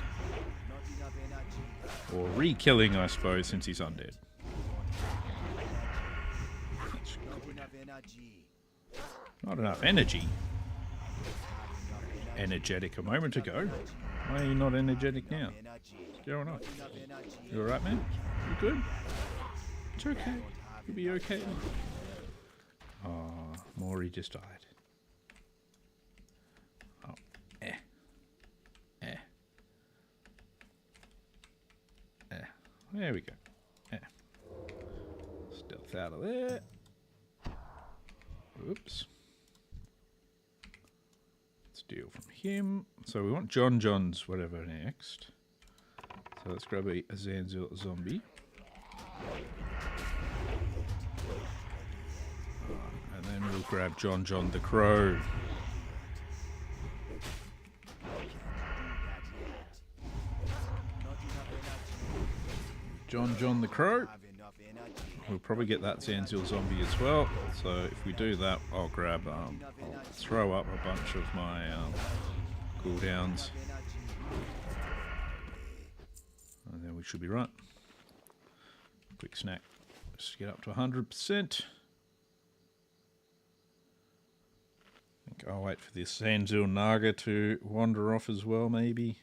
Not enough energy. Or re-killing, I suppose, since he's undead. That's Not good. enough energy. Not enough energy. Energetic a moment ago. Why are you not energetic now? Energy. What's going on? Enough energy. You alright, man? You good? It's okay. You'll be okay. Oh, Maury just died. Oh, eh. Eh. Eh. There we go. Eh. Stealth out of there. Oops. Steal from him. So we want John John's whatever next. So let's grab a Zanzil zombie. And then we'll grab John John the Crow. John John the Crow. Have enough energy. We'll probably get that Zanzil zombie as well. So if we do that, I'll grab, I'll throw up a bunch of my cooldowns. And then we should be right. Quick snack. Just get up to 100%. I think I'll wait for this Zanzil Naga to wander off as well, maybe.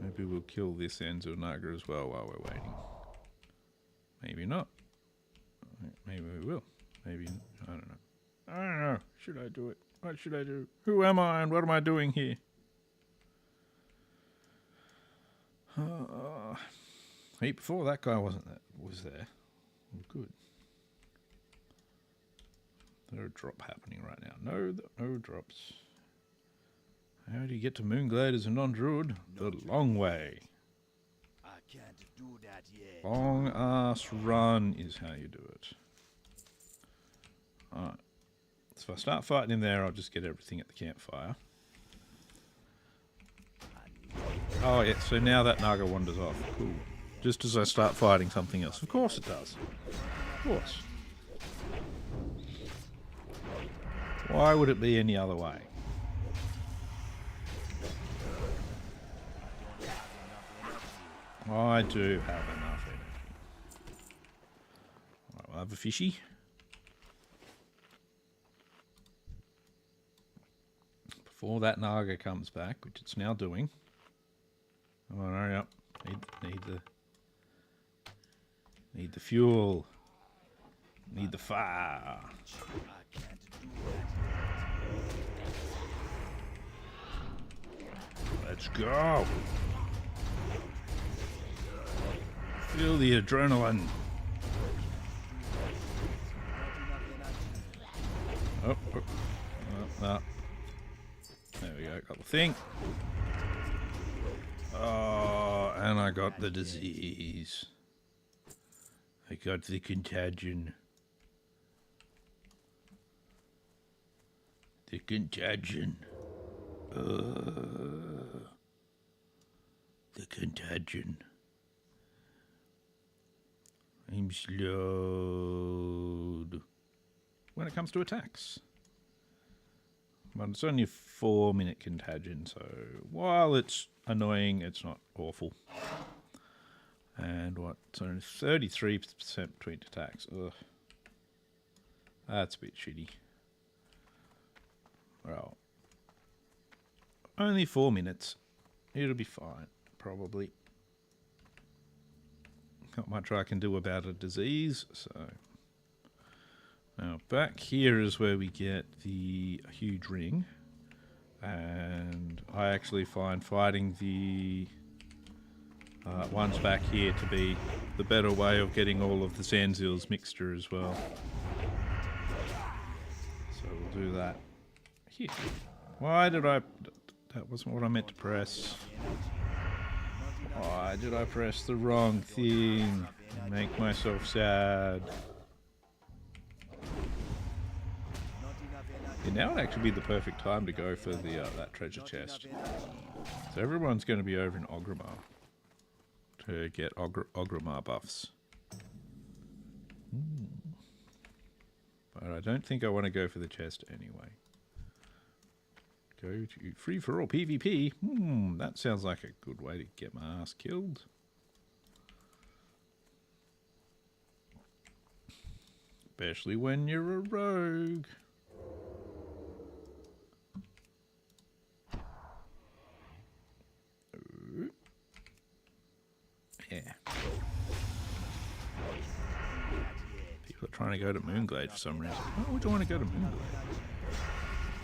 Maybe we'll kill this Zanzil Naga as well while we're waiting. Maybe not. Maybe we will. Maybe, I don't know. I don't know. Should I do it? What should I do? Who am I and what am I doing here? Hey, before that guy was there. Good. No drop happening right now. No drops. How do you get to Moonglade as a non-druid? The long way. I can't do that yet. Long ass run is how you do it. Alright. So if I start fighting in there, I'll just get everything at the campfire. Oh yeah, so now that Naga wanders off. Cool. Just as I start fighting something else. Of course it does. Of course. Why would it be any other way? I do have enough energy. Right, we'll have a fishy. Before that Naga comes back, which it's now doing. Come on, hurry up. Need the fuel. Need the fire. I can't do that. Let's go. Feel the adrenaline. Oh, no. There we go, got the thing. Oh, and I got the disease. I got the contagion. The contagion. The contagion. I'm slowed when it comes to attacks. But it's only a 4-minute contagion, so while it's annoying, it's not awful. And what? It's only 33% between attacks. Ugh. That's a bit shitty. Well, only 4 minutes. It'll be fine, probably. Not much I can do about a disease, so... Now, back here is where we get the huge ring. And I actually find fighting the one's back here to be the better way of getting all of the Sandseals mixture as well. So we'll do that. Here. Why did I... That wasn't what I meant to press. Why did I press the wrong thing? Make myself sad. Yeah, now would actually be the perfect time to go for the that treasure chest. So everyone's going to be over in Orgrimmar to get Orgrimmar buffs. But I don't think I want to go for the chest anyway. Go to free-for-all PvP. That sounds like a good way to get my ass killed. Especially when you're a rogue. Yeah. People are trying to go to Moonglade for some reason. Why would you want to go to Moonglade?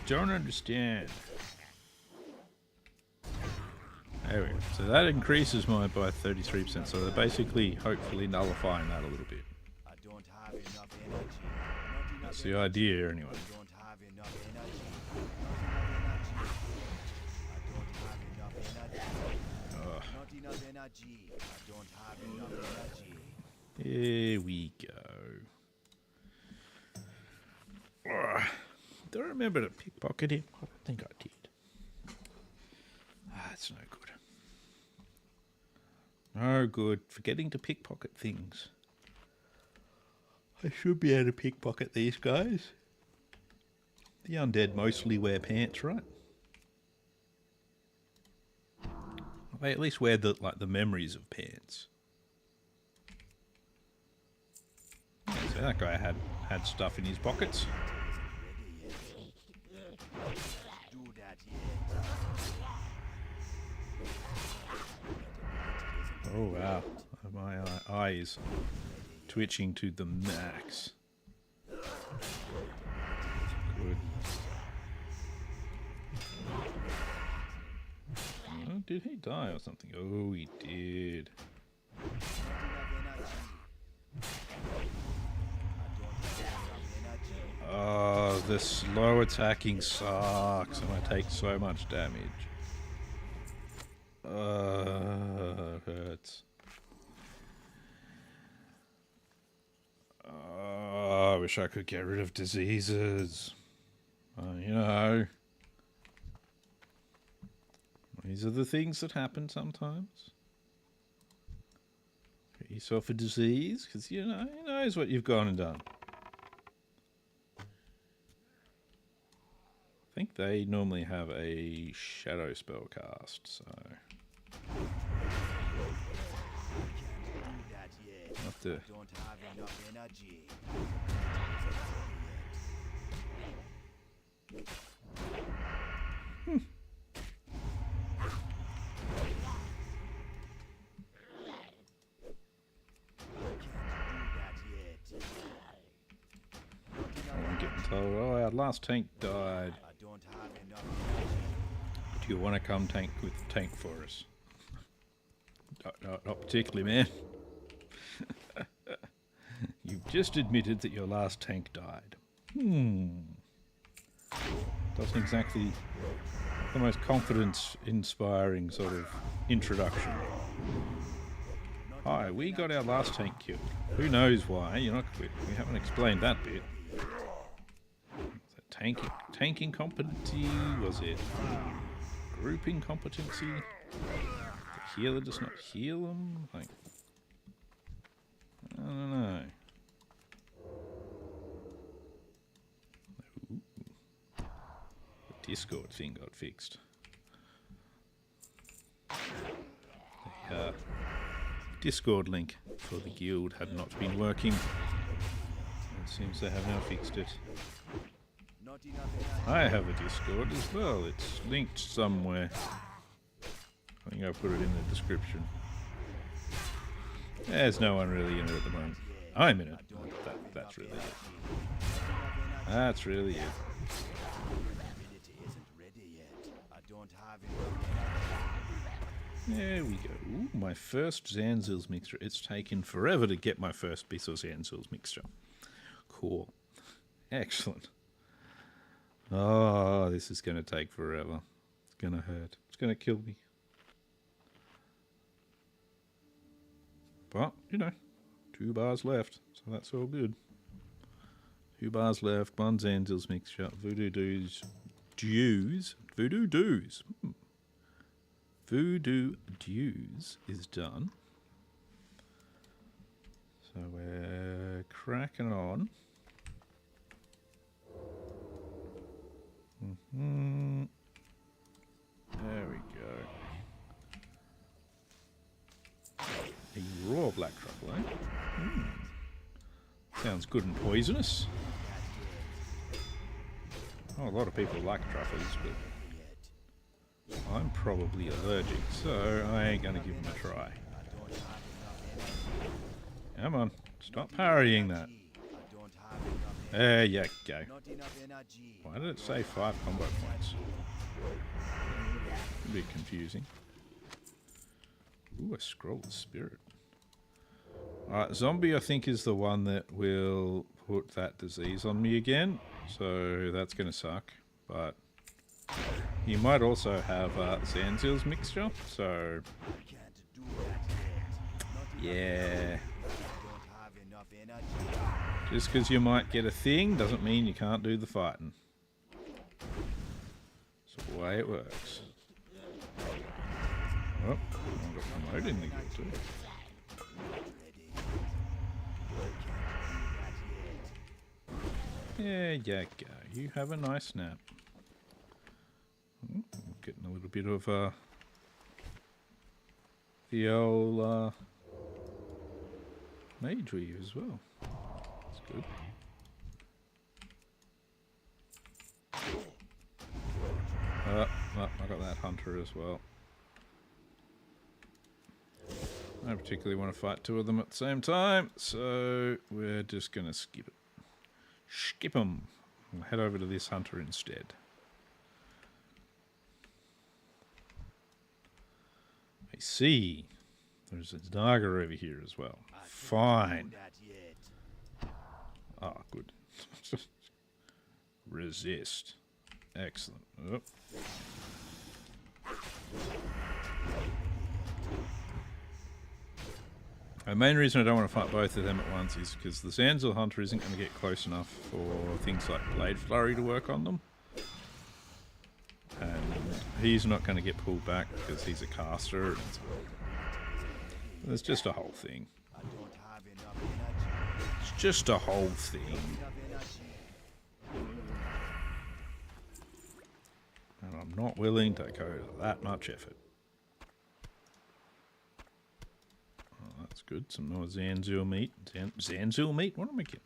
Don't understand. There we go. So that increases mine by 33%. So they're basically, hopefully, nullifying that a little bit. That's the idea, anyway. Here we go. Do I remember to pickpocket him? I don't think I did. That's no good. No good. Forgetting to pickpocket things. I should be able to pickpocket these guys. The undead mostly wear pants, right? They at least wear the memories of pants. Yeah, so that guy had stuff in his pockets. Oh wow, my eyes twitching to the max. Good. Oh, did he die or something? Oh, he did. Oh, the slow attacking sucks and I take so much damage. It hurts. Oh, I wish I could get rid of diseases. You know. These are the things that happen sometimes. Get yourself a disease, because you know, he knows what you've gone and done. I think they normally have a shadow spell cast, so... Have to... I'm getting told, oh, our last tank died. Do you want to come tank with the tank for us? Not particularly, man. You've just admitted that your last tank died. Doesn't exactly the most confidence-inspiring sort of introduction. Hi, we got our last tank killed. Who knows why? You're not. We haven't explained that bit. Tank incompetency? Was it group incompetency? The healer does not heal them? Like, I don't know. Ooh. The Discord thing got fixed. The Discord link for the guild had not been working. It seems they have now fixed it. I have a Discord as well. It's linked somewhere. I think I put it in the description. There's no one really in it at the moment. I'm in it. That's really it. That's really it. There we go. Ooh, my first Zanzil's mixture. It's taken forever to get my first piece of Zanzil's mixture. Cool. Excellent. Oh, this is going to take forever. It's going to hurt. It's going to kill me. But, you know, 2 bars left, so that's all good. 2 bars left, 1 Zanzil's mixture, Voodoo Doos, Voodoo Doos. Voodoo Dews is done. So we're cracking on. There we go. A raw black truffle, eh? Sounds good and poisonous. Oh, a lot of people like truffles, but I'm probably allergic, so I ain't gonna give them a try. Come on, stop parrying that. There you go. Why did it say 5 combo points? A bit confusing. Ooh, a scroll of spirit. Alright, zombie I think is the one that will put that disease on me again, so that's gonna suck, but he might also have Zanzil's mixture, so yeah. Just because you might get a thing doesn't mean you can't do the fighting. It's the way it works. Oh, I got promoted in the guild too. There you go. You have a nice nap. Getting a little bit of the old mage weave as well. That's good. Oh, I got that hunter as well. I particularly want to fight 2 of them at the same time, so we're just going to skip it. Skip them. We'll head over to this hunter instead. I see. There's a dagger over here as well. Fine. Ah, good. Resist. Excellent. Oh. The main reason I don't want to fight both of them at once is because the Zanzil Hunter isn't going to get close enough for things like Blade Flurry to work on them. And he's not going to get pulled back because he's a caster. It's just a whole thing. It's just a whole thing. And I'm not willing to go to that much effort. Oh, that's good. Some more Zanzil meat. Zanzil meat? What am I getting?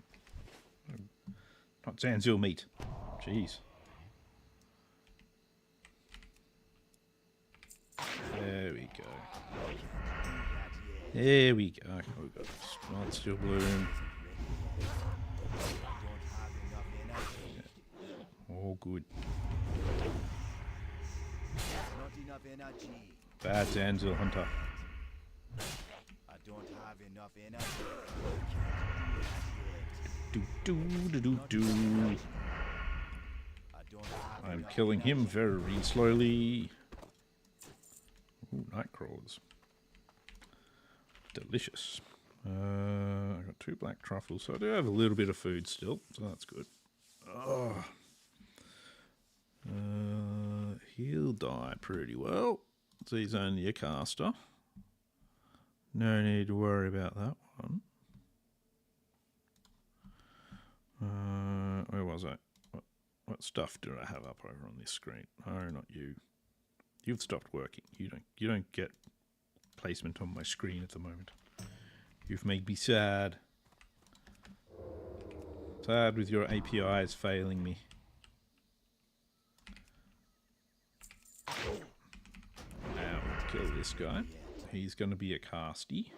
Not Zanzil meat. Jeez. There we go. There we go. We've got Strong Steel Bloom. Yeah. All good. Bad Zanzil Hunter. I don't have enough energy. Do. I'm killing him very slowly. Ooh, Nightcrawlers. Delicious. I got 2 black truffles, so I do have a little bit of food still, so that's good. Oh. He'll die pretty well. So he's only a caster. No need to worry about that one. Where was I? What stuff do I have up over on this screen? Oh, not you. You've stopped working. You don't get placement on my screen at the moment. You've made me sad. Sad with your APIs failing me. Now we'll kill this guy. He's going to be a casty.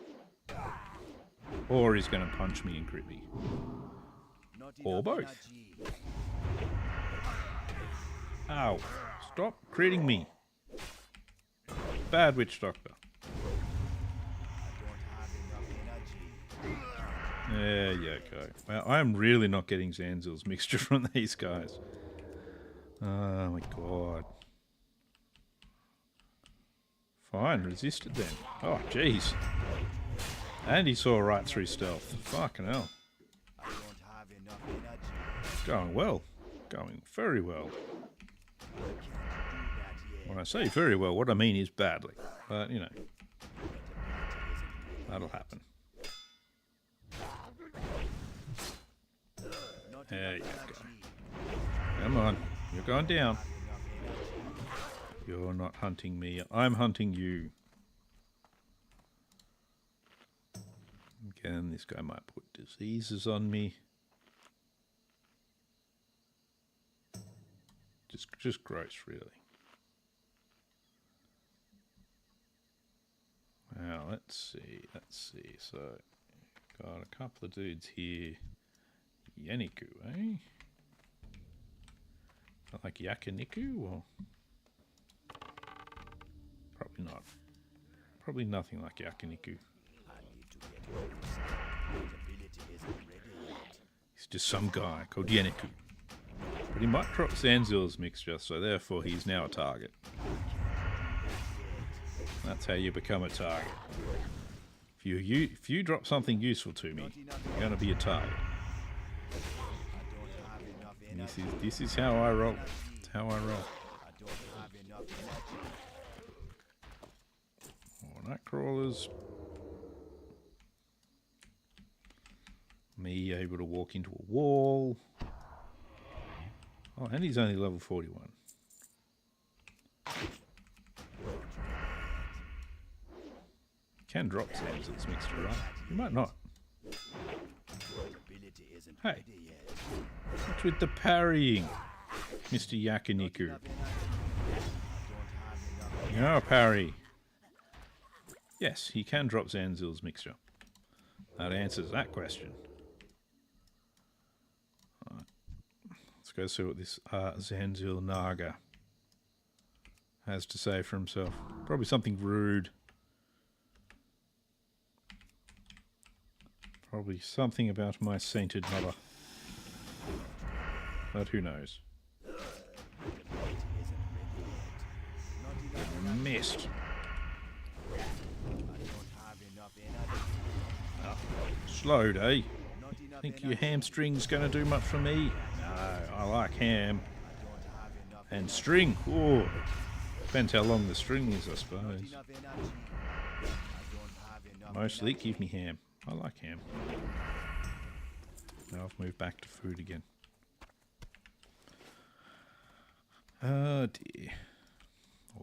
Or he's going to punch me and crit me. Or both. Ow. Stop critting me. Bad witch doctor. There you go. Well, I'm really not getting Zanzil's mixture from these guys. Oh my god. Fine, resisted then. Oh, jeez. And he saw right through stealth. Fucking hell. I don't have enough energy. Going well. Going very well. I can't do that yet. When I say very well, what I mean is badly. But, you know, that'll happen. Not There you enough go. energy. Come on. You're going down. Have enough energy. You're not hunting me. I'm hunting you. Again, this guy might put diseases on me. Just gross, really. Now, let's see. So, got a couple of dudes here. Yaniku, eh? Not like Yakiniku, or? Probably not. Probably nothing like Yakiniku. I need to get closer. My ability isn't ready yet. He's just some guy called Yaniku. But he might drop Zanzil's mixture, so therefore he's now a target. That's how you become a target. If you drop something useful to me, you're going to be a target. I don't have enough And energy. this is how I roll. It's how I roll. I don't have enough energy. Oh, night crawlers. Me able to walk into a wall. Oh, and he's only level 41. Can drop Zanzil's mixture, right? You might not. My ability isn't Hey. ready yet. What's with the parrying, Mr. Yakiniku? Enough energy. I don't have enough No parry. Yes, he can drop Zanzil's mixture. That answers that question. Right. Let's go see what this Zanzil Naga has to say for himself. Probably something rude. Probably something about my sainted mother. But who knows? Missed. I don't have enough energy. Slowed, eh? Not enough Think your energy. hamstring's gonna do much for me? No, I like ham. I don't have enough And string. Oh, depends how long the string is, I suppose. enough energy. I don't have enough Mostly energy. give me ham. I like ham. Now I've moved back to food again. Oh dear.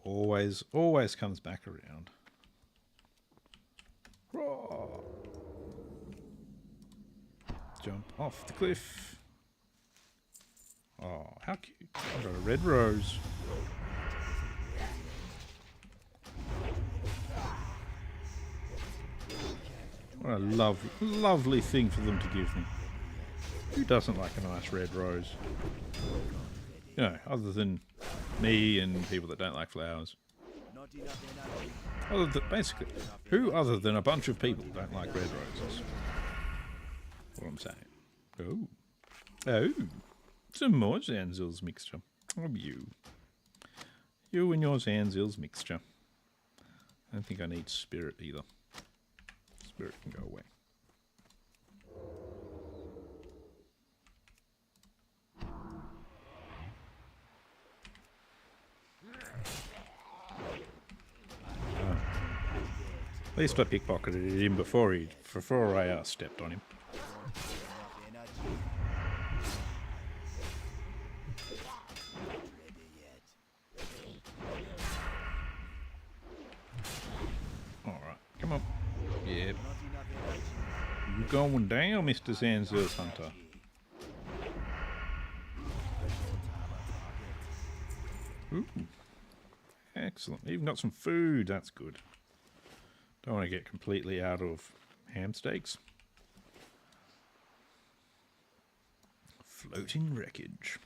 Always comes back around. Roar. Jump off the cliff. Oh, how cute. I've got a red rose. What a lovely thing for them to give me. Who doesn't like a nice red rose? You know, other than me and people that don't like flowers. Not enough energy. Basically, who other than a bunch of people don't like red roses? What I'm saying. Oh, some more Zanzil's mixture. Oh, you and your Zanzil's mixture. I don't think I need spirit either. Spirit can go away. At least I pickpocketed him before I stepped on him. Enough energy. Not ready yet. All right, come on. Yeah, Not enough energy. you going down, Mr. Zanzil's hunter. Ooh, excellent. Even got some food. That's good. Don't want to get completely out of ham steaks. Floating wreckage.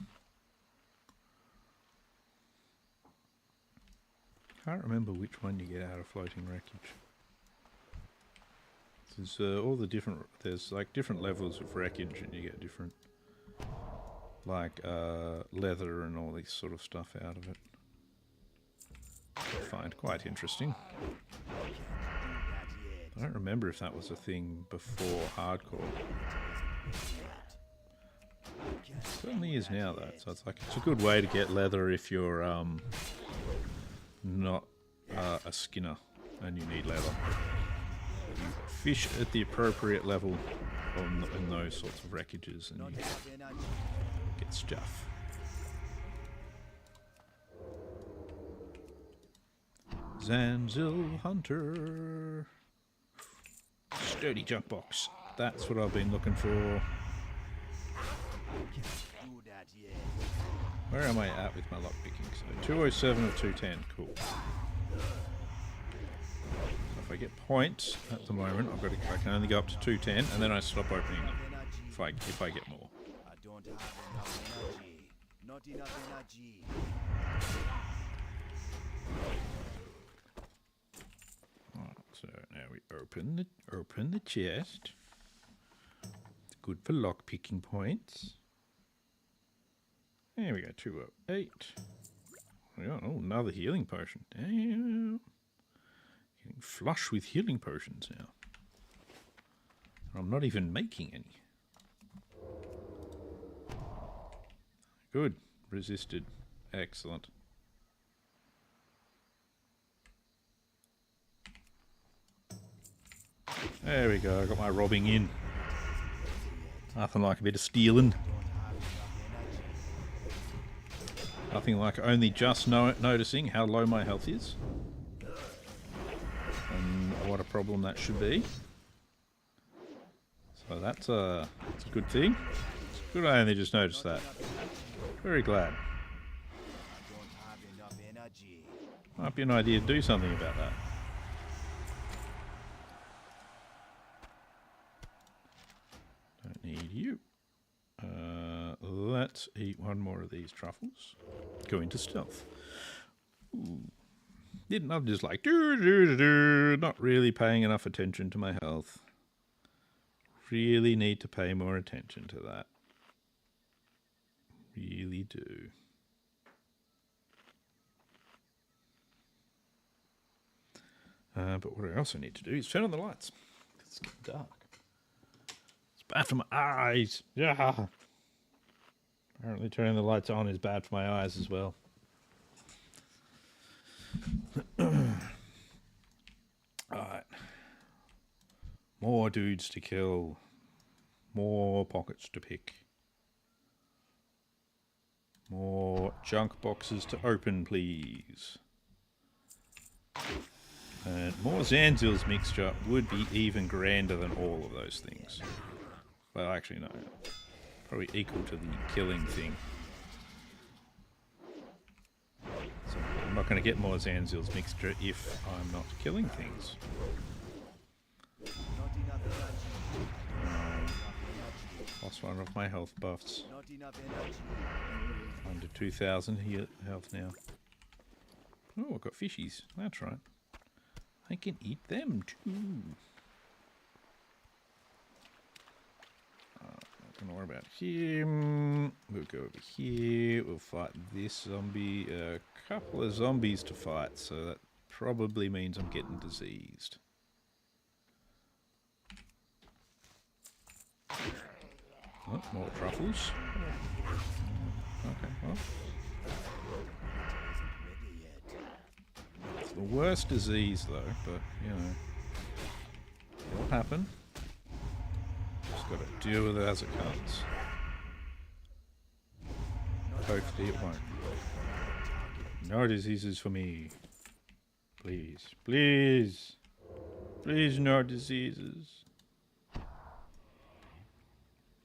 Can't remember which one you get out of floating wreckage. There's all the different. There's like different levels of wreckage, and you get different, like leather and all this sort of stuff out of it. I find quite interesting. I don't remember if that was a thing before hardcore. It certainly is now, though. So it's like it's a good way to get leather if you're not a skinner and you need leather. You fish at the appropriate level on those sorts of wreckages, and you get stuff. Zanzil Hunter. Sturdy junk box. That's what I've been looking for. Where am I at with my lockpicking? So 207 or 210. Cool. If I get points at the moment, I can only go up to 210, and then I stop opening them. If I get more. I don't have enough energy. Not enough energy. Right, so now we open the chest. It's good for lockpicking points. There we go, 208. Oh, another healing potion. Damn. Getting flush with healing potions now. I'm not even making any. Good. Resisted. Excellent. There we go, I got my robbing in. Nothing like a bit of stealing. Nothing like only just noticing how low my health is. And what a problem that should be. So that's a good thing. It's good I only just noticed that. Very glad. Might be an idea to do something about that. Don't need you. Let's eat one more of these truffles. Go into stealth. Ooh. I'm just like, not really paying enough attention to my health. Really need to pay more attention to that. Really do. But what I also need to do is turn on the lights. It's getting dark. It's bad for my eyes. Yeah. Apparently turning the lights on is bad for my eyes as well. Alright. More dudes to kill. More pockets to pick. More junk boxes to open, please. And more Zanzil's mixture would be even grander than all of those things. Well, actually, no. Probably equal to the killing thing. So I'm not going to get more Zanzil's mixture if I'm not killing things. Lost one of my health buffs. Under 2,000 health now. Oh, I've got fishies. That's right. I can eat them too. Not gonna worry about him. We'll go over here. We'll fight this zombie. A couple of zombies to fight, so that probably means I'm getting diseased. Oh, more truffles. Okay, well. It's the worst disease though, but you know, it'll happen. Just got to deal with it as it comes. Hopefully it won't. No diseases for me. Please, please, please, no diseases.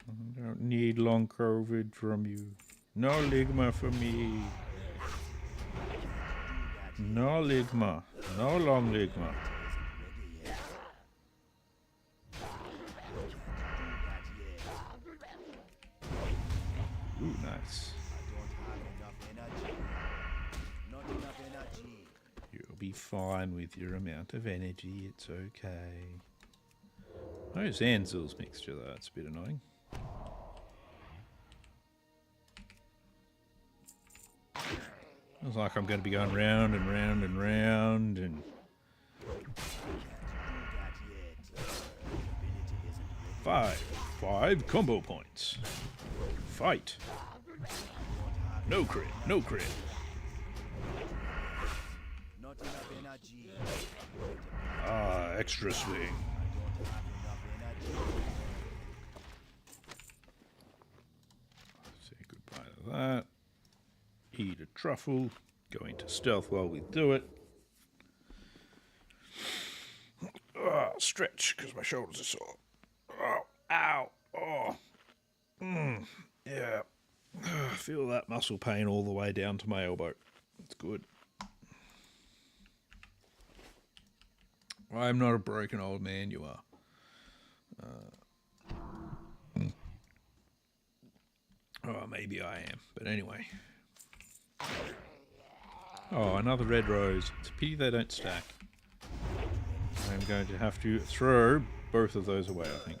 I don't need long COVID from you. No ligma for me. No ligma. No long ligma. Ooh, nice. You'll be fine with your amount of energy. It's okay. No Zanzil's mixture though, it's a bit annoying. Looks like I'm going to be going round and round and round and... Five combo points. Fight. No crit, no crit. Not enough energy. Ah, extra swing. Say goodbye to that. Eat a truffle. Go into stealth while we do it. Stretch, because my shoulders are sore. Oh, ow. Oh. Yeah. Feel that muscle pain all the way down to my elbow. It's good. I'm not a broken old man, you are. Oh, maybe I am. But anyway. Oh, another red rose. It's a pity they don't stack. I'm going to have to throw both of those away, I think.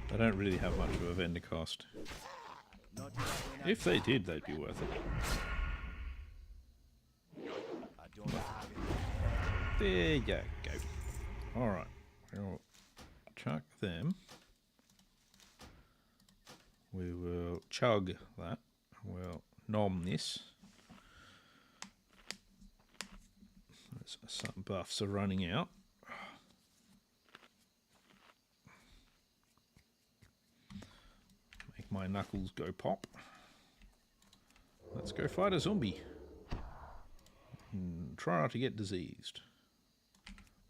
They don't really have much of a vendor cost. If they did, they'd be worth it. There you go. Alright. We'll chuck them. We will chug that. We'll nom this. Some buffs are running out. Make my knuckles go pop. Let's go fight a zombie. Try not to get diseased.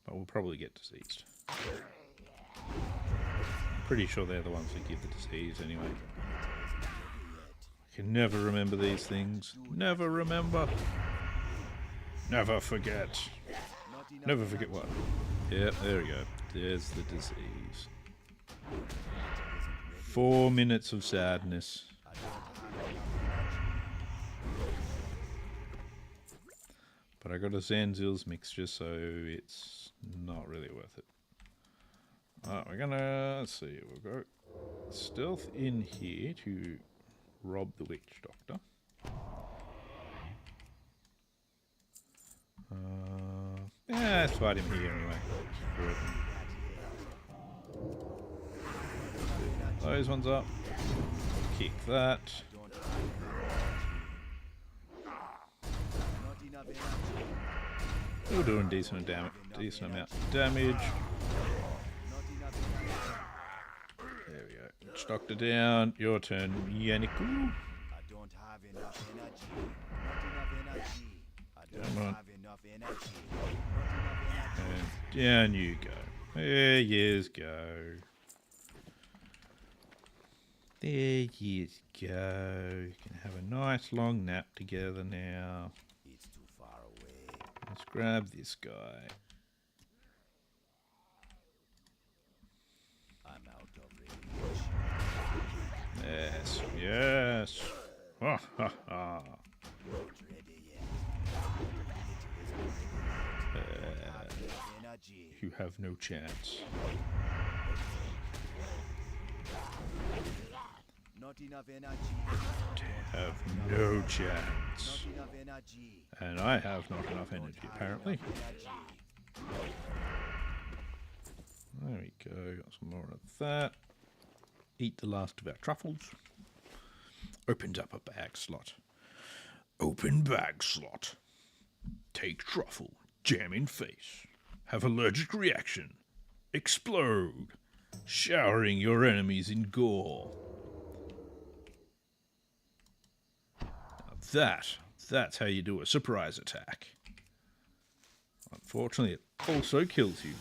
But we'll probably get diseased. I'm pretty sure they're the ones that give the disease anyway. I can never remember these things. Never remember. Never forget. Never forget what? Yep, there we go. There's the disease. 4 minutes of sadness. But I got a Zanzil's mixture, so it's not really worth it. Alright, we're gonna, let's see, we'll go stealth in here to rob the witch doctor. Yeah, let's fight him here anyway. Those ones up. Kick that. Still doing decent amount of damage. There we go. Witch doctor down. Your turn, Yannick. I don't have enough energy. Not enough energy. I don't Come on. have enough energy. Not enough energy. And down you go. There you go. There you go. You can have a nice long nap together now. It's too far away. Let's grab this guy. I'm out of range. Yes, yes. Ha ha ha. Not ready yet. Energy. You have no chance. Not enough energy. Have no chance. Not enough energy. And I have not enough energy, apparently. Energy. There we go. Got some more of that. Eat the last of our truffles. Opens up a bag slot. Open bag slot. Take truffle. Jam in face. Have allergic reaction. Explode. Showering your enemies in gore. Now that's how you do a surprise attack. Unfortunately, it also kills you.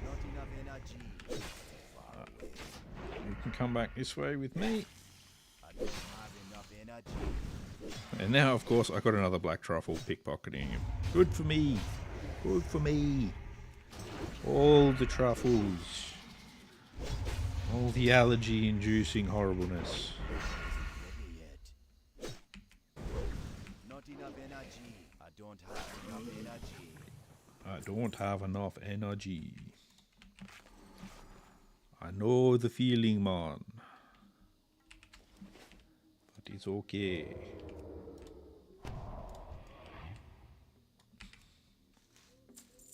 Not enough energy. You can come back this way with me. I don't have enough energy. And now, of course, I got another black truffle pickpocketing him. Good for me. Good for me. All the truffles. All the allergy-inducing horribleness. Ready yet. Not enough energy. I don't have enough energy. I don't have enough energy. I know the feeling, man. But it's okay.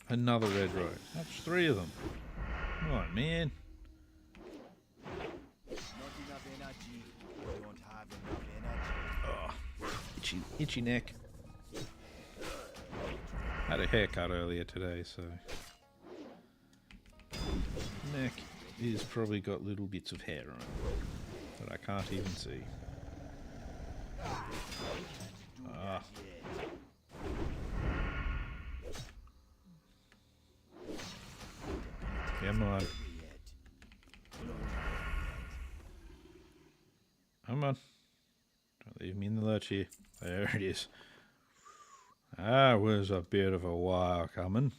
Another red rose. That's 3 of them. Come on, man. Not enough energy. I don't have enough energy. Oh, itchy neck. Had a haircut earlier today, so neck is probably got little bits of hair on it that I can't even see. Ah. Come on. Come on. Don't leave me in the lurch here. There it is. That was a bit of a while coming.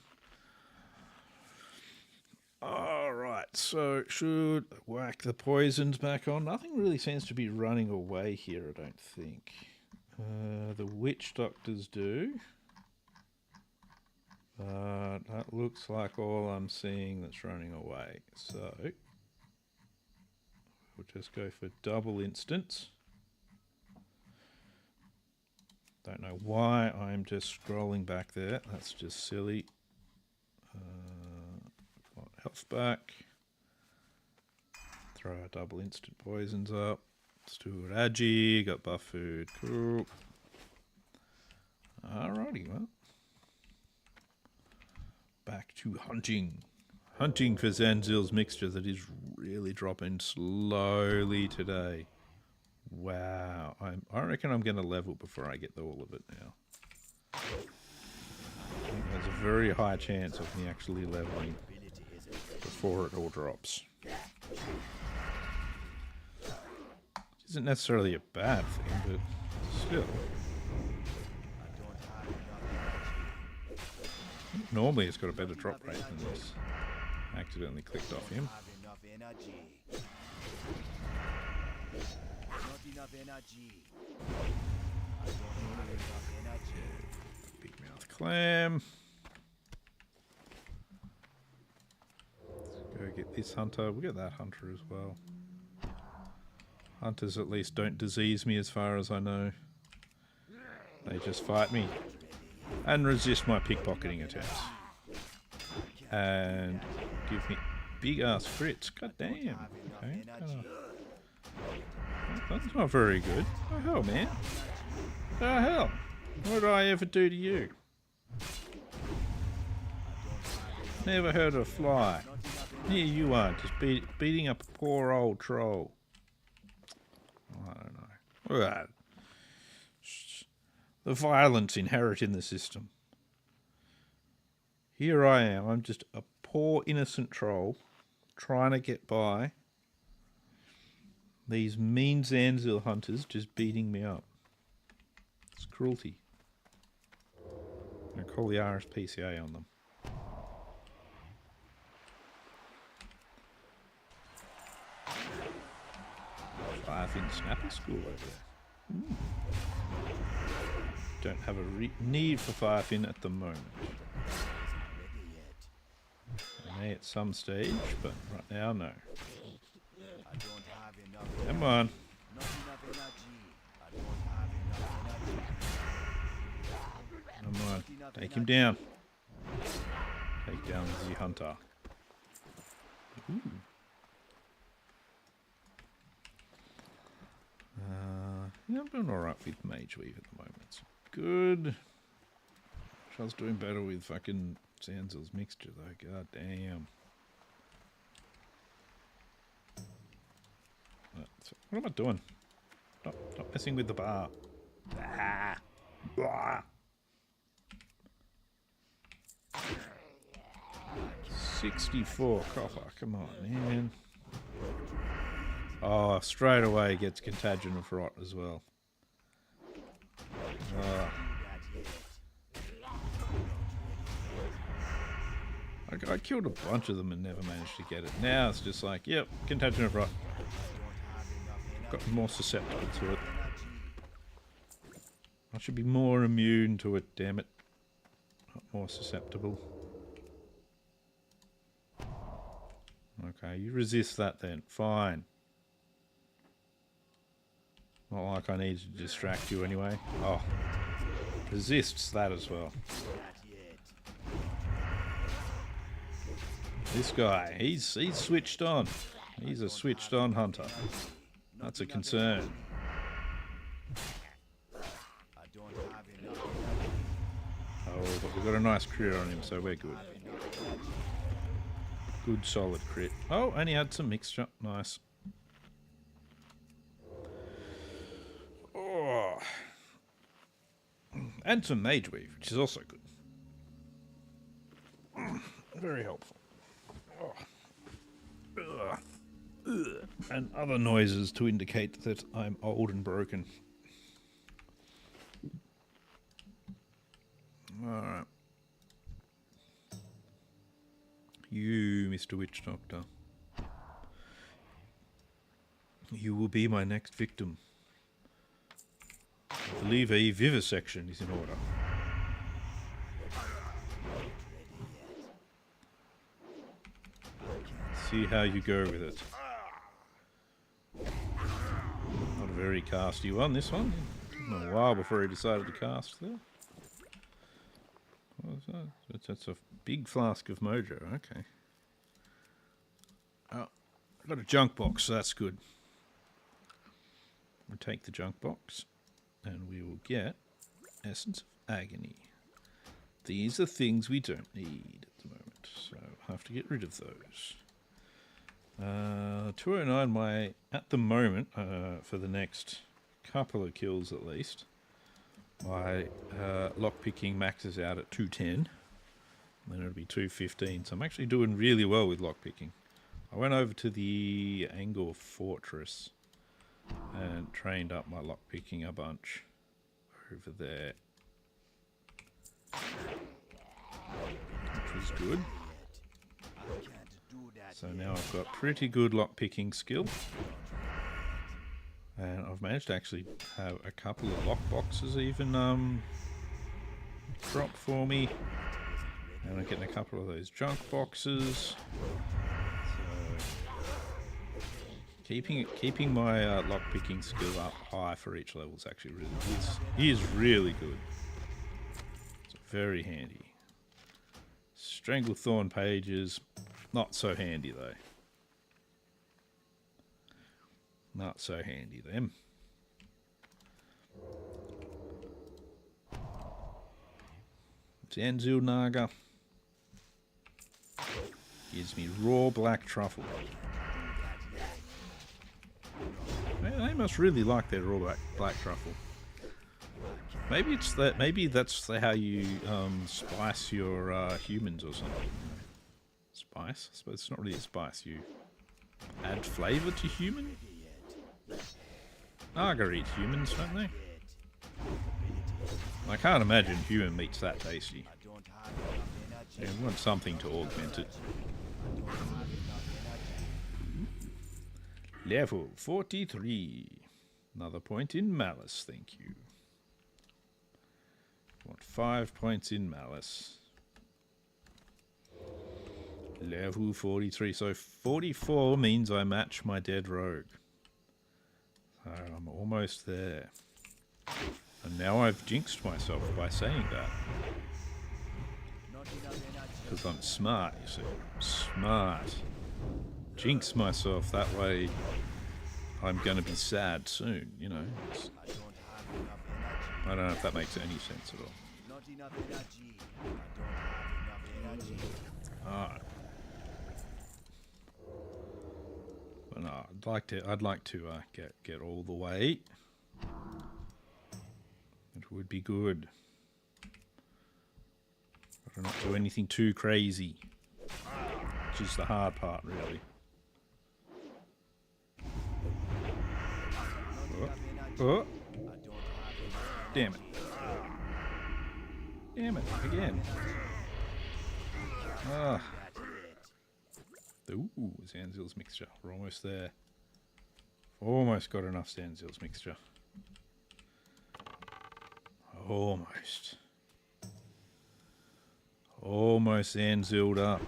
Alright, so should whack the poisons back on. Nothing really seems to be running away here, I don't think. The witch doctors do. But that looks like all I'm seeing that's running away. So we'll just go for double instance. Don't know why I'm just scrolling back there. That's just silly. Health back. Throw our double instant poisons up. Steward Agi. Got buff food. Cool. Alrighty, well. Back to hunting. Hunting for Zanzil's mixture that is really dropping slowly today. Wow, I reckon I'm going to level before I get all of it now. I think there's a very high chance of me actually leveling before it all drops. Which isn't necessarily a bad thing, but still. Normally it's got a better drop rate than this. I accidentally clicked off him. Enough energy. Big mouth clam. Let's go get this hunter. We'll get that hunter as well. Hunters at least don't disease me as far as I know. They just fight me and resist my pickpocketing attempts. And give me big ass crits. God damn. Okay. That's not very good. Oh hell, man. Oh hell. What did I ever do to you? Never heard of a fly. Here you are, just beating up a poor old troll. I don't know. Right. The violence inherent in the system. Here I am. I'm just a poor innocent troll trying to get by. These mean Zanzil hunters just beating me up. It's cruelty. I'm going to call the RSPCA on them. Firefin Snapper School over there. Don't have a need for Firefin at the moment. I may at some stage, but right now, no. Come on. Come on. Take him down. Take down the hunter. Ooh. Yeah, I'm doing alright with Mage Weave at the moment. It's good. I was doing better with fucking Zanzil's mixture though. God damn. What am I doing? Stop messing with the bar. Ah. Blah. 64 copper. Come on, man. Oh, straight away gets Contagion of Rot as well. Oh. I killed a bunch of them and never managed to get it. Now it's just like, yep, Contagion of Rot. Got more susceptible to it. I should be more immune to it, damn it. Not more susceptible. Okay, you resist that then. Fine. Not like I need to distract you anyway. Oh. Resists that as well. This guy, he's switched on. He's a switched on hunter. That's a concern. Oh, but we've got a nice crit on him, so we're good. Good solid crit. Oh, and he had some mixture. Nice. Oh. And some mage weave, which is also good. Very helpful. Oh. Ugh. Ugh. And other noises to indicate that I'm old and broken. Alright. You, Mr. Witch Doctor. You will be my next victim. I believe a vivisection is in order. See how you go with it. Not a very casty one, this one. Took him a while before he decided to cast there. What was that? That's a big flask of mojo, okay. Oh, I've got a junk box, so that's good. We'll take the junk box, and we will get Essence of Agony. These are things we don't need at the moment, so I'll have to get rid of those. 209 at the moment, for the next couple of kills at least, my lockpicking maxes out at 210, then it'll be 215, so I'm actually doing really well with lockpicking. I went over to the Angor Fortress and trained up my lockpicking a bunch over there, which was good. So now I've got pretty good lockpicking skill. And I've managed to actually have a couple of lockboxes even drop for me. And I'm getting a couple of those junk boxes. So keeping my lockpicking skill up high for each level is actually is really good. It's very handy. Stranglethorn pages, not so handy though. Not so handy, them. Zanzil Naga gives me raw black truffle. They must really like their raw black truffle. Maybe it's that. Maybe that's how you spice your humans or something. Spice? I suppose it's not really a spice. You add flavour to human. Naga eat humans, don't they? I can't imagine human meat's that tasty. Yeah, we want something to augment it. Level 43. Another point in malice, thank you. Want 5 points in malice. Level 43. So 44 means I match my dead rogue. So I'm almost there. And now I've jinxed myself by saying that. Because I'm smart, you see. Smart. Jinx myself, that way I'm going to be sad soon, you know. I don't know if that makes any sense at all. Alright. But no, I'd like to get all the way. It would be good. But not do anything too crazy. Which is the hard part, really. Oh. Damn it. Damn it, again. Ah. Ooh, Zanzil's mixture. We're almost there. Almost got enough Zanzil's mixture. Almost. Almost Zanzil'd up.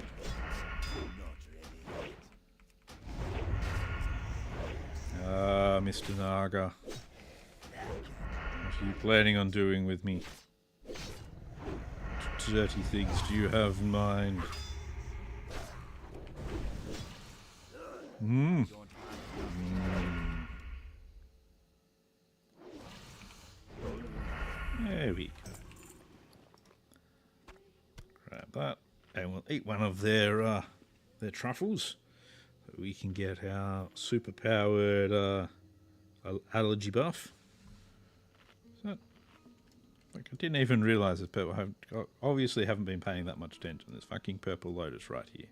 Mr. Naga. What are you planning on doing with me? What dirty things do you have in mind? There we go. Grab that, and we'll eat one of their truffles, so we can get our super-powered allergy buff. So, like, I didn't even realise that purple. Obviously, haven't been paying that much attention. There's fucking purple lotus right here.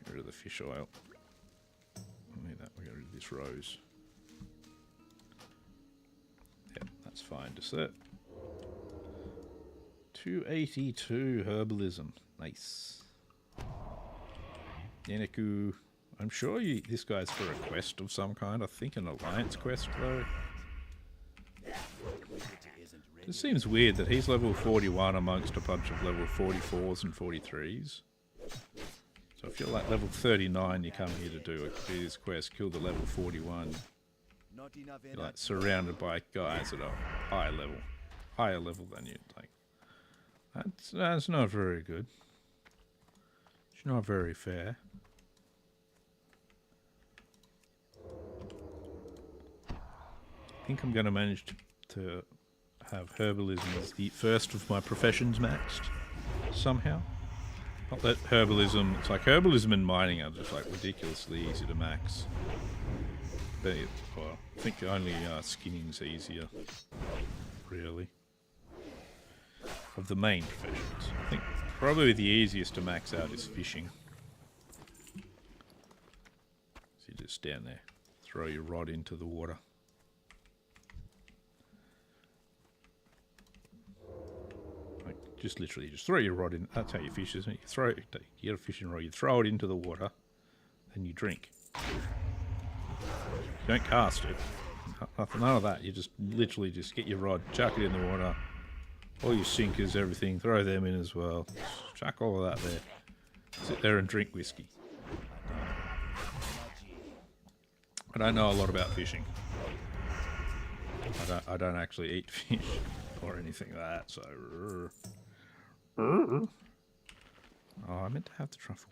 Get rid of the fish oil. I need that. We'll get rid of this rose. Yep, that's fine. Just that. 282 herbalism. Nice. Yeniku. I'm sure this guy's for a quest of some kind. I think an alliance quest though. It seems weird that he's level 41 amongst a bunch of level 44s and 43s. So if you're like level 39, you come here to do this quest, kill the level 41. You're like surrounded by guys at a higher level than you. Like that's not very good. It's not very fair. I think I'm going to manage to have herbalism as the first of my professions maxed somehow. Not that herbalism, it's like herbalism and mining are just like ridiculously easy to max. But well, I think only skinning's easier, really. Of the main professions. I think probably the easiest to max out is fishing. So you just stand there, throw your rod into the water. Just literally, just throw your rod in. That's how you fish, isn't it? You get a fishing rod, you throw it into the water, then you drink. You don't cast it. None of that. You just literally just get your rod, chuck it in the water, all your sinkers, everything, throw them in as well. Just chuck all of that there. Sit there and drink whiskey. I don't know a lot about fishing. I don't actually eat fish or anything like that, so... Oh, I meant to have the truffle.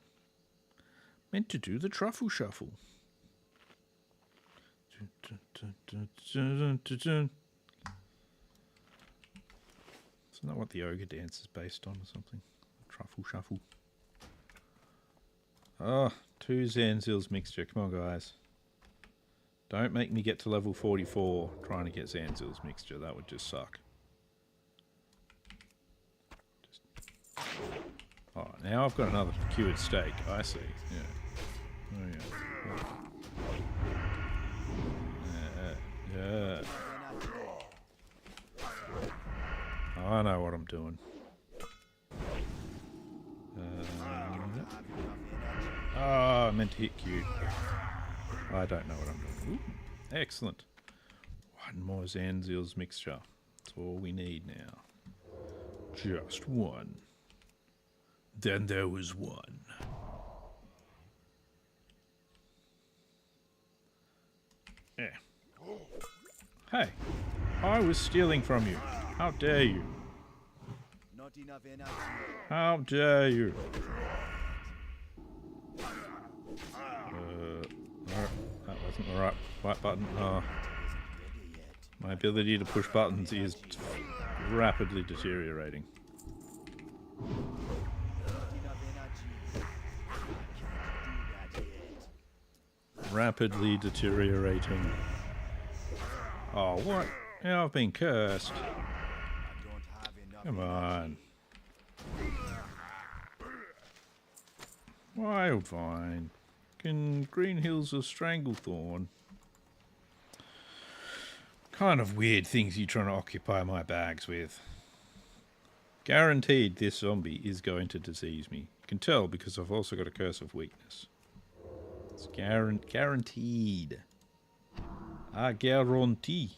Meant to do the truffle shuffle. Isn't that what the ogre dance is based on or something? Truffle shuffle. Oh, 2 Zanzil's mixture. Come on, guys. Don't make me get to level 44 trying to get Zanzil's mixture. That would just suck. Oh, now I've got another cured steak. I see. Yeah. Oh, yeah. Yeah. Oh, I know what I'm doing. I meant to hit Q. I don't know what I'm doing. Ooh, excellent. One more Zanzil's mixture. That's all we need now. Just one. Then there was one. Yeah. Hey, I was stealing from you. How dare you? Not enough energy. How dare you? That wasn't the right button. Oh. My ability to push buttons is rapidly deteriorating. Rapidly deteriorating. Oh, what? Yeah, I've been cursed. Come on. Wildvine. Green Hills of Stranglethorn. Kind of weird things you're trying to occupy my bags with. Guaranteed this zombie is going to disease me. You can tell because I've also got a curse of weakness. It's guaranteed. I guarantee.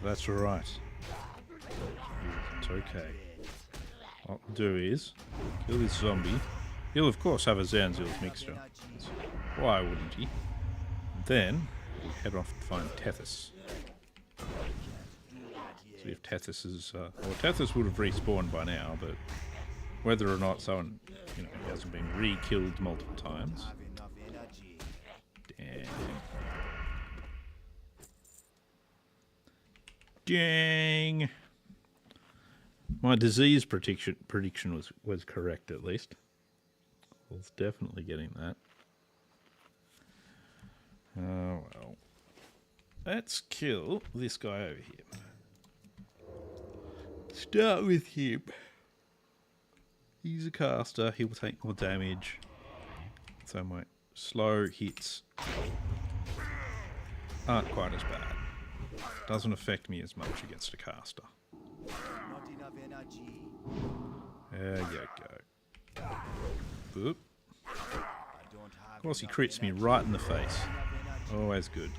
That's right. It's okay. what we'll do is kill this zombie. He'll of course have a Zanzil's mixture. Why wouldn't he? Then we'll head off to find Tethys. See if Tethys is... well, Tethys would have respawned by now, but whether or not someone, you know, hasn't been re-killed multiple times. Damn. Dang. My disease prediction was correct, at least. I was definitely getting that. Oh, well. Let's kill this guy over here. Start with him. He's a caster. He will take more damage. So my slow hits aren't quite as bad. Doesn't affect me as much against a caster. There you go. Boop. Of course he crits me right in the face. Always good.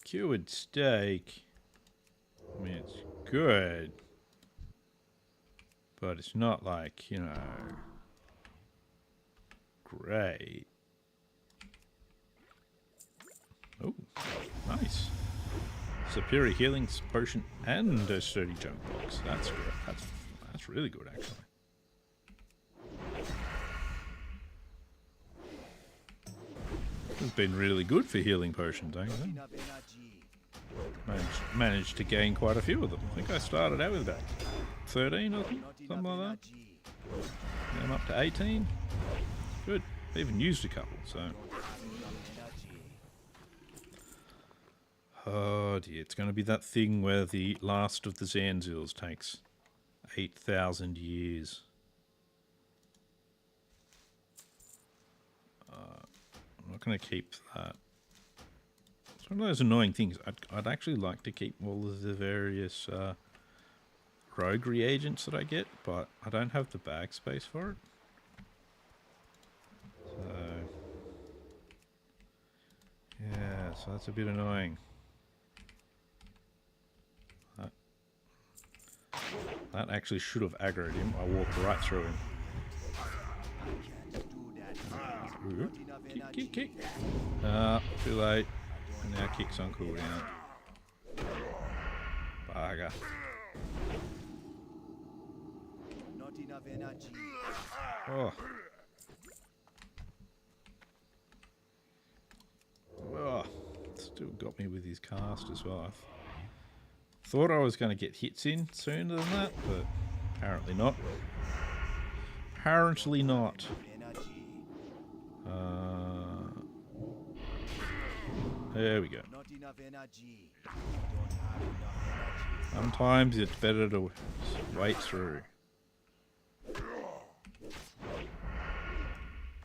Cured steak. I mean, it's good. But it's not like, you know, great. Oh, nice. Superior healing potion and a sturdy junk box. That's good. That's really good, actually. It's been really good for healing potions, I think. Managed to gain quite a few of them. I think I started out with about 13 or something like that. Now I'm up to 18. Good. I even used a couple, so. Oh dear, it's going to be that thing where the last of the Zanzils takes 8,000 years. I'm not going to keep that. It's one of those annoying things. I'd actually like to keep all of the various rogue reagents that I get, but I don't have the bag space for it. So, yeah, so that's a bit annoying. That actually should have aggroed him. I walked right through him. Ooh. Kick. Too late. And now kick's on cooldown. Bugger. Oh. Oh. Still got me with his cast as well. Thought I was going to get hits in sooner than that, but apparently not. Apparently not. There we go. Sometimes it's better to wait through.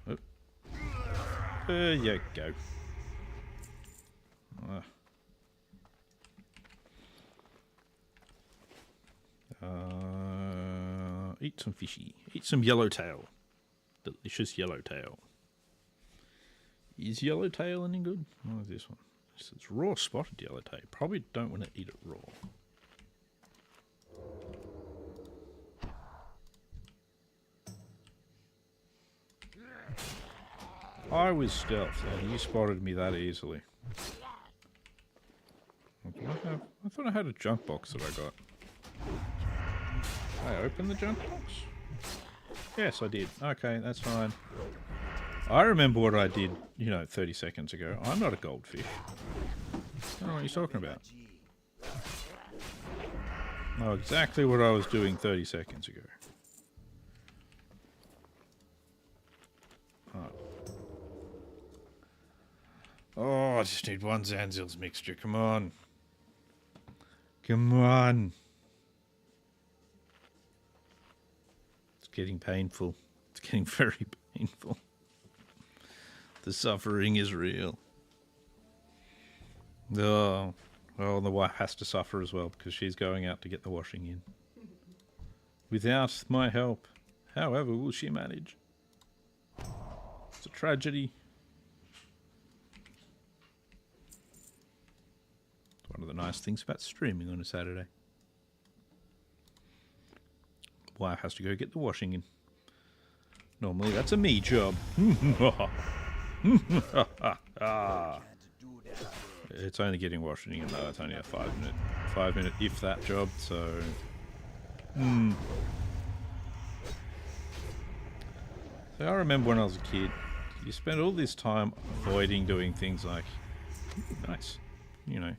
Oh. There you go. Eat some fishy. Eat some yellowtail. Delicious yellowtail. Is yellowtail any good? What is this one? This is raw spotted yellowtail. Probably don't want to eat it raw. I was stealth and you spotted me that easily. I thought I had a junk box that I got. I opened the junk box? Yes, I did. Okay, that's fine. I remember what I did, 30 seconds ago. I'm not a goldfish. I don't know what you're talking about. I know exactly what I was doing 30 seconds ago. Oh, I just need one Zanzil's mixture. Come on. Come on. It's getting painful. It's getting very painful. The suffering is real. Oh, well, the wife has to suffer as well because she's going out to get the washing in. Without my help, however will she manage? It's a tragedy. It's one of the nice things about streaming on a Saturday. wife has to go get the washing in. Normally that's a me job. It's only getting washing in though. It's only a 5 minute if that job. So, So I remember when I was a kid, you spent all this time avoiding doing things like, nice, you know,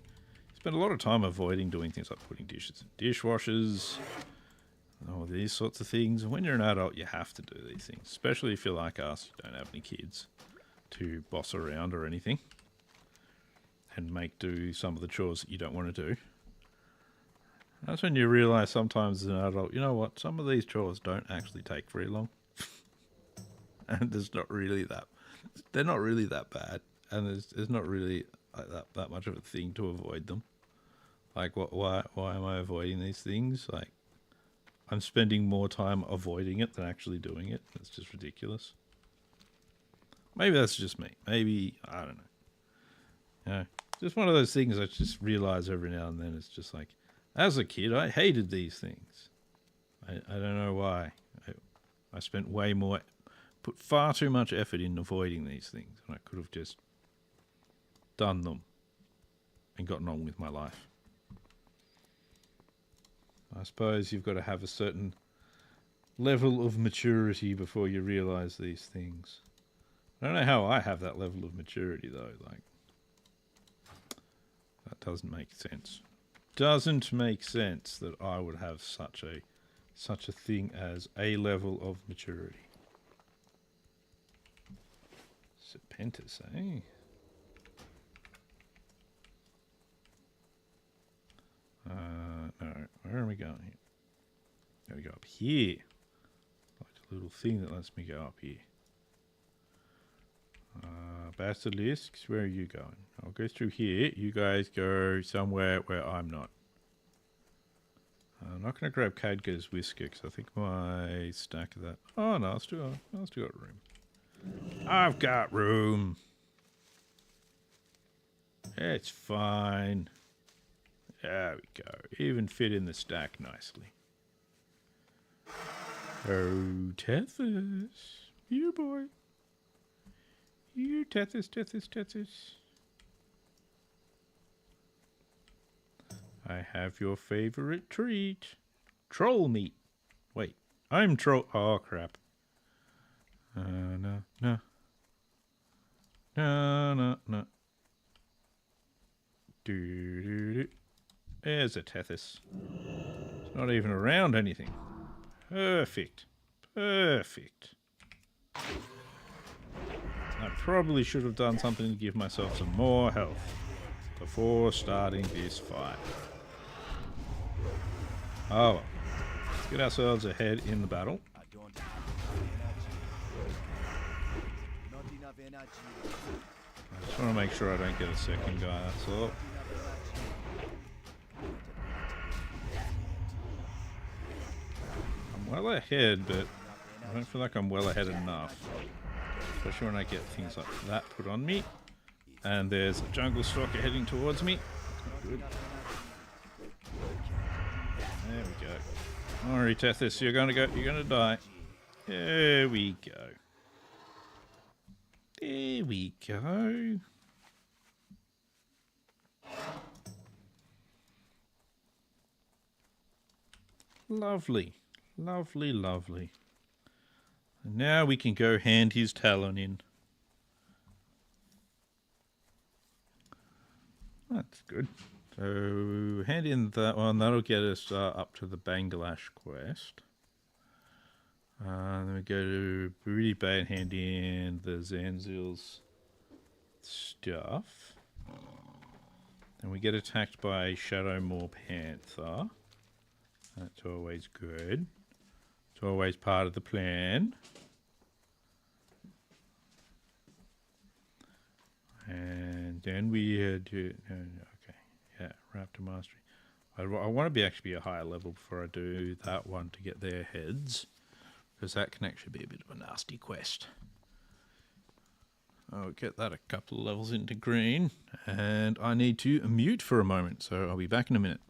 spend a lot of time avoiding doing things like putting dishes in dishwashers, all these sorts of things. And when you're an adult, you have to do these things, especially if you're like us, you don't have any kids to boss around or anything and make do some of the chores that you don't want to do. That's when you realise sometimes as an adult, you know what, some of these chores don't actually take very long. And there's not really that, they're not really that bad. And there's not really like that much of a thing to avoid them. Like, why am I avoiding these things? Like, I'm spending more time avoiding it than actually doing it. It's just ridiculous. Maybe that's just me. Maybe, I don't know. You know, just one of those things I just realize every now and then. It's just like, as a kid, I hated these things. I don't know why. I spent put far too much effort in avoiding these things. And I could have just done them and gotten on with my life. I suppose you've got to have a certain level of maturity before you realize these things. I don't know how I have that level of maturity though. Like, that doesn't make sense. Doesn't make sense that I would have such a thing as a level of maturity. Serpentis, eh? No, where are we going here? Gotta go up here. Like a little thing that lets me go up here. Basilisks, where are you going? I'll go through here. You guys go somewhere where I'm not. I'm not going to grab Khadgar's whisker because I think my stack of that... Oh no, I've still got room. I've got room. It's fine. There we go. Even fit in the stack nicely. Oh, Tethys. You boy. You Tethys. I have your favorite treat. Troll meat. Wait, I'm troll... Oh, crap. No. There's a Tethys. It's not even around anything. Perfect. I probably should have done something to give myself some more health before starting this fight. Oh well. Let's get ourselves ahead in the battle. I don't have enough energy. I just want to make sure I don't get a second guy, that's all. I'm well ahead, but I don't feel like I'm well ahead enough. Especially when I get things like that put on me. And there's a jungle stalker heading towards me. Good. There we go. Alright, Tethys, you're gonna die. There we go. There we go. Lovely. Lovely. And now we can go hand his talon in. That's good. So, hand in that one. That'll get us up to the Bangladesh quest. Then we go to Booty Bay and hand in the Zanzil's stuff. Then we get attacked by Shadowmoor Panther. That's always good. It's always part of the plan. And then we do... okay, yeah, Raptor Mastery. I want to actually be a higher level before I do that one to get their heads. Because that can actually be a bit of a nasty quest. I'll get that a couple of levels into green. And I need to mute for a moment, so I'll be back in a minute.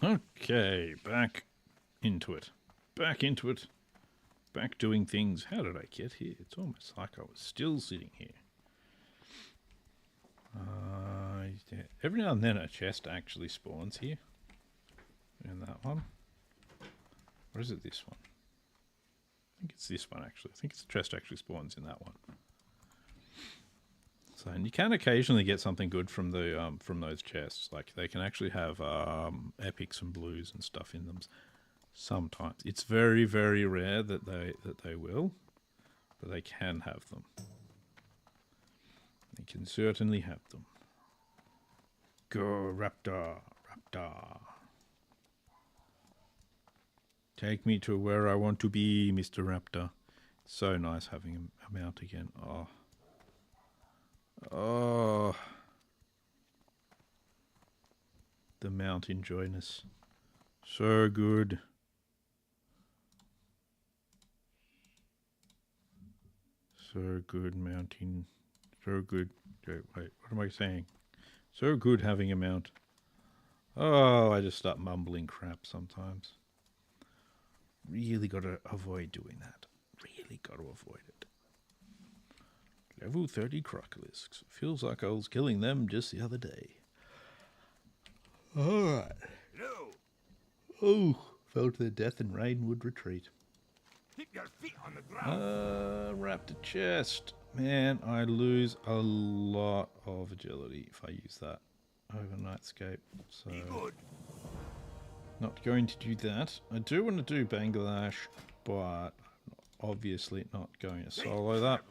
Okay, back into it. Back into it. Back doing things. How did I get here? It's almost like I was still sitting here. Yeah. Every now and then a chest actually spawns here. In that one. Or is it this one? I think it's this one actually. I think it's the chest actually spawns in that one. So, and you can occasionally get something good from the from those chests. Like they can actually have epics and blues and stuff in them. Sometimes it's very, very rare that they will, but they can have them. They can certainly have them. Go Raptor, Raptor. Take me to where I want to be, Mr. Raptor. It's so nice having a mount again. Oh. Oh. The mount enjoyness. So good. So good mounting. So good. Wait, what am I saying? So good having a mount. Oh, I just start mumbling crap sometimes. Really got to avoid doing that. Really got to avoid it. Level 30 crocolisk. Feels like I was killing them just the other day. Alright. No. Oh, fell to their death in Rainwood Retreat. Keep your feet on the ground. Raptor chest. Man, I lose a lot of agility if I use that overnightscape. So, Be good. not going to do that. I do want to do Bangladesh, but obviously not going to solo that.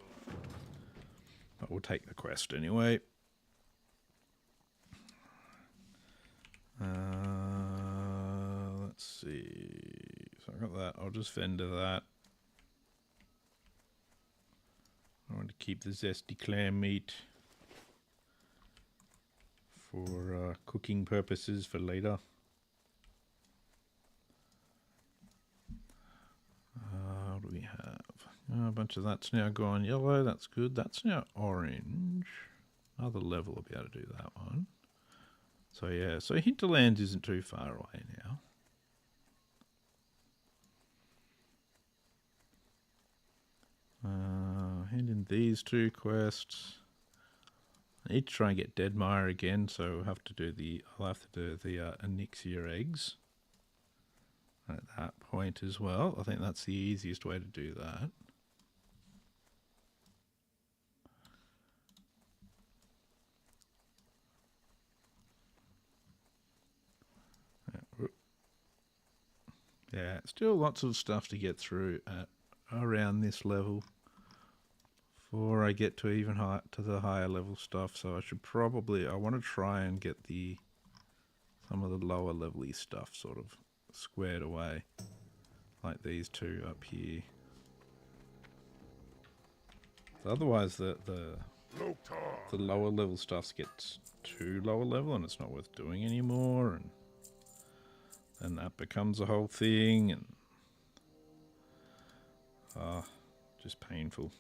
But we'll take the quest anyway. Let's see. So I got that. I'll just vendor that. I want to keep the zesty clam meat for cooking purposes for later. What do we have? Oh, a bunch of that's now gone yellow. That's good. That's now orange. Another level will be able to do that one. So yeah, so Hinterlands isn't too far away now. Hand in these two quests. I need to try and get Deadmire again, so I'll have to do the Onyxia eggs at that point as well. I think that's the easiest way to do that. Yeah, still lots of stuff to get through at around this level before I get to even to the higher level stuff. So I should probably, I want to try and get some of the lower level-y stuff sort of squared away, like these two up here. So otherwise the lower level stuff gets too lower level and it's not worth doing anymore, and that becomes a whole thing, and just painful.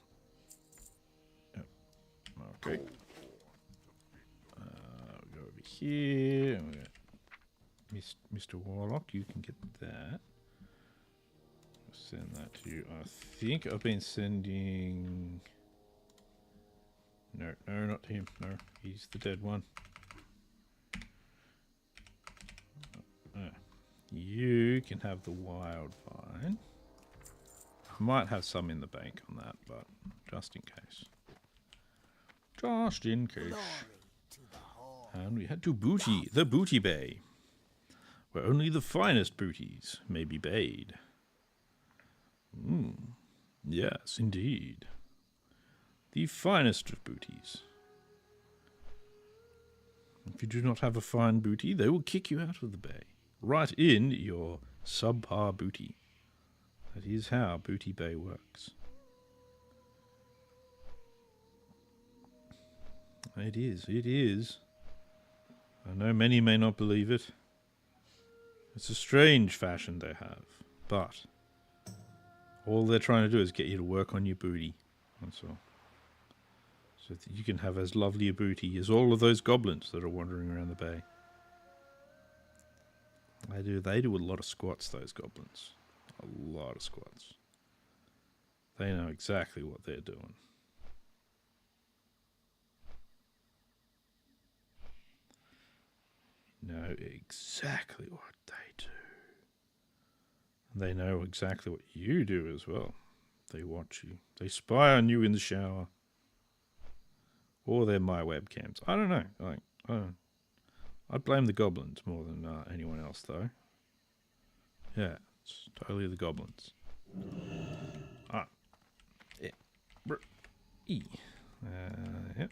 Yep. Okay. We'll go over here. And we got Mr. Warlock, you can get that. I'll send that to you. I think I've been sending... No, not to him. No, he's the dead one. You can have the wild vine. I might have some in the bank on that, but just in case. Just in case. And we head to Booty, the Booty Bay, where only the finest booties may be bayed. Yes, indeed. The finest of booties. If you do not have a fine booty, they will kick you out of the bay. Right in your subpar booty. That is how Booty Bay works. It is, it is. I know many may not believe it. It's a strange fashion they have, but all they're trying to do is get you to work on your booty. That's all. So that you can have as lovely a booty as all of those goblins that are wandering around the bay. They do a lot of squats, those goblins. A lot of squats. They know exactly what they're doing. Know exactly what they do. And they know exactly what you do as well. They watch you. They spy on you in the shower. Or they're my webcams. I don't know. I'd blame the goblins more than anyone else, though. Yeah, it's totally the goblins. Ah. Yeah. Yep.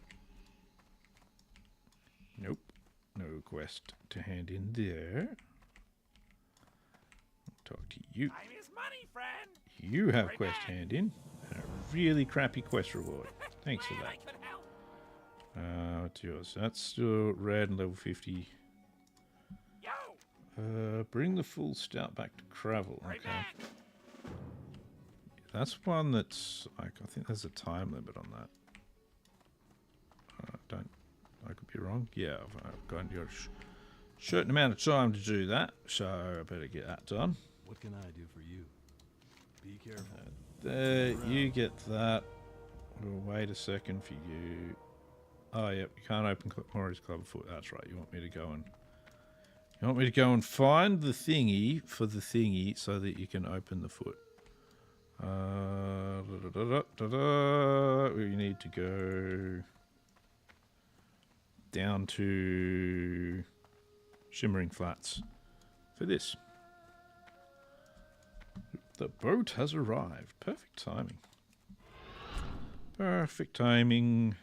Nope. No quest to hand in there. Talk to you. Time is money, friend. You have quest hand in. And a really crappy quest reward. Thanks for Glad I that. could help. What's yours? That's still red and level 50. Yo, Bring the full stout back to Cravel. right Okay. back. That's one that's like, I think there's a time limit on that. I could be wrong. Yeah, I've got a certain amount of time to do that, so I better get that done. What can I do for you? Be careful. There, you get that. We'll wait a second for you. Oh, yep, you can't open Maury's Clubfoot. That's right. You want me to go and find the thingy for the thingy so that you can open the foot. We need to go down to Shimmering Flats for this. The boat has arrived. Perfect timing. Perfect timing.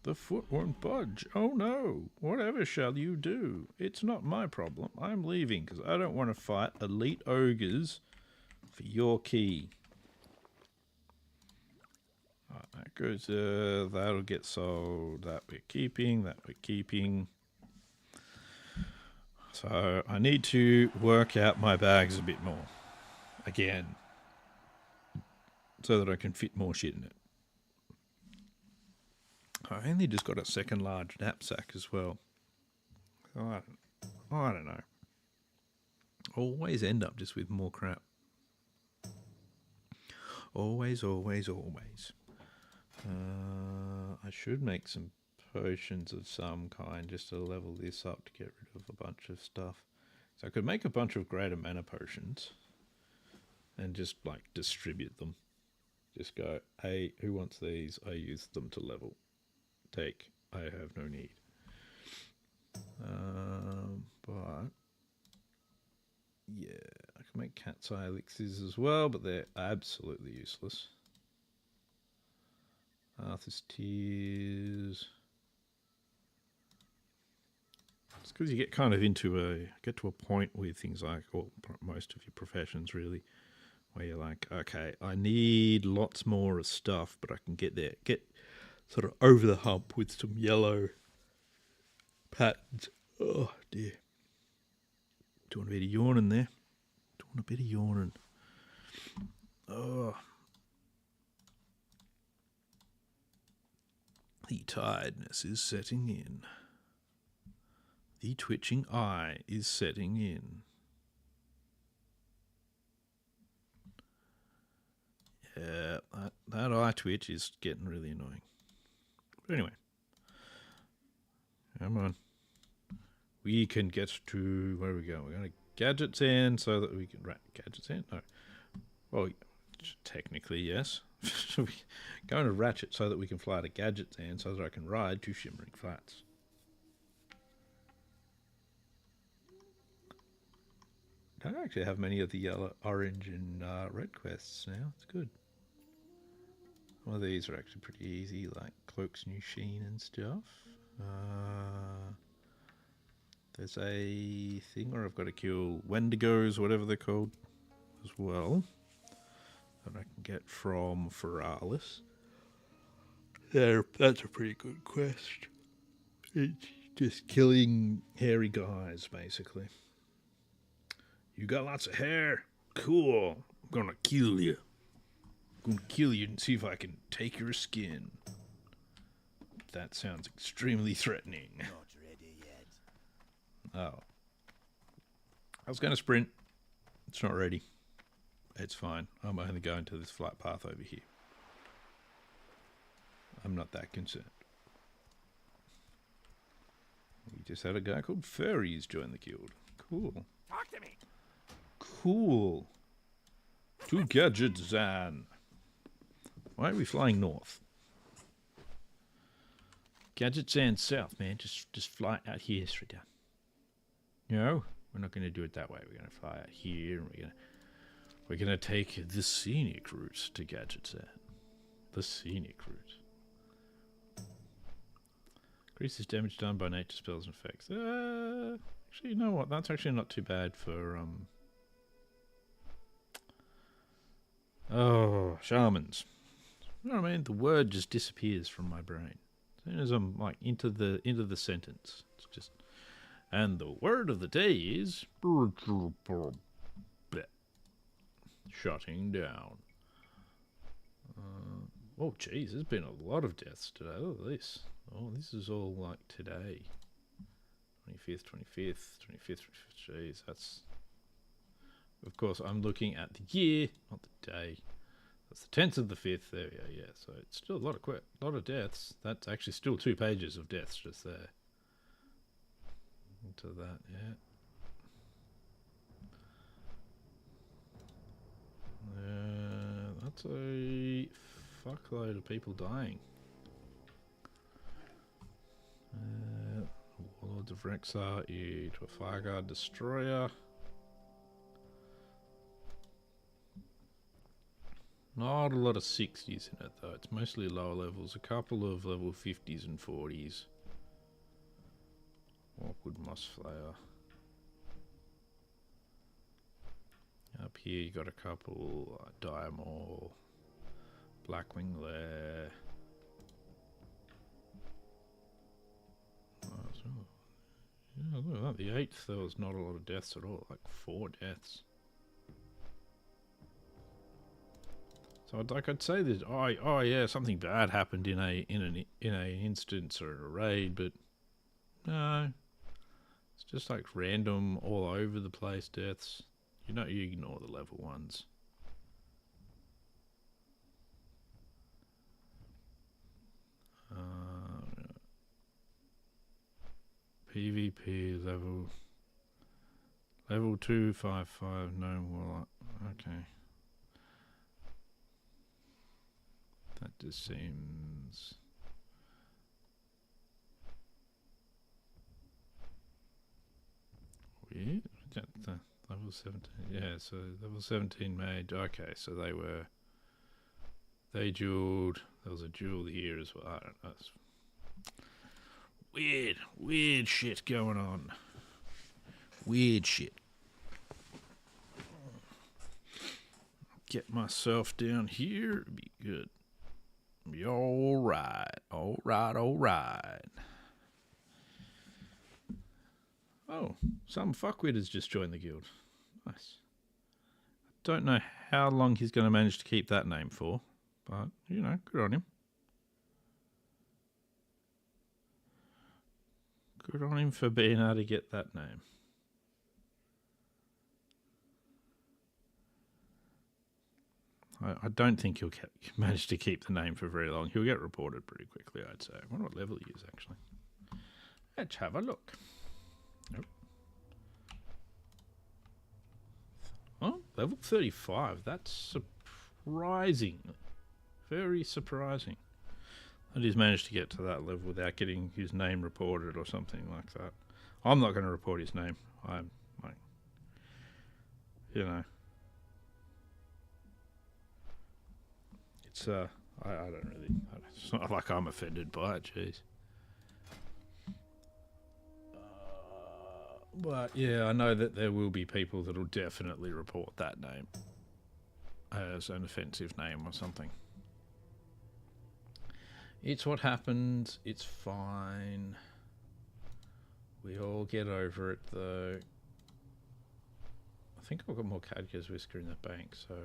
The foot won't budge. Oh no. Whatever shall you do? It's not my problem. I'm leaving because I don't want to fight elite ogres for your key. Right, that goes, that'll get sold. That we're keeping. That we're keeping. So I need to work out my bags a bit more. Again. So that I can fit more shit in it. I only just got a second large knapsack as well. I don't know. Always end up just with more crap. Always, always, always. I should make some potions of some kind just to level this up to get rid of a bunch of stuff. So I could make a bunch of greater mana potions and just like distribute them. Just go, hey, who wants these? I use them to level. Take. I have no need. But yeah, I can make cat's eye elixirs as well, but they're absolutely useless. Arthur's Tears. It's because you get kind of get to a point with things like, or most of your professions really, where you're like, okay, I need lots more stuff, but I can get sort of over the hump with some yellow patterns. Oh dear. Doing a bit of yawning there. Oh. The tiredness is setting in. The twitching eye is setting in. Yeah, that eye twitch is getting really annoying. But anyway. Come on. We can get to... Where are we going? We're going to Gadgets End so that we can... Gadgets End? No. Well, technically, yes. We're going to Ratchet so that we can fly to Gadgets End so that I can ride to Shimmering Flats. Don't actually have many of the yellow, orange, and red quests now. It's good. Well, these are actually pretty easy, like Cloak's New Sheen and stuff. There's a thing where I've got to kill Wendigos, whatever they're called, as well. That I can get from Feralis. That's a pretty good quest. It's just killing hairy guys, basically. You got lots of hair? Cool. I'm gonna kill you. I'm gonna kill you and see if I can take your skin. That sounds extremely threatening. Not ready yet. Oh. I was going to sprint. It's not ready. It's fine. I'm only going to this flight path over here. I'm not that concerned. We just had a guy called Furries join the guild. Cool. Talk to me. Cool. To Gadget Zan. Why are we flying north? Gadget Zan south, man. Just fly out here straight down. No, we're not going to do it that way. We're going to fly out here, and we're gonna take the scenic route to Gadget Zan. The scenic route. Increases damage done by nature spells and effects. Actually, you know what? That's actually not too bad for oh, shamans. You know what I mean? The word just disappears from my brain. As soon as I'm like into the sentence, it's just. And the word of the day is shutting down. Oh, jeez, there's been a lot of deaths today. Look at this. Oh, this is all like today. 25th. Jeez, that's. Of course, I'm looking at the year, not the day. That's the 10th of the 5th. There we go. Yeah, so it's still a lot of deaths. That's actually still 2 pages of deaths just there. Into that, yeah. That's a fuckload of people dying. Warlords of Rexar to a Fireguard Destroyer. Not a lot of 60s in it though, it's mostly lower levels, a couple of level 50s and 40s. Awkward Mossflayer. Up here you got a couple, Diamol, Blackwing Lair. Oh, so, yeah, look at that. The 8th there was not a lot of deaths at all, like 4 deaths. So like I'd say that oh yeah, something bad happened in an instance or a raid, but no. It's just like random all over the place deaths. You ignore the level ones. PvP level 255, no warlock. Okay. That just seems weird. The level 17. Yeah, so level 17 mage. Okay, so they dueled. There was a duel here as well. I don't know. It's weird shit going on. Weird shit. Get myself down here. It'd be good. Be alright. Alright. Oh, some fuckwit has just joined the guild. Nice. I don't know how long he's going to manage to keep that name for, but, good on him. Good on him for being able to get that name. I don't think he'll manage to keep the name for very long. He'll get reported pretty quickly, I'd say. I wonder what level he is, actually. Let's have a look. Nope. Oh, level 35. That's surprising. Very surprising. That he's managed to get to that level without getting his name reported or something like that. I'm not going to report his name. I'm like, it's I don't really. It's not like I'm offended by it. Jeez. But yeah, I know that there will be people that will definitely report that name as an offensive name or something. It's what happens. It's fine. We all get over it, though. I think I've got more Cadger's Whisker in the bank, so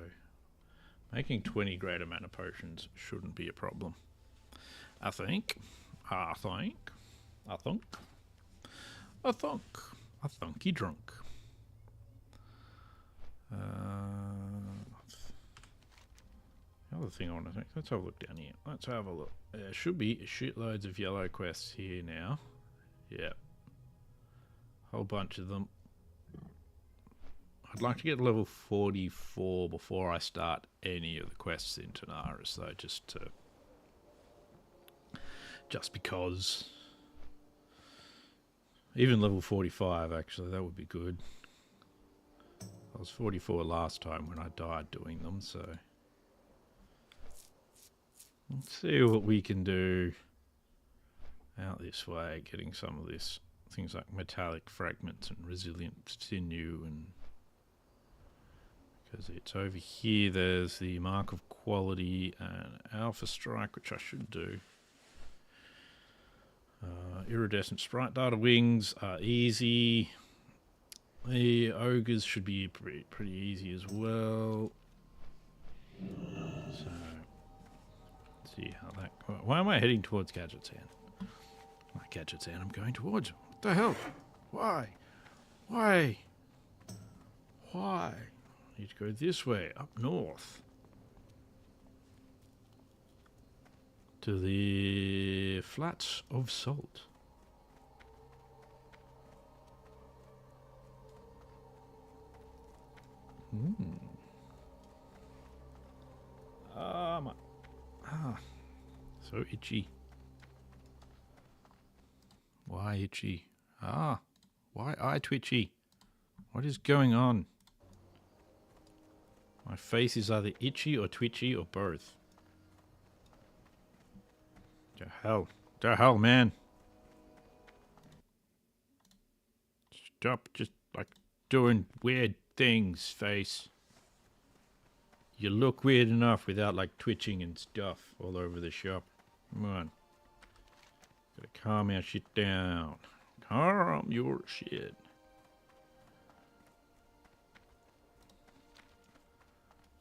making 20 greater mana potions shouldn't be a problem. I think. A thunky drunk. The other thing I want to think. Let's have a look down here. Let's have a look. There should be shitloads of yellow quests here now. Yep. Whole bunch of them. I'd like to get level 44 before I start any of the quests in Tanaris, though, just because. Even level 45, actually, that would be good. I was 44 last time when I died doing them, so let's see what we can do out this way, getting some of this, things like metallic fragments and resilient sinew, and because it's over here, there's the mark of quality and alpha strike, which I should do. Iridescent sprite data wings are easy. The ogres should be pretty easy as well. So, let's see how that. Why am I heading towards Gadget's End? My Gadget's End I'm going towards. What the hell? Why? Why? Why? I need to go this way, up north. To the Flats of Salt. So itchy. Why itchy? Why eye twitchy? What is going on? My face is either itchy or twitchy or both. The hell, man. Stop just like doing weird things, face. You look weird enough without like twitching and stuff all over the shop. Come on. Gotta calm our shit down. Calm your shit.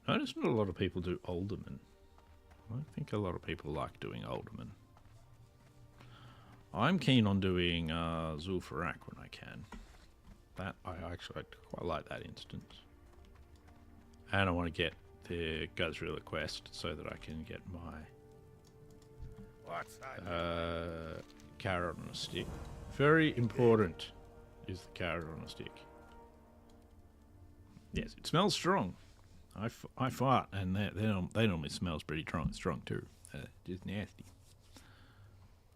Notice not a lot of people do alderman. I think a lot of people like doing alderman. I'm keen on doing Zul'Farrak when I can. That I actually quite like that instance. And I want to get the Guzrilla quest so that I can get my carrot on a stick. Very important is the carrot on a stick. Yes, it smells strong. I fart, and they normally smells pretty strong too. Just nasty.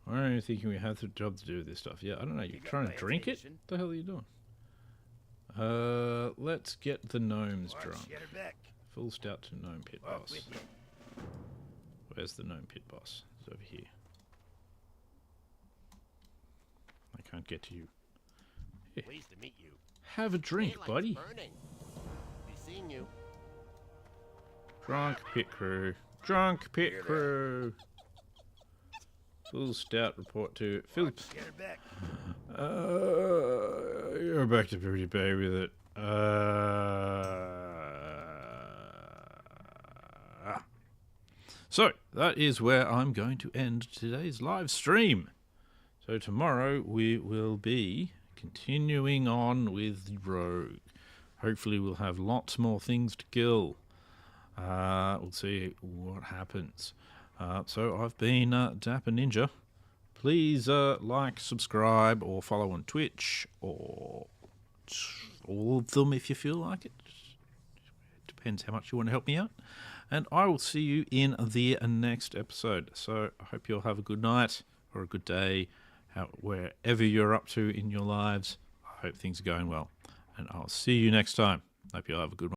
Why are you thinking we have the job to do with this stuff? Yeah, I don't know. You're trying to drink it? What the hell are you doing? Let's get the gnomes drunk. Full stout to gnome pit boss. Where's the gnome pit boss? It's over here. I can't get to you. Here. Pleased to meet you. Have a drink, buddy. Be seeing you. Drunk pit crew. Drunk pit crew. Full stout report to Philip. You're back to pretty bad with it. So, that is where I'm going to end today's live stream. So tomorrow we will be continuing on with the rogue. Hopefully we'll have lots more things to kill. We'll see what happens. So I've been Dapper Ninja. Please like, subscribe, or follow on Twitch, or all of them if you feel like it. Depends how much you want to help me out. And I will see you in the next episode. So I hope you'll have a good night or a good day, wherever you're up to in your lives. I hope things are going well. And I'll see you next time. Hope you'll have a good one.